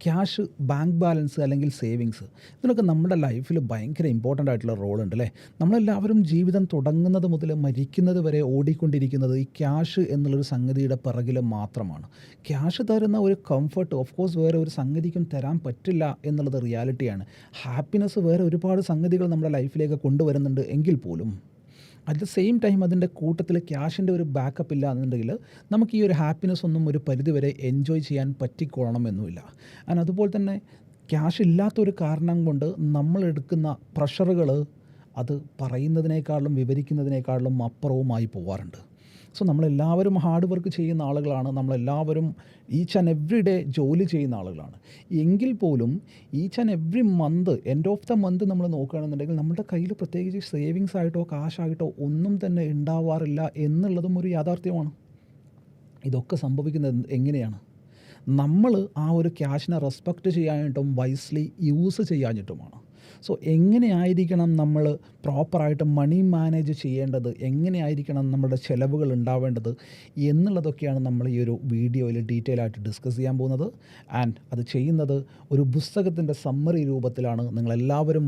Cash, bank balance അല്ലെങ്കിൽ savings, ഇതിനൊക്കെ നമ്മുടെ ലൈഫിൽ ഭയങ്കര ഇമ്പോർട്ടൻ്റ് ആയിട്ടുള്ള റോളുണ്ട് അല്ലേ. നമ്മളെല്ലാവരും ജീവിതം തുടങ്ങുന്നത് മുതൽ മരിക്കുന്നത് വരെ ഓടിക്കൊണ്ടിരിക്കുന്നത് ഈ ക്യാഷ് എന്നുള്ളൊരു സംഗതിയുടെ പിറകിൽ മാത്രമാണ്. ക്യാഷ് തരുന്ന ഒരു കംഫർട്ട് ഓഫ് കോഴ്സ് വേറെ ഒരു സംഗതിക്കും തരാൻ പറ്റില്ല എന്നുള്ളത് റിയാലിറ്റിയാണ്. ഹാപ്പിനെസ് വേറെ ഒരുപാട് സംഗതികൾ നമ്മുടെ ലൈഫിലേക്ക് കൊണ്ടുവരുന്നുണ്ട് എങ്കിൽ പോലും അറ്റ് ദ സെയിം ടൈം അതിൻ്റെ കൂട്ടത്തിൽ ക്യാഷിൻ്റെ ഒരു ബാക്കപ്പ് ഇല്ല എന്നുണ്ടെങ്കിൽ നമുക്ക് ഈ ഒരു ഹാപ്പിനെസ് ഒന്നും ഒരു പരിധിവരെ എൻജോയ് ചെയ്യാൻ പറ്റിക്കൊള്ളണമെന്നുമില്ല. ആൻഡ് അതുപോലെ തന്നെ ക്യാഷ് ഇല്ലാത്തൊരു കാരണം കൊണ്ട് നമ്മളെടുക്കുന്ന പ്രഷറുകൾ അത് പറയുന്നതിനേക്കാളും വിവരിക്കുന്നതിനേക്കാളും അപ്പുറവുമായി പോകാറുണ്ട്. സോ നമ്മളെല്ലാവരും ഹാർഡ് വർക്ക് ചെയ്യുന്ന ആളുകളാണ്, നമ്മളെല്ലാവരും ഈച്ച് ആൻഡ് എവ്രി ഡേ ജോലി ചെയ്യുന്ന ആളുകളാണ്. എങ്കിൽ പോലും each and every month, end of the month നമ്മൾ നോക്കുകയാണെന്നുണ്ടെങ്കിൽ നമ്മുടെ കയ്യിൽ പ്രത്യേകിച്ച് സേവിങ്സ് ആയിട്ടോ കാശായിട്ടോ ഒന്നും തന്നെ ഉണ്ടാവാറില്ല എന്നുള്ളതും ഒരു യാഥാർത്ഥ്യമാണ്. ഇതൊക്കെ സംഭവിക്കുന്നത് എങ്ങനെയാണ്? നമ്മൾ ആ ഒരു ക്യാഷിനെ റെസ്പെക്റ്റ് ചെയ്യാനായിട്ടും വൈസ്ലി യൂസ് ചെയ്യാഞ്ഞിട്ടുമാണ്. സോ എങ്ങനെയായിരിക്കണം നമ്മൾ പ്രോപ്പറായിട്ട് മണി മാനേജ് ചെയ്യേണ്ടത്, എങ്ങനെയായിരിക്കണം നമ്മുടെ ചിലവുകൾ ഉണ്ടാവേണ്ടത് എന്നുള്ളതൊക്കെയാണ് നമ്മൾ ഈ ഒരു വീഡിയോയിൽ ഡീറ്റെയിൽ ആയിട്ട് ഡിസ്കസ് ചെയ്യാൻ പോകുന്നത്. ആൻഡ് അത് ചെയ്യുന്നത് ഒരു പുസ്തകത്തിൻ്റെ സമ്മറി രൂപത്തിലാണ്. നിങ്ങളെല്ലാവരും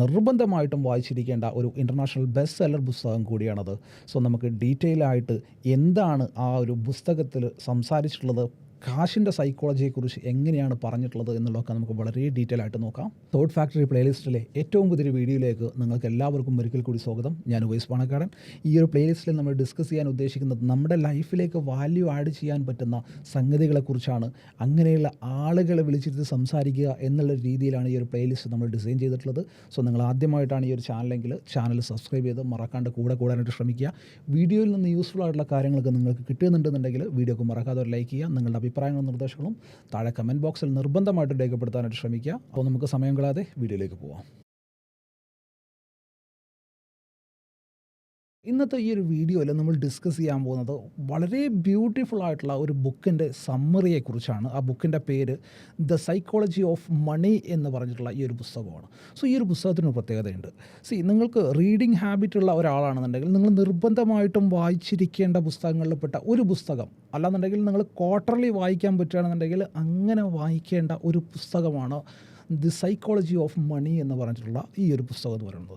നിർബന്ധമായിട്ടും വായിച്ചിരിക്കേണ്ട ഒരു ഇൻ്റർനാഷണൽ ബെസ്റ്റ് സെല്ലർ പുസ്തകം കൂടിയാണത്. സോ നമുക്ക് ഡീറ്റെയിൽ ആയിട്ട് എന്താണ് ആ ഒരു പുസ്തകത്തിൽ സംസാരിച്ചിട്ടുള്ളത്, കാശിൻ്റെ സൈക്കോളജിയെക്കുറിച്ച് എങ്ങനെയാണ് പറഞ്ഞിട്ടുള്ളത് എന്നുള്ളതൊക്കെ നമുക്ക് വളരെ ഡീറ്റെയിൽ ആയിട്ട് നോക്കാം. തോട്ട് ഫാക്ടറി പ്ലേലിസ്റ്റിലെ ഏറ്റവും പുതിയൊരു വീഡിയോയിലേക്ക് നിങ്ങൾക്ക് എല്ലാവർക്കും ഒരിക്കൽ കൂടി സ്വാഗതം. ഞാൻ ഉവൈസ് പാണക്കാടൻ. ഈ ഒരു പ്ലേലിസ്റ്റിൽ നമ്മൾ ഡിസ്കസ് ചെയ്യാൻ ഉദ്ദേശിക്കുന്നത് നമ്മുടെ ലൈഫിലേക്ക് വാല്യൂ ആഡ് ചെയ്യാൻ പറ്റുന്ന സംഗതികളെക്കുറിച്ചാണ്. അങ്ങനെയുള്ള ആളുകളെ വിളിച്ചിട്ട് സംസാരിക്കുക എന്നുള്ള രീതിയിലാണ് ഈ ഒരു പ്ലേലിസ്റ്റ് നമ്മൾ ഡിസൈൻ ചെയ്തിട്ടുള്ളത്. സോ നിങ്ങൾ ആദ്യമായിട്ടാണ് ഈ ഒരു ചാനലെങ്കിൽ ചാനൽ സബ്സ്ക്രൈബ് ചെയ്ത് മറക്കാണ്ട് കൂടാനായിട്ട് ശ്രമിക്കുക. വീഡിയോയിൽ നിന്ന് യൂസ്ഫുൾ ആയിട്ടുള്ള കാര്യങ്ങളൊക്കെ നിങ്ങൾക്ക് കിട്ടുന്നുണ്ടെന്നുണ്ടെങ്കിൽ വീഡിയോക്ക് മറക്കാതെ ഒരു ലൈക്ക് ചെയ്യുക. നിങ്ങളുടെ അഭിപ്രായങ്ങളും നിർദ്ദേശങ്ങളും താഴെ കമൻറ്റ് ബോക്സിൽ നിർബന്ധമായിട്ട് രേഖപ്പെടുത്താനായിട്ട് ശ്രമിക്കുക. അപ്പോൾ നമുക്ക് സമയം കളയാതെ വീഡിയോയിലേക്ക് പോവാം. ഇന്നത്തെ ഈ ഒരു വീഡിയോയിൽ നമ്മൾ ഡിസ്കസ് ചെയ്യാൻ പോകുന്നത് വളരെ ബ്യൂട്ടിഫുൾ ആയിട്ടുള്ള ഒരു ബുക്കിൻ്റെ സമ്മറിയെക്കുറിച്ചാണ്. ആ ബുക്കിൻ്റെ പേര് ദ സൈക്കോളജി ഓഫ് മണി എന്ന് പറഞ്ഞിട്ടുള്ള ഈ ഒരു പുസ്തകമാണ്. സോ ഈ ഒരു പുസ്തകത്തിനൊരു പ്രത്യേകതയുണ്ട്. നിങ്ങൾക്ക് റീഡിങ് ഹാബിറ്റുള്ള ഒരാളാണെന്നുണ്ടെങ്കിൽ നിങ്ങൾ നിർബന്ധമായിട്ടും വായിച്ചിരിക്കേണ്ട പുസ്തകങ്ങളിൽപ്പെട്ട ഒരു പുസ്തകം, അല്ലാന്നുണ്ടെങ്കിൽ നിങ്ങൾ ക്വാർട്ടർലി വായിക്കാൻ പറ്റുകയാണെന്നുണ്ടെങ്കിൽ അങ്ങനെ വായിക്കേണ്ട ഒരു പുസ്തകമാണ് ദി സൈക്കോളജി ഓഫ് മണി എന്ന് പറഞ്ഞിട്ടുള്ള ഈ ഒരു പുസ്തകം എന്ന് പറയുന്നത്.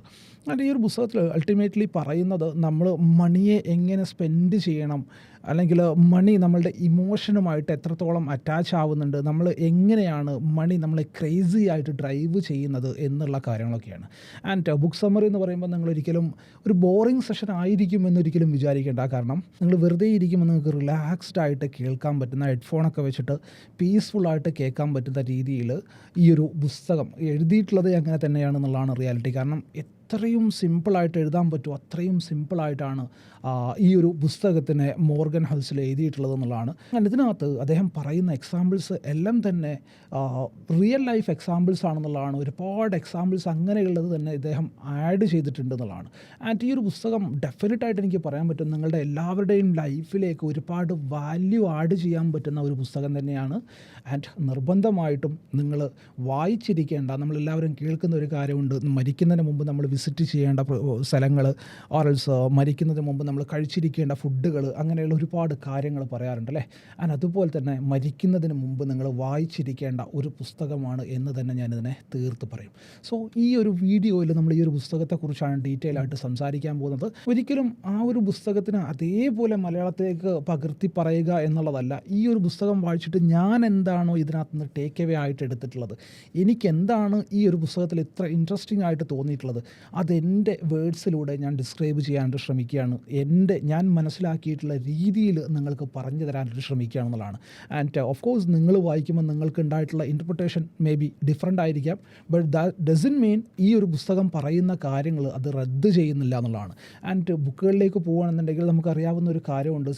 ഈ ഒരു പുസ്തകത്തിൽ അൾട്ടിമേറ്റ്ലി പറയുന്നത് നമ്മൾ മണിയെ എങ്ങനെ സ്പെൻഡ് ചെയ്യണം, അല്ലെങ്കിൽ മണി നമ്മളുടെ ഇമോഷനുമായിട്ട് എത്രത്തോളം അറ്റാച്ച് ആവുന്നുണ്ട്, നമ്മൾ എങ്ങനെയാണ് മണി നമ്മളെ ക്രേസി ആയിട്ട് ഡ്രൈവ് ചെയ്യുന്നത് എന്നുള്ള കാര്യങ്ങളൊക്കെയാണ്. ആൻഡ് ബുക്ക് സമ്മറി എന്ന് പറയുമ്പോൾ നിങ്ങളൊരിക്കലും ഒരു ബോറിംഗ് സെഷൻ ആയിരിക്കും എന്നൊരിക്കലും വിചാരിക്കേണ്ട. കാരണം നിങ്ങൾ വെറുതെ ഇരിക്കുമ്പോൾ നിങ്ങൾക്ക് റിലാക്സ്ഡ് ആയിട്ട് കേൾക്കാൻ പറ്റുന്ന, ഹെഡ്ഫോണൊക്കെ വെച്ചിട്ട് പീസ്ഫുള്ളായിട്ട് കേൾക്കാൻ പറ്റുന്ന രീതിയിൽ ഈ ഒരു പുസ്തകം എഴുതിയിട്ടുള്ളത് അങ്ങനെ തന്നെയാണെന്നുള്ളതാണ് റിയാലിറ്റി. കാരണം അത്രയും സിമ്പിളായിട്ട് എഴുതാൻ പറ്റും, അത്രയും സിമ്പിളായിട്ടാണ് ഈ ഒരു പുസ്തകത്തിനെ മോർഗൻ ഹൗസിൽ എഴുതിയിട്ടുള്ളത് എന്നുള്ളതാണ്. ഇതിനകത്ത് അദ്ദേഹം പറയുന്ന എക്സാമ്പിൾസ് എല്ലാം തന്നെ റിയൽ ലൈഫ് എക്സാമ്പിൾസ് ആണെന്നുള്ളതാണ്. ഒരുപാട് എക്സാമ്പിൾസ് അങ്ങനെയുള്ളത് തന്നെ ഇദ്ദേഹം ആഡ് ചെയ്തിട്ടുണ്ട് എന്നുള്ളതാണ്. ആൻഡ് ഈ ഒരു പുസ്തകം ഡെഫിനറ്റായിട്ട് എനിക്ക് പറയാൻ പറ്റും നിങ്ങളുടെ എല്ലാവരുടെയും ലൈഫിലേക്ക് ഒരുപാട് വാല്യൂ ആഡ് ചെയ്യാൻ പറ്റുന്ന ഒരു പുസ്തകം തന്നെയാണ്. ആൻഡ് നിർബന്ധമായിട്ടും നിങ്ങൾ വായിച്ചിരിക്കേണ്ട, നമ്മളെല്ലാവരും കേൾക്കുന്ന ഒരു കാര്യമുണ്ട്, മരിക്കുന്നതിന് മുമ്പ് നമ്മൾ വിസിറ്റ് ചെയ്യേണ്ട സ്ഥലങ്ങൾ, ഓറൽസ് മരിക്കുന്നതിന് മുമ്പ് നമ്മൾ കഴിച്ചിരിക്കേണ്ട ഫുഡുകൾ, അങ്ങനെയുള്ള ഒരുപാട് കാര്യങ്ങൾ പറയാറുണ്ട് അല്ലേ. ആൻഡ് അതുപോലെ തന്നെ മരിക്കുന്നതിന് മുമ്പ് നിങ്ങൾ വായിച്ചിരിക്കേണ്ട ഒരു പുസ്തകമാണ് എന്ന് തന്നെ ഞാനിതിനെ തീർത്ത് പറയും. സോ ഈ ഒരു വീഡിയോയിൽ നമ്മൾ ഈ ഒരു പുസ്തകത്തെക്കുറിച്ചാണ് ഡീറ്റെയിൽ ആയിട്ട് സംസാരിക്കാൻ പോകുന്നത്. ഒരിക്കലും ആ ഒരു പുസ്തകത്തിന് അതേപോലെ മലയാളത്തിലേക്ക് പകർത്തി പറയുക എന്നുള്ളതല്ല. ഈ ഒരു പുസ്തകം വായിച്ചിട്ട് ഞാൻ എന്താണോ ഇതിനകത്ത് നിന്ന് ടേക്ക് അവേ ആയിട്ട് എടുത്തിട്ടുള്ളത്, എനിക്ക് എന്താണ് ഈ ഒരു പുസ്തകത്തിൽ ഇത്ര ഇൻട്രസ്റ്റിംഗ് ആയിട്ട് തോന്നിയിട്ടുള്ളത്, അതെൻ്റെ വേർഡ്സിലൂടെ ഞാൻ ഡിസ്ക്രൈബ് ചെയ്യാനായിട്ട് ശ്രമിക്കുകയാണ്. ഞാൻ മനസ്സിലാക്കിയിട്ടുള്ള രീതിയിൽ നിങ്ങൾക്ക് പറഞ്ഞു തരാനായിട്ട് ശ്രമിക്കുകയാണെന്നുള്ളതാണ്. ആൻഡ് ഓഫ് കോഴ്സ് നിങ്ങൾ വായിക്കുമ്പോൾ നിങ്ങൾക്ക് ഉണ്ടായിട്ടുള്ള ഇൻ്റർപ്രിട്ടേഷൻ മേ ബി ഡിഫറെൻ്റ് ആയിരിക്കാം. ബട്ട് ദാറ്റ് ഡസൻറ്റ് മീൻ ഈ ഒരു പുസ്തകം പറയുന്ന കാര്യങ്ങൾ അത് റദ്ദ് ചെയ്യുന്നില്ല എന്നുള്ളതാണ്. ആൻഡ് ബുക്കുകളിലേക്ക് പോകുകയാണെന്നുണ്ടെങ്കിൽ നമുക്കറിയാവുന്ന ഒരു കാര്യമുണ്ട്.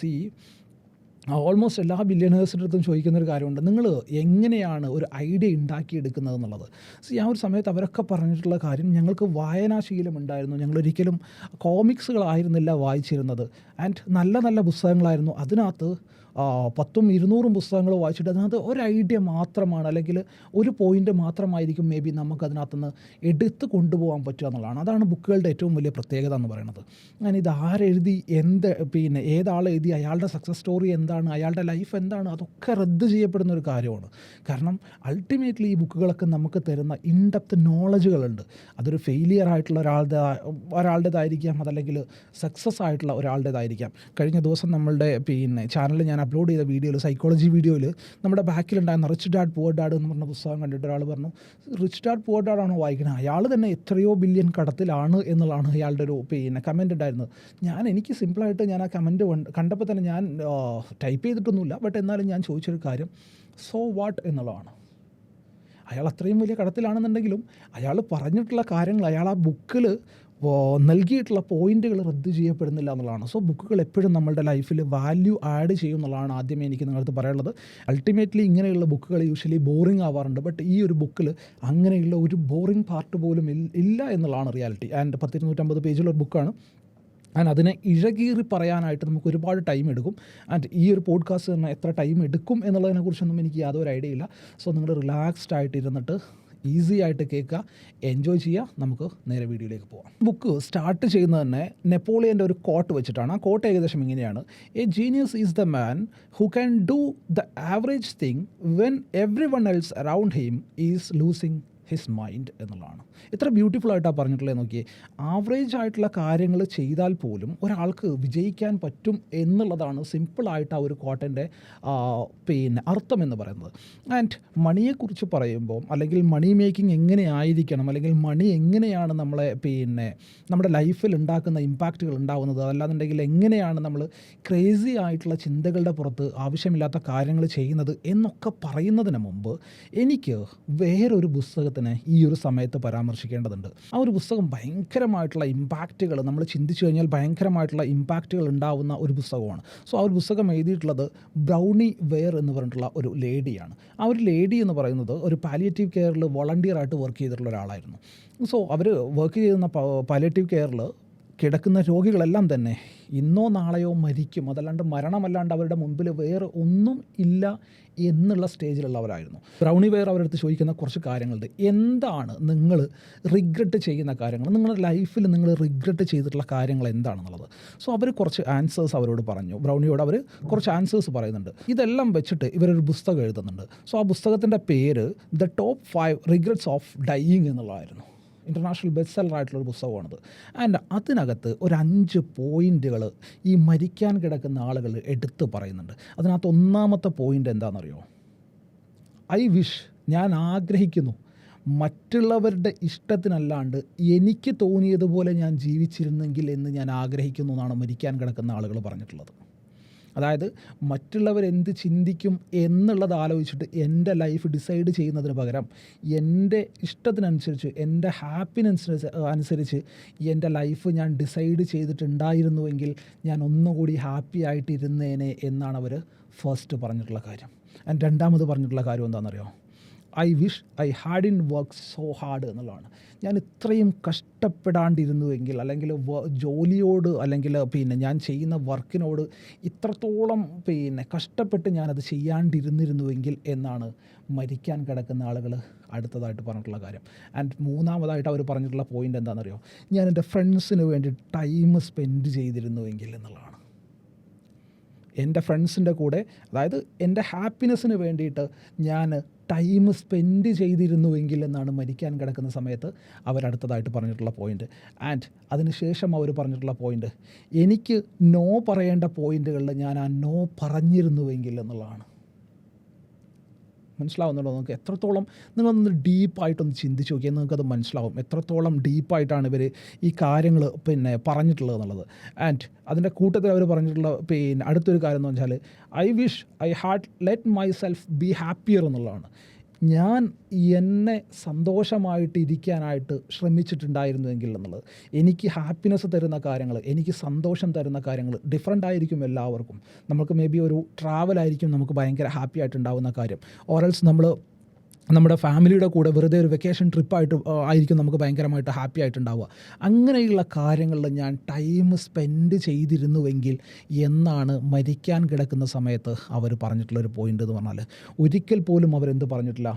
ഓൾമോസ്റ്റ് എല്ലാ ബില്യണേഴ്സിൻ്റെ അടുത്തും ചോദിക്കുന്നൊരു കാര്യമുണ്ട്, നിങ്ങൾ എങ്ങനെയാണ് ഒരു ഐഡിയ ഉണ്ടാക്കിയെടുക്കുന്നത് എന്നുള്ളത്. ആ ഒരു സമയത്ത് അവരൊക്കെ പറഞ്ഞിട്ടുള്ള കാര്യം, ഞങ്ങൾക്ക് വായനാശീലം ഉണ്ടായിരുന്നു, ഞങ്ങളൊരിക്കലും കോമിക്സുകളായിരുന്നില്ല വായിച്ചിരുന്നത്, ആൻഡ് നല്ല നല്ല പുസ്തകങ്ങളായിരുന്നു, അതിനകത്ത് 10ഉം 200ഉം പുസ്തകങ്ങൾ വായിച്ചിട്ട് അതിനകത്ത് ഒരു ഐഡിയ മാത്രമാണ്, അല്ലെങ്കിൽ ഒരു പോയിൻ്റ് മാത്രമായിരിക്കും മേ ബി നമുക്കതിനകത്തുനിന്ന് എടുത്ത് കൊണ്ടുപോകാൻ പറ്റുക എന്നുള്ളതാണ്. അതാണ് ബുക്കുകളുടെ ഏറ്റവും വലിയ പ്രത്യേകത എന്ന് പറയുന്നത്. ഞാൻ ഇത് ആരെഴുതി, ഏതാൾ എഴുതി, അയാളുടെ സക്സസ് സ്റ്റോറി എന്താണ്, അയാളുടെ ലൈഫ് എന്താണ്, അതൊക്കെ റദ്ദ് ചെയ്യപ്പെടുന്ന ഒരു കാര്യമാണ്. കാരണം അൾട്ടിമേറ്റ്ലി ഈ ബുക്കുകളൊക്കെ നമുക്ക് തരുന്ന ഇൻഡെപ്ത് നോളജുകളുണ്ട്. അതൊരു ഫെയിലിയർ ആയിട്ടുള്ള ഒരാളുടേതായിരിക്കാം, അതല്ലെങ്കിൽ സക്സസ് ആയിട്ടുള്ള ഒരാളുടേതായിരിക്കാം. കഴിഞ്ഞ ദിവസം നമ്മളുടെ ചാനലിൽ ഞാൻ അപ്ലോഡ് ചെയ്ത വീഡിയോയിൽ, സൈക്കോളജി വീഡിയോയിൽ, നമ്മുടെ ബാക്കിലുണ്ടായിരുന്ന റിച്ച് ഡാഡ് പുവർ ഡാഡ് എന്ന് പറഞ്ഞ പുസ്തകം കണ്ടിട്ട് ഒരാൾ പറഞ്ഞു, റിച്ച് ഡാഡ് പുവർ ഡാഡാണോ വായിക്കുന്നത്, അയാൾ തന്നെ എത്രയോ ബില്യൺ കടത്തിലാണ് എന്നുള്ളതാണ് അയാളുടെ ഒരു കമൻറ്റ് ഉണ്ടായിരുന്നത്. എനിക്ക് സിമ്പിളായിട്ട് ഞാൻ ആ കമൻറ്റ് കണ്ടപ്പോൾ തന്നെ ഞാൻ ടൈപ്പ് ചെയ്തിട്ടൊന്നുമില്ല, ബട്ട് എന്നാലും ഞാൻ ചോദിച്ചൊരു കാര്യം, സോ വാട്ട് എന്നുള്ളതാണ്. അയാൾ അത്രയും വലിയ കടത്തിലാണെന്നുണ്ടെങ്കിലും അയാൾ പറഞ്ഞിട്ടുള്ള കാര്യങ്ങൾ, അയാൾ ആ ബുക്കിൽ നൽകിയിട്ടുള്ള പോയിന്റുകൾ റദ്ദ് ചെയ്യപ്പെടുന്നില്ല എന്നുള്ളതാണ്. സോ ബുക്കുകൾ എപ്പോഴും നമ്മളുടെ ലൈഫിൽ വാല്യൂ ആഡ് ചെയ്യും എന്നുള്ളതാണ് ആദ്യമേ എനിക്ക് നിങ്ങളടുത്ത് പറയാനുള്ളത്. അൾട്ടിമേറ്റ്ലി ഇങ്ങനെയുള്ള ബുക്കുകൾ യൂഷ്വലി ബോറിംഗ് ആവാറുണ്ട്, ബട്ട് ഈ ഒരു ബുക്കിൽ അങ്ങനെയുള്ള ഒരു ബോറിംഗ് പാർട്ട് പോലും ഇല്ല എന്നുള്ളതാണ് റിയാലിറ്റി. ആൻഡ് 250 പേജുള്ള ബുക്കാണ്. ആൻഡ് അതിനെ ഇഴകീറി പറയാനായിട്ട് നമുക്ക് ഒരുപാട് ടൈം എടുക്കും. ആൻഡ് ഈ ഒരു പോഡ്കാസ്റ്റ് തന്നെ എത്ര ടൈം എടുക്കും എന്നുള്ളതിനെക്കുറിച്ചൊന്നും എനിക്ക് യാതൊരു ഐഡിയ ഇല്ല. സോ നിങ്ങൾ റിലാക്സ്ഡ് ആയിട്ട് ഇരുന്നിട്ട് ഈസി ആയിട്ട് കേൾക്കുക, എൻജോയ് ചെയ്യുക. നമുക്ക് നേരെ വീഡിയോയിലേക്ക് പോകാം. ബുക്ക് സ്റ്റാർട്ട് ചെയ്യുന്നത് തന്നെ നെപ്പോളിയൻ്റെ ഒരു കോട്ട് വെച്ചിട്ടാണ്. ആ കോട്ട് ഏകദേശം ഇങ്ങനെയാണ്: A genius is the man who can do the average thing when every one else around him is losing his mind എന്നുള്ളതാണ്. എത്ര ബ്യൂട്ടിഫുൾ ആയിട്ടാണ് പറഞ്ഞിട്ടുള്ളത് നോക്കിയേ. ആവറേജ് ആയിട്ടുള്ള കാര്യങ്ങൾ ചെയ്താൽ പോലും ഒരാൾക്ക് വിജയിക്കാൻ പറ്റും എന്നുള്ളതാണ് സിമ്പിളായിട്ട് ആ ഒരു കോട്ടൻ്റെ അർത്ഥം എന്ന് പറയുന്നത്. ആൻഡ് മണിയെക്കുറിച്ച് പറയുമ്പോൾ, അല്ലെങ്കിൽ മണി മേക്കിംഗ് എങ്ങനെയായിരിക്കണം, അല്ലെങ്കിൽ മണി എങ്ങനെയാണ് നമ്മുടെ ലൈഫിൽ ഉണ്ടാക്കുന്ന ഇമ്പാക്റ്റുകൾ ഉണ്ടാകുന്നത്, അതല്ലാന്നുണ്ടെങ്കിൽ എങ്ങനെയാണ് നമ്മൾ ക്രേസി ആയിട്ടുള്ള ചിന്തകളുടെ പുറത്ത് ആവശ്യമില്ലാത്ത കാര്യങ്ങൾ ചെയ്യുന്നത് എന്നൊക്കെ പറയുന്നതിന് മുമ്പ് എനിക്ക് വേറൊരു പുസ്തകത്തിന് ഈ ഒരു സമയത്ത് പരാമർശിക്കേണ്ടതുണ്ട്. ആ ഒരു പുസ്തകം ഭയങ്കരമായിട്ടുള്ള ഇമ്പാക്റ്റുകൾ, നമ്മൾ ചിന്തിച്ചു കഴിഞ്ഞാൽ ഭയങ്കരമായിട്ടുള്ള ഇമ്പാക്റ്റുകൾ ഉണ്ടാവുന്ന ഒരു പുസ്തകമാണ്. സോ ആ ഒരു പുസ്തകം എഴുതിയിട്ടുള്ളത് ബ്രൗണി വെയർ എന്ന് പറഞ്ഞിട്ടുള്ള ഒരു ലേഡിയാണ്. ആ ഒരു ലേഡി എന്ന് പറയുന്നത് ഒരു പാലിയേറ്റീവ് കെയറിൽ വോളണ്ടിയറായിട്ട് വർക്ക് ചെയ്തിട്ടുള്ള ഒരാളായിരുന്നു. സോ അവർ വർക്ക് ചെയ്യുന്ന പാലിയേറ്റീവ് കെയറിൽ കിടക്കുന്ന രോഗികളെല്ലാം തന്നെ ഇന്നോ നാളെയോ മരിക്കും, അതല്ലാണ്ട് മരണമല്ലാണ്ട് അവരുടെ മുൻപിൽ വേറെ ഒന്നും ഇല്ല എന്നുള്ള സ്റ്റേജിലുള്ളവരായിരുന്നു. ബ്രൗണി വെയർ അവരുടെ അടുത്ത് ചോദിക്കുന്ന കുറച്ച് കാര്യങ്ങളുണ്ട്. എന്താണ് നിങ്ങൾ റിഗ്രറ്റ് ചെയ്യുന്ന കാര്യങ്ങൾ, നിങ്ങളുടെ ലൈഫിൽ നിങ്ങൾ റിഗ്രറ്റ് ചെയ്തിട്ടുള്ള കാര്യങ്ങൾ എന്താണെന്നുള്ളത്. സോ അവർ കുറച്ച് ആൻസേഴ്സ് അവരോട് പറഞ്ഞു. ബ്രൗണിയോട് അവർ കുറച്ച് ആൻസേഴ്സ് പറയുന്നുണ്ട്. ഇതെല്ലാം വെച്ചിട്ട് ഇവരൊരു പുസ്തകം എഴുതുന്നുണ്ട്. സോ ആ പുസ്തകത്തിൻ്റെ പേര് the top 5 regrets of dying എന്നുള്ളതായിരുന്നു. ഇൻ്റർനാഷണൽ ബെസ്റ്റ് സെല്ലർ ആയിട്ടുള്ളൊരു പുസ്തകമാണത്. ആൻഡ് അതിനകത്ത് ഒരു 5 പോയിൻറ്റുകൾ ഈ മരിക്കാൻ കിടക്കുന്ന ആളുകൾ എടുത്ത് പറയുന്നുണ്ട്. അതിനകത്ത് ഒന്നാമത്തെ പോയിൻ്റ് എന്താണെന്നറിയോ? ഐ വിഷ്, ഞാൻ ആഗ്രഹിക്കുന്നു, മറ്റുള്ളവരുടെ ഇഷ്ടത്തിനല്ലാണ്ട് എനിക്ക് തോന്നിയതുപോലെ ഞാൻ ജീവിച്ചിരുന്നെങ്കിൽ എന്ന് ഞാൻ ആഗ്രഹിക്കുന്നു എന്നാണ് മരിക്കാൻ കിടക്കുന്ന ആളുകൾ പറഞ്ഞിട്ടുള്ളത്. അതായത് മറ്റുള്ളവരെന്ത് ചിന്തിക്കും എന്നുള്ളത് ആലോചിച്ചിട്ട് എൻ്റെ ലൈഫ് ഡിസൈഡ് ചെയ്യുന്നതിന് പകരം എൻ്റെ ഇഷ്ടത്തിനനുസരിച്ച്, എൻ്റെ അനുസരിച്ച് എൻ്റെ ലൈഫ് ഞാൻ ഡിസൈഡ് ചെയ്തിട്ടുണ്ടായിരുന്നുവെങ്കിൽ ഞാൻ ഒന്നുകൂടി ഹാപ്പി ആയിട്ടിരുന്നേനെ എന്നാണ് അവർ ഫസ്റ്റ് പറഞ്ഞിട്ടുള്ള കാര്യം. ആൻഡ് രണ്ടാമത് പറഞ്ഞിട്ടുള്ള കാര്യം എന്താണെന്നറിയോ? I wish I Haddin work so hard എന്നുള്ളതാണ്. ഞാൻ ഇത്രയും കഷ്ടപ്പെടാണ്ടിരുന്നുവെങ്കിൽ, അല്ലെങ്കിൽ ജോലിയോട്, അല്ലെങ്കിൽ ഞാൻ ചെയ്യുന്ന വർക്കിനോട് ഇത്രത്തോളം കഷ്ടപ്പെട്ട് ഞാനത് ചെയ്യാണ്ടിരുന്നിരുന്നുവെങ്കിൽ എന്നാണ് മരിക്കാൻ കിടക്കുന്ന ആളുകൾ അടുത്തതായിട്ട് പറഞ്ഞിട്ടുള്ള കാര്യം. ആൻഡ് മൂന്നാമതായിട്ട് അവർ പറഞ്ഞിട്ടുള്ള പോയിൻ്റ് എന്താണെന്നറിയോ? ഞാൻ എൻ്റെ ഫ്രണ്ട്സിന് വേണ്ടി ടൈം സ്പെൻഡ് ചെയ്തിരുന്നുവെങ്കിൽ എന്നുള്ളതാണ്. എൻ്റെ ഫ്രണ്ട്സിൻ്റെ കൂടെ, അതായത് എൻ്റെ ഹാപ്പിനെസ്സിന് വേണ്ടിയിട്ട് ഞാൻ ടൈം സ്പെൻഡ് ചെയ്തിരുന്നുവെങ്കിൽ എന്നാണ് മരിക്കാൻ കിടക്കുന്ന സമയത്ത് അവരടുത്തതായിട്ട് പറഞ്ഞിട്ടുള്ള പോയിൻ്റ്. ആൻഡ് അതിനുശേഷം അവർ പറഞ്ഞിട്ടുള്ള പോയിൻ്റ്, എനിക്ക് നോ പറയേണ്ട പോയിൻ്റുകളിൽ ഞാൻ ആ നോ പറഞ്ഞിരുന്നുവെങ്കിൽ എന്നുള്ളതാണ്. മനസ്സിലാവുന്നുണ്ടോ നിങ്ങൾക്ക്? എത്രത്തോളം നിങ്ങളൊന്ന് ഡീപ്പായിട്ടൊന്ന് ചിന്തിച്ച് നോക്കിയാൽ നിങ്ങൾക്കത് മനസ്സിലാവും എത്രത്തോളം ഡീപ്പായിട്ടാണ് ഇവർ ഈ കാര്യങ്ങൾ പറഞ്ഞിട്ടുള്ളത് എന്നുള്ളത്. ആൻഡ് അതിൻ്റെ കൂട്ടത്തിൽ അവർ പറഞ്ഞിട്ടുള്ള അടുത്തൊരു കാര്യം എന്ന് വെച്ചാൽ I wish I had let my self B happier എന്നുള്ളതാണ്. ഞാൻ എന്നെ സന്തോഷമായിട്ടിരിക്കാനായിട്ട് ശ്രമിച്ചിട്ടുണ്ടായിരുന്നുവെങ്കിൽ എന്നുള്ളത്. എനിക്ക് ഹാപ്പിനെസ് തരുന്ന കാര്യങ്ങൾ, എനിക്ക് സന്തോഷം തരുന്ന കാര്യങ്ങൾ ഡിഫറെൻ്റ് ആയിരിക്കും എല്ലാവർക്കും. നമുക്ക് മേ ബി ഒരു ട്രാവലായിരിക്കും നമുക്ക് ഭയങ്കര ഹാപ്പി ആയിട്ടുണ്ടാകുന്ന കാര്യം. ഓറൽസ് നമ്മൾ നമ്മുടെ ഫാമിലിയുടെ കൂടെ വെറുതെ ഒരു വെക്കേഷൻ ട്രിപ്പായിട്ട് ആയിരിക്കും നമുക്ക് ഭയങ്കരമായിട്ട് ഹാപ്പി ആയിട്ടുണ്ടാവുക. അങ്ങനെയുള്ള കാര്യങ്ങളിൽ ഞാൻ ടൈം സ്പെൻഡ് ചെയ്തിരുന്നുവെങ്കിൽ എന്നാണ് മരിക്കാൻ കിടക്കുന്ന സമയത്ത് അവർ പറഞ്ഞിട്ടുള്ളൊരു പോയിൻ്റ് എന്ന് പറഞ്ഞാൽ, ഒരിക്കൽ പോലും അവരെന്ത് പറഞ്ഞിട്ടില്ല,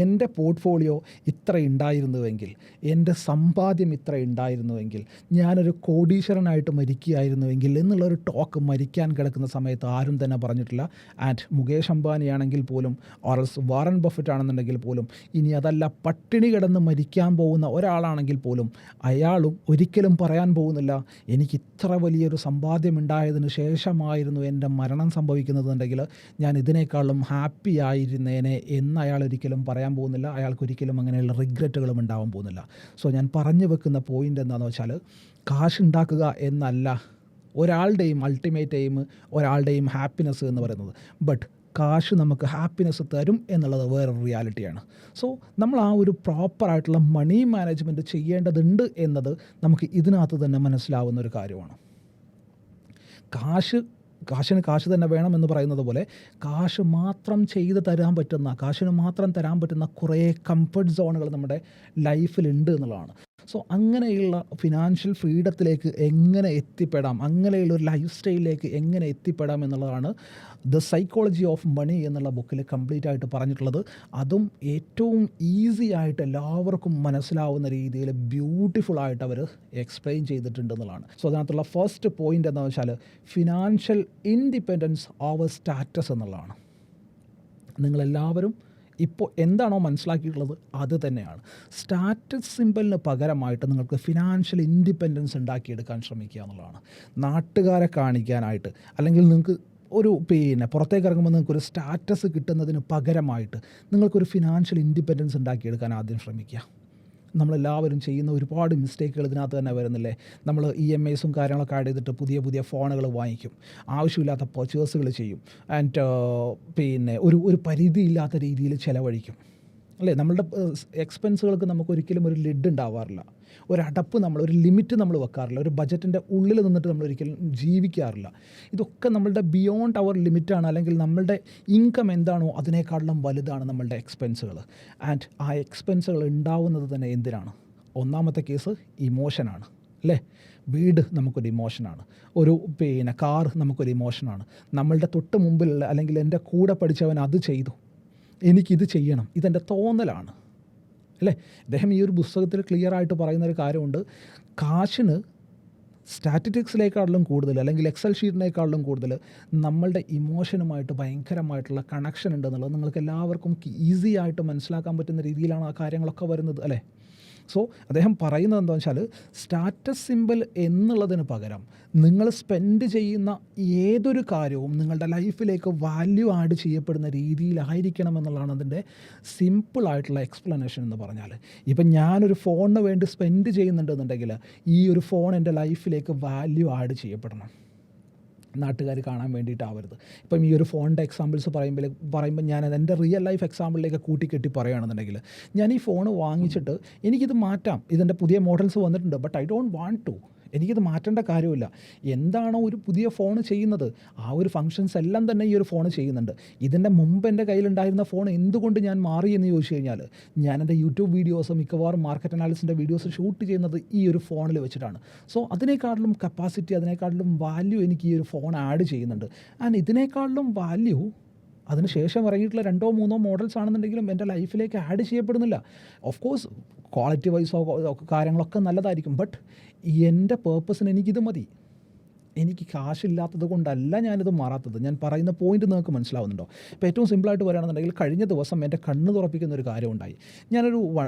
എൻ്റെ പോർട്ട്ഫോളിയോ ഇത്ര ഉണ്ടായിരുന്നുവെങ്കിൽ, എൻ്റെ സമ്പാദ്യം ഇത്ര ഉണ്ടായിരുന്നുവെങ്കിൽ, ഞാനൊരു കോടീശ്വരനായിട്ട് മരിക്കുകയായിരുന്നുവെങ്കിൽ എന്നുള്ളൊരു ടോക്ക് മരിക്കാൻ കിടക്കുന്ന സമയത്ത് ആരും തന്നെ പറഞ്ഞിട്ടില്ല. ആൻഡ് മുകേഷ് അംബാനി ആണെങ്കിൽ പോലും, ഓർസ് വാറൻ ബഫറ്റ് ആണെന്നുണ്ടെങ്കിൽ പോലും, ഇനി അതല്ല പട്ടിണി കിടന്ന് മരിക്കാൻ പോകുന്ന ഒരാളാണെങ്കിൽ പോലും അയാളും ഒരിക്കലും പറയാൻ പോകുന്നില്ല എനിക്ക് ഇത്ര വലിയൊരു സമ്പാദ്യം ഉണ്ടായതിന് ശേഷമായിരുന്നു എൻ്റെ മരണം സംഭവിക്കുന്നതെന്നുണ്ടെങ്കിൽ ഞാൻ ഇതിനേക്കാളും ഹാപ്പി ആയിരുന്നേനെ എന്ന് അയാൾ ഒരിക്കലും പറയാൻ പോകുന്നില്ല. അയാൾക്കൊരിക്കലും അങ്ങനെയുള്ള റിഗ്രറ്റുകളും ഉണ്ടാവാൻ പോകുന്നില്ല. സോ ഞാൻ പറഞ്ഞു വെക്കുന്ന പോയിൻ്റ് എന്താണെന്ന് വെച്ചാൽ, കാശ് ഉണ്ടാക്കുക എന്നല്ല ഒരാളുടെയും അൾട്ടിമേറ്റ് എയിം, ഒരാളുടെയും ഹാപ്പിനെസ് എന്ന് പറയുന്നത്. ബട്ട് കാശ് നമുക്ക് ഹാപ്പിനെസ് തരും എന്നുള്ളത് വേറൊരു റിയാലിറ്റിയാണ്. സോ നമ്മൾ ആ ഒരു പ്രോപ്പറായിട്ടുള്ള മണി മാനേജ്മെൻറ്റ് ചെയ്യേണ്ടതുണ്ട് എന്നത് നമുക്ക് ഇതിനകത്ത് തന്നെ മനസ്സിലാവുന്ന ഒരു കാര്യമാണ്. കാശിന് കാശ് തന്നെ വേണമെന്ന് പറയുന്നത് പോലെ, കാശ് മാത്രം ചെയ്ത് തരാൻ പറ്റുന്ന, കാശിന് മാത്രം തരാൻ പറ്റുന്ന കുറേ കംഫർട്ട് സോണുകൾ നമ്മുടെ ലൈഫിലുണ്ട് എന്നുള്ളതാണ്. സോ അങ്ങനെയുള്ള ഫിനാൻഷ്യൽ ഫ്രീഡത്തിലേക്ക് എങ്ങനെ എത്തിപ്പെടാം, അങ്ങനെയുള്ള ഒരു ലൈഫ് സ്റ്റൈലിലേക്ക് എങ്ങനെ എത്തിപ്പെടാം എന്നുള്ളതാണ് ദ സൈക്കോളജി ഓഫ് മണി എന്നുള്ള ബുക്കിൽ കംപ്ലീറ്റ് ആയിട്ട് പറഞ്ഞിട്ടുള്ളത്. അതും ഏറ്റവും ഈസി ആയിട്ട് എല്ലാവർക്കും മനസ്സിലാവുന്ന രീതിയിൽ ബ്യൂട്ടിഫുൾ ആയിട്ട് അവർ എക്സ്പ്ലെയിൻ ചെയ്തിട്ടുണ്ട് എന്നുള്ളതാണ്. സോ അതിനകത്തുള്ള ഫസ്റ്റ് പോയിൻ്റ് എന്താണെന്ന് വെച്ചാൽ, ഫിനാൻഷ്യൽ ഇൻഡിപെൻഡൻസ് ഓവർ സ്റ്റാറ്റസ് എന്നുള്ളതാണ്. നിങ്ങളെല്ലാവരും ഇപ്പോൾ എന്താണോ മനസ്സിലാക്കിയിട്ടുള്ളത് അത് തന്നെയാണ്. സ്റ്റാറ്റസ് സിമ്പലിന് പകരമായിട്ട് നിങ്ങൾക്ക് ഫിനാൻഷ്യൽ ഇൻഡിപെൻഡൻസ് ഉണ്ടാക്കിയെടുക്കാൻ ശ്രമിക്കുക എന്നുള്ളതാണ്. നാട്ടുകാരെ കാണിക്കാനായിട്ട്, അല്ലെങ്കിൽ നിങ്ങൾക്ക് ഒരു പുറത്തേക്ക് ഇറങ്ങുമ്പോൾ നിങ്ങൾക്കൊരു സ്റ്റാറ്റസ് കിട്ടുന്നതിന് പകരമായിട്ട് നിങ്ങൾക്കൊരു ഫിനാൻഷ്യൽ ഇൻഡിപെൻഡൻസ് ഉണ്ടാക്കിയെടുക്കാൻ ആദ്യം ശ്രമിക്കുക. നമ്മളെല്ലാവരും ചെയ്യുന്ന ഒരുപാട് മിസ്റ്റേക്കുകൾ ഇതിനകത്ത് തന്നെ വരുന്നില്ലേ. നമ്മൾ EMIസും കാര്യങ്ങളൊക്കെ ആഡ് ചെയ്തിട്ട് പുതിയ പുതിയ ഫോണുകൾ വാങ്ങിക്കും, ആവശ്യമില്ലാത്ത പർച്ചേസുകൾ ചെയ്യും, ആൻഡ് ഒരു പരിധിയില്ലാത്ത രീതിയിൽ ചിലവഴിക്കും അല്ലേ. നമ്മളുടെ എക്സ്പെൻസുകൾക്ക് നമുക്കൊരിക്കലും ഒരു ലിഡ് ഉണ്ടാവാറില്ല, ഒരു ലിമിറ്റ് നമ്മൾ വെക്കാറില്ല, ഒരു ബജറ്റിൻ്റെ ഉള്ളിൽ നിന്നിട്ട് നമ്മൾ ഒരിക്കലും ജീവിക്കാറില്ല. ഇതൊക്കെ നമ്മളുടെ ബിയോണ്ട് അവർ ലിമിറ്റാണ്, അല്ലെങ്കിൽ നമ്മളുടെ ഇൻകം എന്താണോ അതിനേക്കാളും വലുതാണ് നമ്മളുടെ എക്സ്പെൻസുകൾ. ആൻഡ് ആ എക്സ്പെൻസുകൾ ഉണ്ടാവുന്നത് തന്നെ എന്തിനാണ്? ഒന്നാമത്തെ കേസ് ഇമോഷനാണ് അല്ലേ. വീട് നമുക്കൊരു ഇമോഷനാണ്, ഒരു കാർ നമുക്കൊരു ഇമോഷനാണ്. നമ്മളുടെ തൊട്ട് മുമ്പിലുള്ള, അല്ലെങ്കിൽ എൻ്റെ കൂടെ പഠിച്ചവൻ അത് ചെയ്തു, എനിക്കിത് ചെയ്യണം, ഇതെൻ്റെ തോന്നലാണ് അല്ലേ. അദ്ദേഹം ഈ ഒരു പുസ്തകത്തിൽ ക്ലിയർ ആയിട്ട് പറയുന്നൊരു കാര്യമുണ്ട്, കാശിന് സ്റ്റാറ്റിസ്റ്റിക്സിനേക്കാളിലും കൂടുതൽ, അല്ലെങ്കിൽ എക്സൽ ഷീറ്റിനേക്കാളിലും കൂടുതൽ നമ്മളുടെ ഇമോഷനുമായിട്ട് ഭയങ്കരമായിട്ടുള്ള കണക്ഷൻ ഉണ്ടെന്നുള്ളത് നിങ്ങൾക്ക് എല്ലാവർക്കും ഈസി ആയിട്ട് മനസ്സിലാക്കാൻ പറ്റുന്ന രീതിയിലാണ് ആ കാര്യങ്ങളൊക്കെ വരുന്നത് അല്ലേ. സോ അദ്ദേഹം പറയുന്നത് എന്താണെന്ന് വെച്ചാൽ, സ്റ്റാറ്റസ് സിമ്പിൾ എന്നുള്ളതിന് പകരം നിങ്ങൾ സ്പെൻഡ് ചെയ്യുന്ന ഏതൊരു കാര്യവും നിങ്ങളുടെ ലൈഫിലേക്ക് വാല്യൂ ആഡ് ചെയ്യപ്പെടുന്ന രീതിയിലായിരിക്കണം എന്നുള്ളതാണ് അതിൻ്റെ സിമ്പിളായിട്ടുള്ള എക്സ്പ്ലനേഷൻ എന്ന് പറഞ്ഞാൽ. ഇപ്പം ഞാനൊരു ഫോണിന് വേണ്ടി സ്പെൻഡ് ചെയ്യുന്നുണ്ടെന്നുണ്ടെങ്കിൽ ഈ ഒരു ഫോൺ എൻ്റെ ലൈഫിലേക്ക് വാല്യൂ ആഡ് ചെയ്യപ്പെടണം, നാട്ടുകാർ കാണാൻ വേണ്ടിയിട്ടാവരുത്. ഇപ്പം ഈ ഒരു ഫോണിൻ്റെ എക്സാമ്പിൾസ് പറയുമ്പോൾ ഞാൻ എൻ്റെ റിയൽ ലൈഫ് എക്സാമ്പിളിലേക്ക് കൂട്ടിക്കെട്ടി പറയുകയാണെന്നുണ്ടെങ്കിൽ, ഞാൻ ഈ ഫോൺ വാങ്ങിച്ചിട്ട് എനിക്കിത് മാറ്റാം, ഇതിൻ്റെ പുതിയ മോഡൽസ് വന്നിട്ടുണ്ട്, but I don't want to, എനിക്കിത് മാറ്റേണ്ട കാര്യമില്ല. എന്താണോ ഒരു പുതിയ ഫോൺ ചെയ്യുന്നത് ആ ഒരു ഫങ്ഷൻസ് എല്ലാം തന്നെ ഈ ഒരു ഫോൺ ചെയ്യുന്നുണ്ട്. ഇതിൻ്റെ മുമ്പ് എൻ്റെ കയ്യിലുണ്ടായിരുന്ന ഫോൺ എന്തുകൊണ്ട് ഞാൻ മാറി എന്ന് ചോദിച്ചു കഴിഞ്ഞാൽ, ഞാൻ എൻ്റെ യൂട്യൂബ് വീഡിയോസ് മിക്കവാറും മാർക്കറ്റ് അനാലിസിൻ്റെ വീഡിയോസ് ഷൂട്ട് ചെയ്യുന്നത് ഈ ഒരു ഫോണിൽ വെച്ചിട്ടാണ്. സോ അതിനേക്കാളിലും കപ്പാസിറ്റി, അതിനേക്കാളിലും വാല്യൂ എനിക്ക് ഈ ഒരു ഫോൺ ആഡ് ചെയ്യുന്നുണ്ട്. ആൻഡ് ഇതിനേക്കാളിലും വാല്യൂ അതിനുശേഷം ഇറങ്ങിയിട്ടുള്ള 2-3 മോഡൽസ് ആണെന്നുണ്ടെങ്കിലും എൻ്റെ ലൈഫിലേക്ക് ആഡ് ചെയ്യപ്പെടുന്നില്ല. ഓഫ് കോഴ്സ് ക്വാളിറ്റി വൈസോ കാര്യങ്ങളൊക്കെ നല്ലതായിരിക്കും, ബട്ട് എൻ്റെ പേർപ്പസിന് എനിക്കിത് മതി. എനിക്ക് കാശില്ലാത്തത് കൊണ്ടല്ല ഞാനിത് മാറാത്തത്. ഞാൻ പറയുന്ന പോയിന്റ് നിങ്ങൾക്ക് മനസ്സിലാവുന്നുണ്ടോ? ഇപ്പോൾ ഏറ്റവും സിമ്പിളായിട്ട് പറയുകയാണെന്നുണ്ടെങ്കിൽ, കഴിഞ്ഞ ദിവസം എൻ്റെ കണ്ണ് തുറപ്പിക്കുന്ന ഒരു കാര്യം ഉണ്ടായി. ഞാനൊരു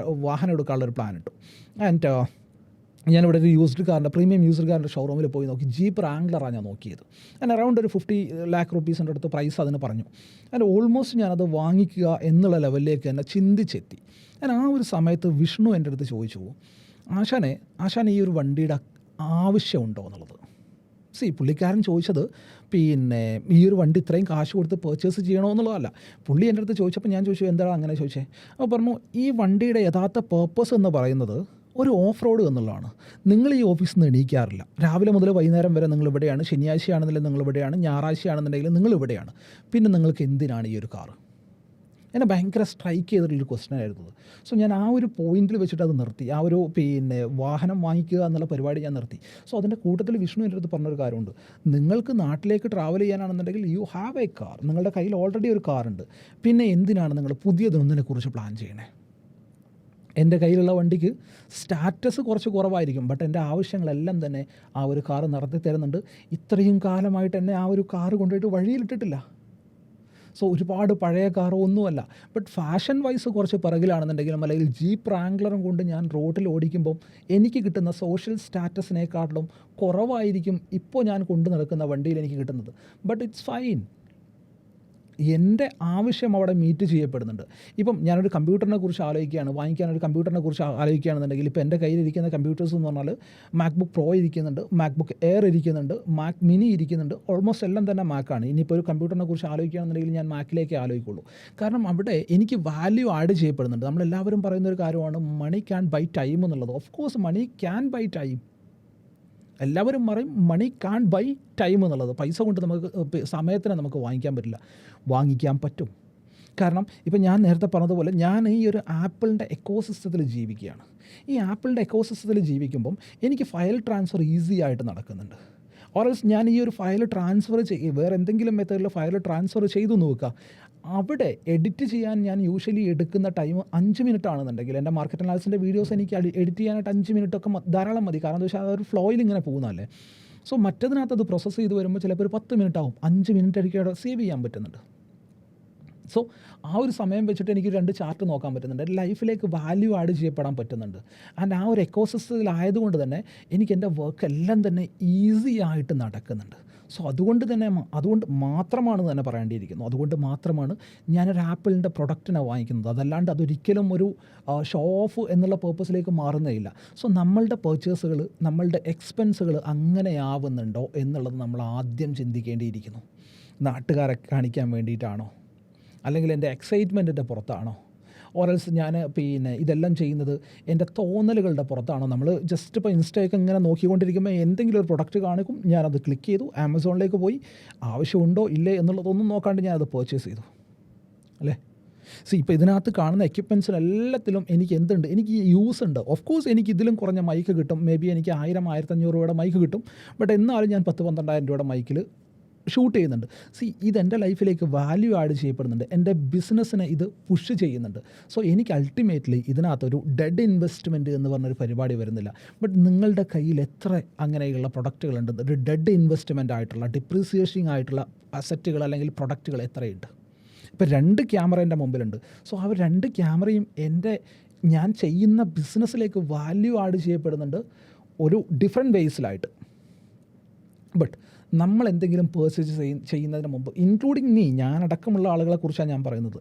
വാഹനം എടുക്കാനുള്ളൊരു പ്ലാൻ ഇട്ടു. ആൻഡ് ഞാനിവിടെ ഒരു പ്രീമിയം യൂസ്ഡ് കാറിൻ്റെ ഷോറൂമിൽ പോയി നോക്കി. ജീപ്പ് റാംഗ്ലറാണ് ഞാൻ നോക്കിയത്. ഞാൻ അറൗണ്ട് ഒരു 50 lakh rupeesൻ്റെ അടുത്ത് പ്രൈസ് അതിന് പറഞ്ഞു. ആൻഡ് ഓൾമോസ്റ്റ് ഞാനത് വാങ്ങിക്കുക എന്നുള്ള ലെവലിലേക്ക് തന്നെ ചിന്തിച്ചെത്തി. ഞാൻ ആ ഒരു സമയത്ത് വിഷ്ണു എൻ്റെ അടുത്ത് ചോദിച്ചു, ആശാൻ ഈ ഒരു വണ്ടിയുടെ ആവശ്യമുണ്ടോ എന്നുള്ളത്. പുള്ളിക്കാരൻ ചോദിച്ചത് ഈ ഒരു വണ്ടി ഇത്രയും കാശ് കൊടുത്ത് പർച്ചേസ് ചെയ്യണോ എന്നുള്ളതല്ല. പുള്ളി എൻ്റെ അടുത്ത് ചോദിച്ചപ്പോൾ ഞാൻ ചോദിച്ചു, എന്താണ് അങ്ങനെ ചോദിച്ചേ? അപ്പോൾ പറഞ്ഞു, ഈ വണ്ടിയുടെ യഥാർത്ഥ പേർപ്പസ് എന്ന് പറയുന്നത് ഒരു ഓഫ് റോഡ് എന്നുള്ളതാണ്. നിങ്ങൾ ഈ ഓഫീസിൽ നിന്ന് എണീക്കാറില്ല. രാവിലെ മുതൽ വൈകുന്നേരം വരെ നിങ്ങൾ ഇവിടെയാണ്. ശനിയാഴ്ചയാണെന്നുണ്ടെങ്കിൽ നിങ്ങൾ ഇവിടെയാണ്, ഞായറാഴ്ചയാണെന്നുണ്ടെങ്കിൽ നിങ്ങൾ ഇവിടെയാണ്. പിന്നെ നിങ്ങൾക്ക് എന്തിനാണ് ഈ ഒരു കാറ്? എന്നെ ഭയങ്കര സ്ട്രൈക്ക് ചെയ്തിട്ടുള്ളൊരു ക്വസ്റ്റ്യൻ ആയിരുന്നു. സോ ഞാൻ ആ ഒരു പോയിന്റിൽ വെച്ചിട്ട് അത് നിർത്തി. ആ ഒരു വാഹനം വാങ്ങിക്കുക എന്നുള്ള പരിപാടി ഞാൻ നിർത്തി. സോ അതിൻ്റെ കൂട്ടത്തിൽ വിഷ്ണു എൻ്റെ അടുത്ത് പറഞ്ഞൊരു കാര്യമുണ്ട്. നിങ്ങൾക്ക് നാട്ടിലേക്ക് ട്രാവൽ ചെയ്യാനാണെന്നുണ്ടെങ്കിൽ യു ഹാവ് എ കാർ. നിങ്ങളുടെ കയ്യിൽ ഓൾറെഡി ഒരു കാറുണ്ട്. പിന്നെ എന്തിനാണ് നിങ്ങൾ പുതിയതൊന്നിനെക്കുറിച്ച് പ്ലാൻ ചെയ്യണേ? എൻ്റെ കയ്യിലുള്ള വണ്ടിക്ക് സ്റ്റാറ്റസ് കുറച്ച് കുറവായിരിക്കും, ബട്ട് എൻ്റെ ആവശ്യങ്ങളെല്ലാം തന്നെ ആ ഒരു കാറ് നടത്തി തരുന്നുണ്ട്. ഇത്രയും കാലമായിട്ട് എന്നെ ആ ഒരു കാറ് കൊണ്ടുപോയിട്ട് വഴിയിലിട്ടിട്ടില്ല. സോ ഒരുപാട് പഴയ കാറോ ഒന്നുമല്ല, ബട്ട് ഫാഷൻ വൈസ് കുറച്ച് പിറകിലാണെന്നുണ്ടെങ്കിലും അല്ലെങ്കിൽ ജീപ്പ് റാംഗ്ലറും കൊണ്ട് ഞാൻ റോഡിൽ ഓടിക്കുമ്പം എനിക്ക് കിട്ടുന്ന സോഷ്യൽ സ്റ്റാറ്റസിനേക്കാട്ടിലും കുറവായിരിക്കും ഇപ്പോൾ ഞാൻ കൊണ്ടു നടക്കുന്ന വണ്ടിയിൽ എനിക്ക് കിട്ടുന്നത്. But it's fine. എൻ്റെ ആവശ്യം അവിടെ മീറ്റ് ചെയ്യപ്പെടുന്നുണ്ട്. ഇപ്പം ഞാനൊരു കമ്പ്യൂട്ടറിനെ കുറിച്ച് ആലോചിക്കുകയാണ്, വാങ്ങിക്കാനൊരു കമ്പ്യൂട്ടറിനെ കുറിച്ച് ആലോചിക്കുകയാണെന്നുണ്ടെങ്കിൽ ഇപ്പോൾ എൻ്റെ കയ്യിലിരിക്കുന്ന കമ്പ്യൂട്ടേഴ്സ് എന്ന് പറഞ്ഞാൽ മാക്ബുക്ക് പ്രോ ഇരിക്കുന്നുണ്ട്, മാക്ബുക്ക് എയർ ഇരിക്കുന്നുണ്ട്, മാക് മിനി ഇരിക്കുന്നുണ്ട്. ഓൾമോസ്റ്റ് എല്ലാം തന്നെ മാക്കാണ്. ഇനിയിപ്പോൾ ഒരു കമ്പ്യൂട്ടറിനെ കുറിച്ച് ആലോചിക്കുകയാണെന്നുണ്ടെങ്കിൽ ഞാൻ മാക്കിലേക്ക് ആലോചിക്കുള്ളൂ. കാരണം അവിടെ എനിക്ക് വാല്യൂ ആഡ് ചെയ്യപ്പെടുന്നുണ്ട്. നമ്മളെല്ലാവരും പറയുന്നൊരു കാര്യമാണ് മണി ക്യാൻ ബൈ ടൈം എന്നുള്ളത്. Of course money can buy time. എല്ലാവരും പറയും മണി കാൺ ബൈ ടൈം എന്നുള്ളത്. പൈസ കൊണ്ട് നമുക്ക് സമയത്തിനെ നമുക്ക് വാങ്ങിക്കാൻ പറ്റില്ല. വാങ്ങിക്കാൻ പറ്റും. കാരണം ഇപ്പം ഞാൻ നേരത്തെ പറഞ്ഞതുപോലെ ഞാൻ ഈ ഒരു ആപ്പിളിൻ്റെ എക്കോസിസ്റ്റത്തിൽ ജീവിക്കുകയാണ്. ഈ ആപ്പിളിൻ്റെ എക്കോസിസ്റ്റത്തിൽ ജീവിക്കുമ്പം എനിക്ക് ഫയൽ ട്രാൻസ്ഫർ ഈസി ആയിട്ട് നടക്കുന്നുണ്ട്. ഓറൽസ് ഞാൻ ഈ ഒരു ഫയൽ ട്രാൻസ്ഫർ വേറെ എന്തെങ്കിലും മെത്തേഡിൽ ഫയൽ ട്രാൻസ്ഫർ ചെയ്തു നോക്കുക, അവിടെ എഡിറ്റ് ചെയ്യാൻ ഞാൻ യൂഷ്വലി എടുക്കുന്ന ടൈം 5 മിനിറ്റ് ആണെന്നുണ്ടെങ്കിൽ എൻ്റെ മാർക്കറ്റ് അനാലിസിൻ്റെ വീഡിയോസ് എനിക്ക് എഡിറ്റ് ചെയ്യാനായിട്ട് 5 മിനിറ്റൊക്കെ ധാരാളം മതി. കാരണം എന്താ വെച്ചാൽ അതൊരു ഫ്ലോയിൽ ഇങ്ങനെ പോകുന്നതല്ലേ. സോ മറ്റതിനകത്ത് അത് പ്രോസസ്സ് ചെയ്ത് വരുമ്പോൾ ചിലപ്പോൾ ഒരു 10 മിനിറ്റ് ആവും. 5 മിനിറ്റ് എനിക്ക് അവിടെ സേവ് ചെയ്യാൻ പറ്റുന്നുണ്ട്. സോ ആ ഒരു സമയം വെച്ചിട്ട് എനിക്ക് 2 ചാർട്ട് നോക്കാൻ പറ്റുന്നുണ്ട്. എൻ്റെ ലൈഫിലേക്ക് വാല്യൂ ആഡ് ചെയ്യപ്പെടാൻ പറ്റുന്നുണ്ട്. ആൻഡ് ആ ഒരു എക്കോസിസ്റ്റത്തിലായതുകൊണ്ട് തന്നെ എനിക്ക് എൻ്റെ വർക്ക് എല്ലാം തന്നെ ഈസി ആയിട്ട് നടക്കുന്നുണ്ട്. സോ അതുകൊണ്ട് മാത്രമാണ് തന്നെ പറയേണ്ടിയിരിക്കുന്നു. അതുകൊണ്ട് മാത്രമാണ് ഞാനൊരു ആപ്പിളിൻ്റെ പ്രൊഡക്റ്റിനെ വാങ്ങിക്കുന്നത്. അതല്ലാണ്ട് അതൊരിക്കലും ഒരു ഷോ ഓഫ് എന്നുള്ള പേർപ്പസിലേക്ക് മാറുന്നേയില്ല. സോ നമ്മളുടെ പർച്ചേസുകൾ, നമ്മളുടെ എക്സ്പെൻസുകൾ അങ്ങനെയാവുന്നുണ്ടോ എന്നുള്ളത് നമ്മൾ ആദ്യം ചിന്തിക്കേണ്ടിയിരിക്കുന്നു. നാട്ടുകാരെ കാണിക്കാൻ വേണ്ടിയിട്ടാണോ, അല്ലെങ്കിൽ എൻ്റെ എക്സൈറ്റ്മെൻറ്റിൻ്റെ പുറത്താണോ, ഓറൽസ് ഞാൻ ഇതെല്ലാം ചെയ്യുന്നത് എൻ്റെ തോന്നലുകളുടെ പുറത്താണോ? നമ്മൾ ജസ്റ്റ് ഇപ്പോൾ ഇൻസ്റ്റയൊക്കെ ഇങ്ങനെ നോക്കിക്കൊണ്ടിരിക്കുമ്പോൾ എന്തെങ്കിലും ഒരു പ്രൊഡക്റ്റ് കാണിക്കും, ഞാനത് ക്ലിക്ക് ചെയ്തു, ആമസോണിലേക്ക് പോയി, ആവശ്യമുണ്ടോ ഇല്ലേ എന്നുള്ളതൊന്നും നോക്കാണ്ട് ഞാനത് പർച്ചേസ് ചെയ്തു, അല്ലേ? ഇപ്പോൾ ഇതിനകത്ത് കാണുന്ന എക്യുപ്മെൻറ്റ്സിനെല്ലാത്തിലും എനിക്ക് എന്തുണ്ട്, എനിക്ക് യൂസ് ഉണ്ട്. ഓഫ് കോഴ്സ് എനിക്ക് ഇതിലും കുറഞ്ഞ മൈക്ക് കിട്ടും. മേ ബി എനിക്ക് 1000-1500 രൂപയുടെ മൈക്ക് കിട്ടും. ബട്ട് എന്നാലും ഞാൻ 10,000-12,000 രൂപയുടെ മൈക്കിൽ ഷൂട്ട് ചെയ്യുന്നുണ്ട്. ഇതെൻ്റെ ലൈഫിലേക്ക് വാല്യൂ ആഡ് ചെയ്യപ്പെടുന്നുണ്ട്. എൻ്റെ ബിസിനസ്സിനെ ഇത് പുഷ് ചെയ്യുന്നുണ്ട്. സോ എനിക്ക് അൾട്ടിമേറ്റ്ലി ഇതിനകത്തൊരു ഡെഡ് ഇൻവെസ്റ്റ്മെൻറ്റ് എന്ന് പറഞ്ഞൊരു പരിപാടി വരുന്നില്ല. ബട്ട് നിങ്ങളുടെ കയ്യിൽ എത്ര അങ്ങനെയുള്ള പ്രൊഡക്റ്റുകളുണ്ട്, ഒരു ഡെഡ് ഇൻവെസ്റ്റ്മെൻ്റ് ആയിട്ടുള്ള ഡിപ്രീസിയേഷൻ ആയിട്ടുള്ള അസറ്റുകൾ അല്ലെങ്കിൽ പ്രൊഡക്റ്റുകൾ എത്രയുണ്ട്? ഇപ്പോൾ 2 ക്യാമറ എൻ്റെ മുമ്പിലുണ്ട്. സോ ആ 2 ക്യാമറയും ഞാൻ ചെയ്യുന്ന ബിസിനസ്സിലേക്ക് വാല്യൂ ആഡ് ചെയ്യപ്പെടുന്നുണ്ട് ഒരു ഡിഫറെൻറ്റ് വേസിലായിട്ട്. ബട്ട് നമ്മൾ എന്തെങ്കിലും പേർച്ചേസ് ചെയ്യുന്നതിന് മുമ്പ്, ഇൻക്ലൂഡിങ് ഞാനടക്കമുള്ള ആളുകളെക്കുറിച്ചാണ് ഞാൻ പറയുന്നത്,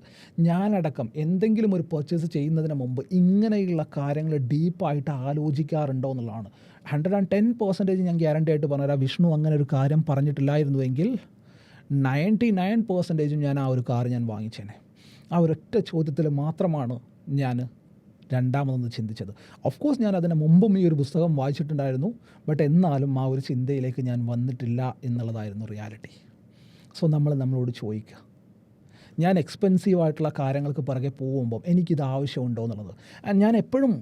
ഞാനടക്കം എന്തെങ്കിലും ഒരു പർച്ചേസ് ചെയ്യുന്നതിന് മുമ്പ് ഇങ്ങനെയുള്ള കാര്യങ്ങൾ ഡീപ്പായിട്ട് ആലോചിക്കാറുണ്ടോ എന്നുള്ളതാണ്. 110% ഞാൻ ഗ്യാരണ്ടി ആയിട്ട് പറഞ്ഞുതരാം, വിഷ്ണു അങ്ങനെ ഒരു കാര്യം പറഞ്ഞിട്ടില്ലായിരുന്നുവെങ്കിൽ 99% ഞാൻ ആ ഒരു കാർ ഞാൻ വാങ്ങിച്ചേനെ. ആ ഒരൊറ്റ ചോദ്യത്തിൽ മാത്രമാണ് ഞാൻ രണ്ടാമതൊന്ന് ചിന്തിച്ചത്. ഓഫ് കോഴ്സ് ഞാൻ അതിന് മുമ്പും ഈ ഒരു പുസ്തകം വായിച്ചിട്ടുണ്ടായിരുന്നു, ബട്ട് എന്നാലും ആ ഒരു ചിന്തയിലേക്ക് ഞാൻ വന്നിട്ടില്ല എന്നുള്ളതായിരുന്നു റിയാലിറ്റി. സോ നമ്മളോട് ചോദിക്കുക, ഞാൻ എക്സ്പെൻസീവായിട്ടുള്ള കാര്യങ്ങൾക്ക് പുറകെ പോകുമ്പം എനിക്കിത് ആവശ്യമുണ്ടോ എന്നുള്ളത്. ഞാൻ എപ്പോഴും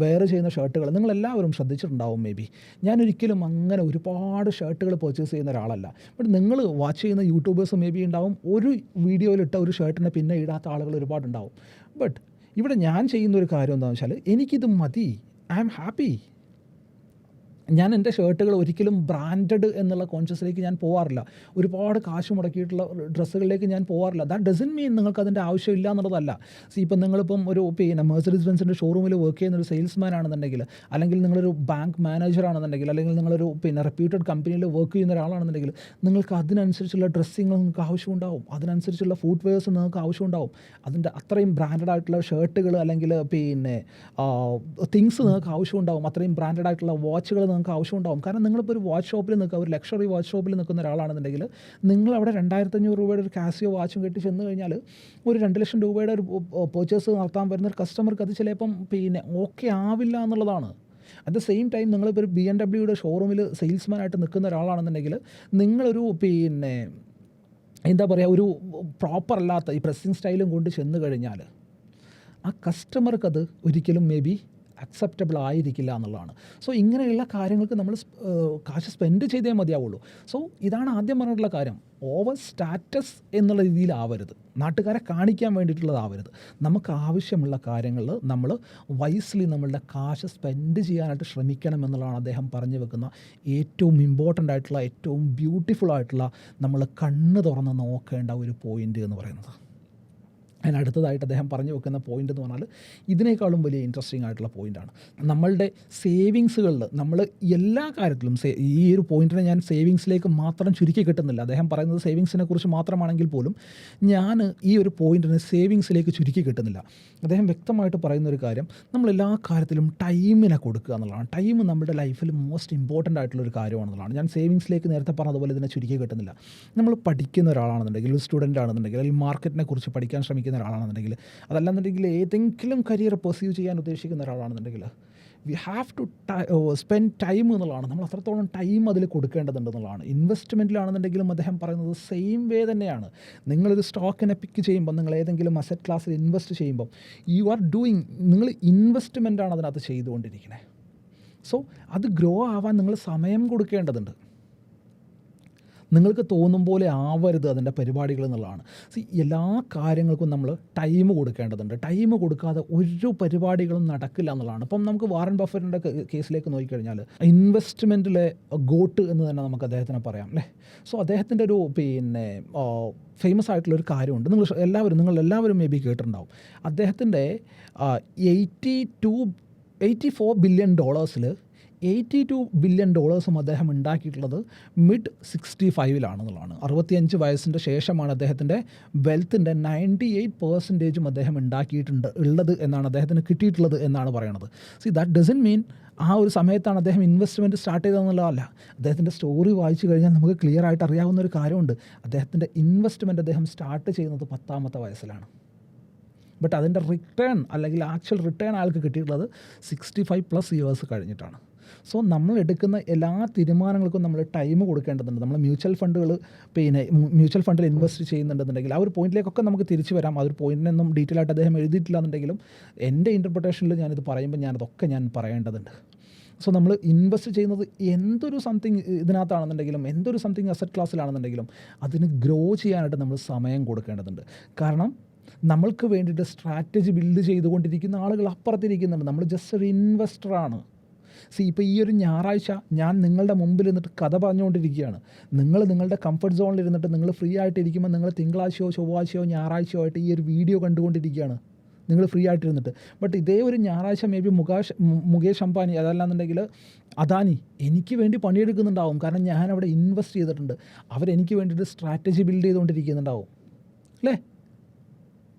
വേറെ ചെയ്യുന്ന ഷർട്ടുകൾ നിങ്ങളെല്ലാവരും ശ്രദ്ധിച്ചിട്ടുണ്ടാവും. മേ ബി ഞാനൊരിക്കലും അങ്ങനെ ഒരുപാട് ഷർട്ടുകൾ പർച്ചേസ് ചെയ്യുന്ന ഒരാളല്ല. ബട്ട് നിങ്ങൾ വാച്ച് ചെയ്യുന്ന യൂട്യൂബേഴ്സ് മേ ബി ഉണ്ടാവും, ഒരു വീഡിയോയിലിട്ട ഒരു ഷർട്ടിനെ പിന്നെ ഇടാത്ത ആളുകൾ ഒരുപാടുണ്ടാവും. ബട്ട് ഇവിടെ ഞാൻ ചെയ്യുന്നൊരു കാര്യം എന്താണെന്ന് വെച്ചാൽ എനിക്കിത് മതി, ഐ ആം ഹാപ്പി. ഞാൻ എൻ്റെ ഷർട്ടുകൾ ഒരിക്കലും ബ്രാൻഡഡ് എന്നുള്ള കോൺഷ്യസിലേക്ക് ഞാൻ പോകാറില്ല. ഒരുപാട് കാശ് മുടക്കിയിട്ടുള്ള ഡ്രസ്സുകളിലേക്ക് ഞാൻ പോകാറില്ല. ദാറ്റ് ഡസൻറ്റ് മീൻ നിങ്ങൾക്ക് അതിൻ്റെ ആവശ്യമില്ല എന്നുള്ളതല്ല. ഇപ്പം നിങ്ങളിപ്പം ഒരു മെഴ്സിഡീസ് ബെൻസിൻ്റെ ഷോറൂമിൽ വർക്ക് ചെയ്യുന്ന ഒരു സെയിൽസ്മാൻ ആണെന്നുണ്ടെങ്കിൽ, അല്ലെങ്കിൽ നിങ്ങളൊരു ബാങ്ക് മാനേജർ ആണെന്നുണ്ടെങ്കിൽ, അല്ലെങ്കിൽ നിങ്ങളൊരു റെപ്യൂട്ടഡ് കമ്പനിയിൽ വർക്ക് ചെയ്യുന്ന ഒരാളാണെന്നുണ്ടെങ്കിൽ, നിങ്ങൾക്ക് അതിനനുസരിച്ചുള്ള ഡ്രസ്സിങ് നിങ്ങൾക്ക് ആവശ്യമുണ്ടാവും, അതിനനുസരിച്ചുള്ള ഫുഡ് വെയർസ് നിങ്ങൾക്ക് ആവശ്യമുണ്ടാവും. അതിൻ്റെ അത്രയും ബ്രാൻഡഡ് ആയിട്ടുള്ള ഷർട്ടുകൾ അല്ലെങ്കിൽ തിങ്സ് നിങ്ങൾക്ക് ആവശ്യമുണ്ടാവും, അത്രയും ബ്രാൻഡഡ് ആയിട്ടുള്ള വാച്ചുകൾ നിങ്ങൾക്ക് ആവശ്യമുണ്ടാവും. കാരണം നിങ്ങളിപ്പോൾ ഒരു വാച്ച് ഷോപ്പിൽ നിൽക്കുക, ഒരു ലക്ഷറി വാച്ച് ഷോപ്പിൽ നിൽക്കുന്ന ഒരാളാണെന്നുണ്ടെങ്കിൽ, നിങ്ങളവിടെ 2500 രൂപയുടെ ഒരു കാസിയോ വാച്ചും കെട്ടി ചെന്ന് കഴിഞ്ഞാൽ ഒരു 2 ലക്ഷം രൂപയുടെ ഒരു പർച്ചേസ് നടത്താൻ വരുന്ന ഒരു കസ്റ്റമർക്ക് അത് ചിലപ്പം ഓക്കെ ആവില്ല എന്നുള്ളതാണ്. അറ്റ് ദ സെയിം ടൈം നിങ്ങളിപ്പോൾ ഒരു BMW യുടെ ഷോറൂമിൽ സെയിൽസ്മാനായിട്ട് നിൽക്കുന്ന ഒരാളാണെന്നുണ്ടെങ്കിൽ, നിങ്ങളൊരു എന്താ പറയുക, ഒരു പ്രോപ്പർ അല്ലാത്ത ഈ പ്രസ്സിങ് സ്റ്റൈലും കൊണ്ട് ചെന്ന് കഴിഞ്ഞാൽ ആ കസ്റ്റമർക്കത് ഒരിക്കലും മേ ബി അക്സെപ്റ്റബിൾ ആയിരിക്കില്ല എന്നുള്ളതാണ്. സോ ഇങ്ങനെയുള്ള കാര്യങ്ങൾക്ക് നമ്മൾ കാശ് സ്പെൻഡ് ചെയ്തേ മതിയാവുള്ളൂ. സോ ഇതാണ് ആദ്യം പറഞ്ഞിട്ടുള്ള കാര്യം. ഓവർ സ്റ്റാറ്റസ് എന്നുള്ള രീതിയിലാവരുത്, നാട്ടുകാരെ കാണിക്കാൻ വേണ്ടിയിട്ടുള്ളതാവരുത്. നമുക്ക് ആവശ്യമുള്ള കാര്യങ്ങളിൽ നമ്മൾ വൈസ്ലി നമ്മളുടെ കാശ് സ്പെൻഡ് ചെയ്യാനായിട്ട് ശ്രമിക്കണം എന്നുള്ളതാണ് അദ്ദേഹം പറഞ്ഞു വെക്കുന്ന ഏറ്റവും ഇമ്പോർട്ടൻ്റ് ആയിട്ടുള്ള, ഏറ്റവും ബ്യൂട്ടിഫുൾ ആയിട്ടുള്ള, നമ്മൾ കണ്ണ് തുറന്ന് നോക്കേണ്ട ഒരു പോയിൻ്റ് എന്ന് പറയുന്നത്. അതിന് അടുത്തതായിട്ട് അദ്ദേഹം പറഞ്ഞു വെക്കുന്ന പോയിൻ്റ് എന്ന് പറഞ്ഞാൽ ഇതിനേക്കാളും വലിയ ഇൻട്രസ്റ്റിംഗ് ആയിട്ടുള്ള പോയിൻ്റാണ്. നമ്മളുടെ സേവിങ്സുകളിൽ നമ്മൾ എല്ലാ കാര്യത്തിലും ഈ ഒരു പോയിൻറ്റിനെ ഞാൻ സേവിങ്സിലേക്ക് മാത്രം ചുരുക്കി കിട്ടുന്നില്ല. അദ്ദേഹം പറയുന്നത് സേവിങ്സിനെ കുറിച്ച് മാത്രമാണെങ്കിൽ പോലും ഞാൻ ഈ ഒരു പോയിൻറ്റിനെ സേവിങ്സിലേക്ക് ചുരുക്കി കിട്ടുന്നില്ല. അദ്ദേഹം വ്യക്തമായിട്ട് പറയുന്ന ഒരു കാര്യം, നമ്മൾ എല്ലാ കാര്യത്തിലും ടൈമിനെ കൊടുക്കുക എന്നുള്ളതാണ്. ടൈം നമ്മുടെ ലൈഫിൽ മോസ്റ്റ് ഇമ്പോർട്ടൻ്റ് ആയിട്ടുള്ളൊരു കാര്യമാണെന്നുള്ളതാണ്. ഞാൻ സേവിങ്സിലേക്ക് നേരത്തെ പറഞ്ഞതുപോലെ ഇതിനെ ചുരുക്കി കിട്ടുന്നില്ല. നമ്മൾ പഠിക്കുന്ന ഒരാളാണെന്നുണ്ടെങ്കിൽ, ഒരു സ്റ്റുഡൻ്റ് ആണെന്നുണ്ടെങ്കിൽ, അല്ലെങ്കിൽ മാർക്കറ്റിനെ കുറിച്ച് പഠിക്കാൻ ശ്രമിക്കുന്ന ഒരാളാണെന്നുണ്ടെങ്കിൽ, അതല്ലാന്നുണ്ടെങ്കിൽ ഏതെങ്കിലും കരിയർ പെർസ്യൂ ചെയ്യാൻ ഉദ്ദേശിക്കുന്ന ഒരാളാണെന്നുണ്ടെങ്കിൽ, we have to spend time എന്നുള്ളതാണ്. നമ്മൾ അത്രത്തോളം ടൈം അതിൽ കൊടുക്കേണ്ടതുണ്ടെന്നുള്ളതാണ്. ഇൻവെസ്റ്റ്മെൻറ്റിലാണെന്നുണ്ടെങ്കിലും അദ്ദേഹം പറയുന്നത് സെയിം വേ തന്നെയാണ്. നിങ്ങളൊരു സ്റ്റോക്കിനെ പിക്ക് ചെയ്യുമ്പോൾ, നിങ്ങൾ ഏതെങ്കിലും അസറ്റ് ക്ലാസ്സിൽ ഇൻവെസ്റ്റ് ചെയ്യുമ്പോൾ, യു ആർ ഡൂയിങ്, നിങ്ങൾ ഇൻവെസ്റ്റ്മെൻറ്റാണ് അതിനകത്ത് ചെയ്തുകൊണ്ടിരിക്കുന്നത്. സോ അത് ഗ്രോ ആവാൻ നിങ്ങൾ സമയം കൊടുക്കേണ്ടതുണ്ട്. നിങ്ങൾക്ക് തോന്നും പോലെ ആവരുത് അതിൻ്റെ പരിപാടികൾ എന്നുള്ളതാണ്. എല്ലാ കാര്യങ്ങൾക്കും നമ്മൾ ടൈം കൊടുക്കേണ്ടതുണ്ട്. ടൈം കൊടുക്കാതെ ഒരു പരിപാടികളും നടക്കില്ല എന്നുള്ളതാണ്. ഇപ്പം നമുക്ക് വാറൻ ബഫറ്റിൻ്റെ കേസിലേക്ക് നോക്കിക്കഴിഞ്ഞാൽ ഇൻവെസ്റ്റ്മെൻറ്റിലെ ഗോട്ട് എന്ന് തന്നെ നമുക്ക് അദ്ദേഹത്തിനെ പറയാം അല്ലേ. സോ അദ്ദേഹത്തിൻ്റെ ഒരു ഫേമസ് ആയിട്ടുള്ളൊരു കാര്യമുണ്ട്. നിങ്ങൾ എല്ലാവരും മേ ബി കേട്ടിട്ടുണ്ടാവും. അദ്ദേഹത്തിൻ്റെ $84 ബില്യൺ $82 ബില്യൺ അദ്ദേഹം ഉണ്ടാക്കിയിട്ടുള്ളത് മിഡ് 65-ലാണെന്നുള്ളതാണ്. 65 വയസ്സിൻ്റെ ശേഷമാണ് അദ്ദേഹത്തിൻ്റെ വെൽത്തിൻ്റെ 98% അദ്ദേഹം ഉള്ളത് എന്നാണ് അദ്ദേഹത്തിന് കിട്ടിയിട്ടുള്ളത് എന്നാണ് പറയണത്. ദാറ്റ് ഡസൻറ്റ് മീൻ ആ ഒരു സമയത്താണ് അദ്ദേഹം ഇൻവെസ്റ്റ്മെൻറ്റ് സ്റ്റാർട്ട് ചെയ്തതെന്നുള്ളതല്ല. അദ്ദേഹത്തിൻ്റെ സ്റ്റോറി വായിച്ചു കഴിഞ്ഞാൽ നമുക്ക് ക്ലിയർ ആയിട്ട് അറിയാവുന്ന ഒരു കാര്യമുണ്ട്. അദ്ദേഹത്തിൻ്റെ ഇൻവെസ്റ്റ്മെൻറ്റ് അദ്ദേഹം സ്റ്റാർട്ട് ചെയ്യുന്നത് 10ാമത്തെ വയസ്സിലാണ്. ബട്ട് അതിൻ്റെ റിട്ടേൺ, അല്ലെങ്കിൽ ആക്ച്വൽ റിട്ടേൺ അയാൾക്ക് കിട്ടിയിട്ടുള്ളത് 65+ ഇയേഴ്സ് കഴിഞ്ഞിട്ടാണ്. സോ നമ്മൾ എടുക്കുന്ന എല്ലാ തീരുമാനങ്ങൾക്കും നമ്മൾ ടൈം കൊടുക്കേണ്ടതുണ്ട്. നമ്മൾ മ്യൂച്വൽ ഫണ്ടിൽ ഇൻവെസ്റ്റ് ചെയ്യുന്നുണ്ടെന്നുണ്ടെങ്കിൽ ആ ഒരു പോയിന്റിലേക്കൊക്കെ നമുക്ക് തിരിച്ചു വരാം. ആ ഒരു പോയിന്റിനൊന്നും ഡീറ്റെയിൽ ആയിട്ട് അദ്ദേഹം എഴുതിയിട്ടില്ല എന്നുണ്ടെങ്കിലും എൻ്റെ ഇൻ്റർപ്രിട്ടേഷനിൽ ഞാനിത് പറയുമ്പോൾ ഞാനതൊക്കെ പറയേണ്ടതുണ്ട്. സോ നമ്മൾ ഇൻവെസ്റ്റ് ചെയ്യുന്നത് എന്തൊരു സംതിങ് ഇതിനകത്താണെന്നുണ്ടെങ്കിലും, എന്തൊരു സംതിങ് അസറ്റ് ക്ലാസ്സിലാണെന്നുണ്ടെങ്കിലും അതിന് ഗ്രോ ചെയ്യാനായിട്ട് നമ്മൾ സമയം കൊടുക്കേണ്ടതുണ്ട്. കാരണം നമ്മൾക്ക് വേണ്ടിയിട്ട് സ്ട്രാറ്റജി ബിൽഡ് ചെയ്തുകൊണ്ടിരിക്കുന്ന ആളുകൾ അപ്പുറത്തിരിക്കുന്നുണ്ട്. നമ്മൾ ജസ്റ്റ് ഒരു ഇൻവെസ്റ്ററാണ്. ഇപ്പോൾ ഈ ഒരു ഞായറാഴ്ച ഞാൻ നിങ്ങളുടെ മുമ്പിൽ നിന്നിട്ട് കഥ പറഞ്ഞുകൊണ്ടിരിക്കുകയാണ്. നിങ്ങളുടെ കംഫർട്ട് സോണിൽ ഇരുന്നിട്ട് നിങ്ങൾ ഫ്രീ ആയിട്ടിരിക്കുമ്പോൾ നിങ്ങൾ തിങ്കളാഴ്ചയോ ചൊവ്വാഴ്ചയോ ഞായറാഴ്ചയോ ആയിട്ട് ഈ ഒരു വീഡിയോ കണ്ടുകൊണ്ടിരിക്കുകയാണ്, നിങ്ങൾ ഫ്രീ ആയിട്ടിരുന്നിട്ട്. ബട്ട് ഇതേ ഒരു ഞായറാഴ്ച മേ ബി മുകേഷ് അംബാനി, അതല്ലാന്നുണ്ടെങ്കിൽ അദാനി എനിക്ക് വേണ്ടി പണിയെടുക്കുന്നുണ്ടാവും. കാരണം ഞാനവിടെ ഇൻവെസ്റ്റ് ചെയ്തിട്ടുണ്ട്. അവരെനിക്ക് വേണ്ടിയിട്ട് സ്ട്രാറ്റജി ബിൽഡ് ചെയ്തുകൊണ്ടിരിക്കുന്നുണ്ടാവും അല്ലേ.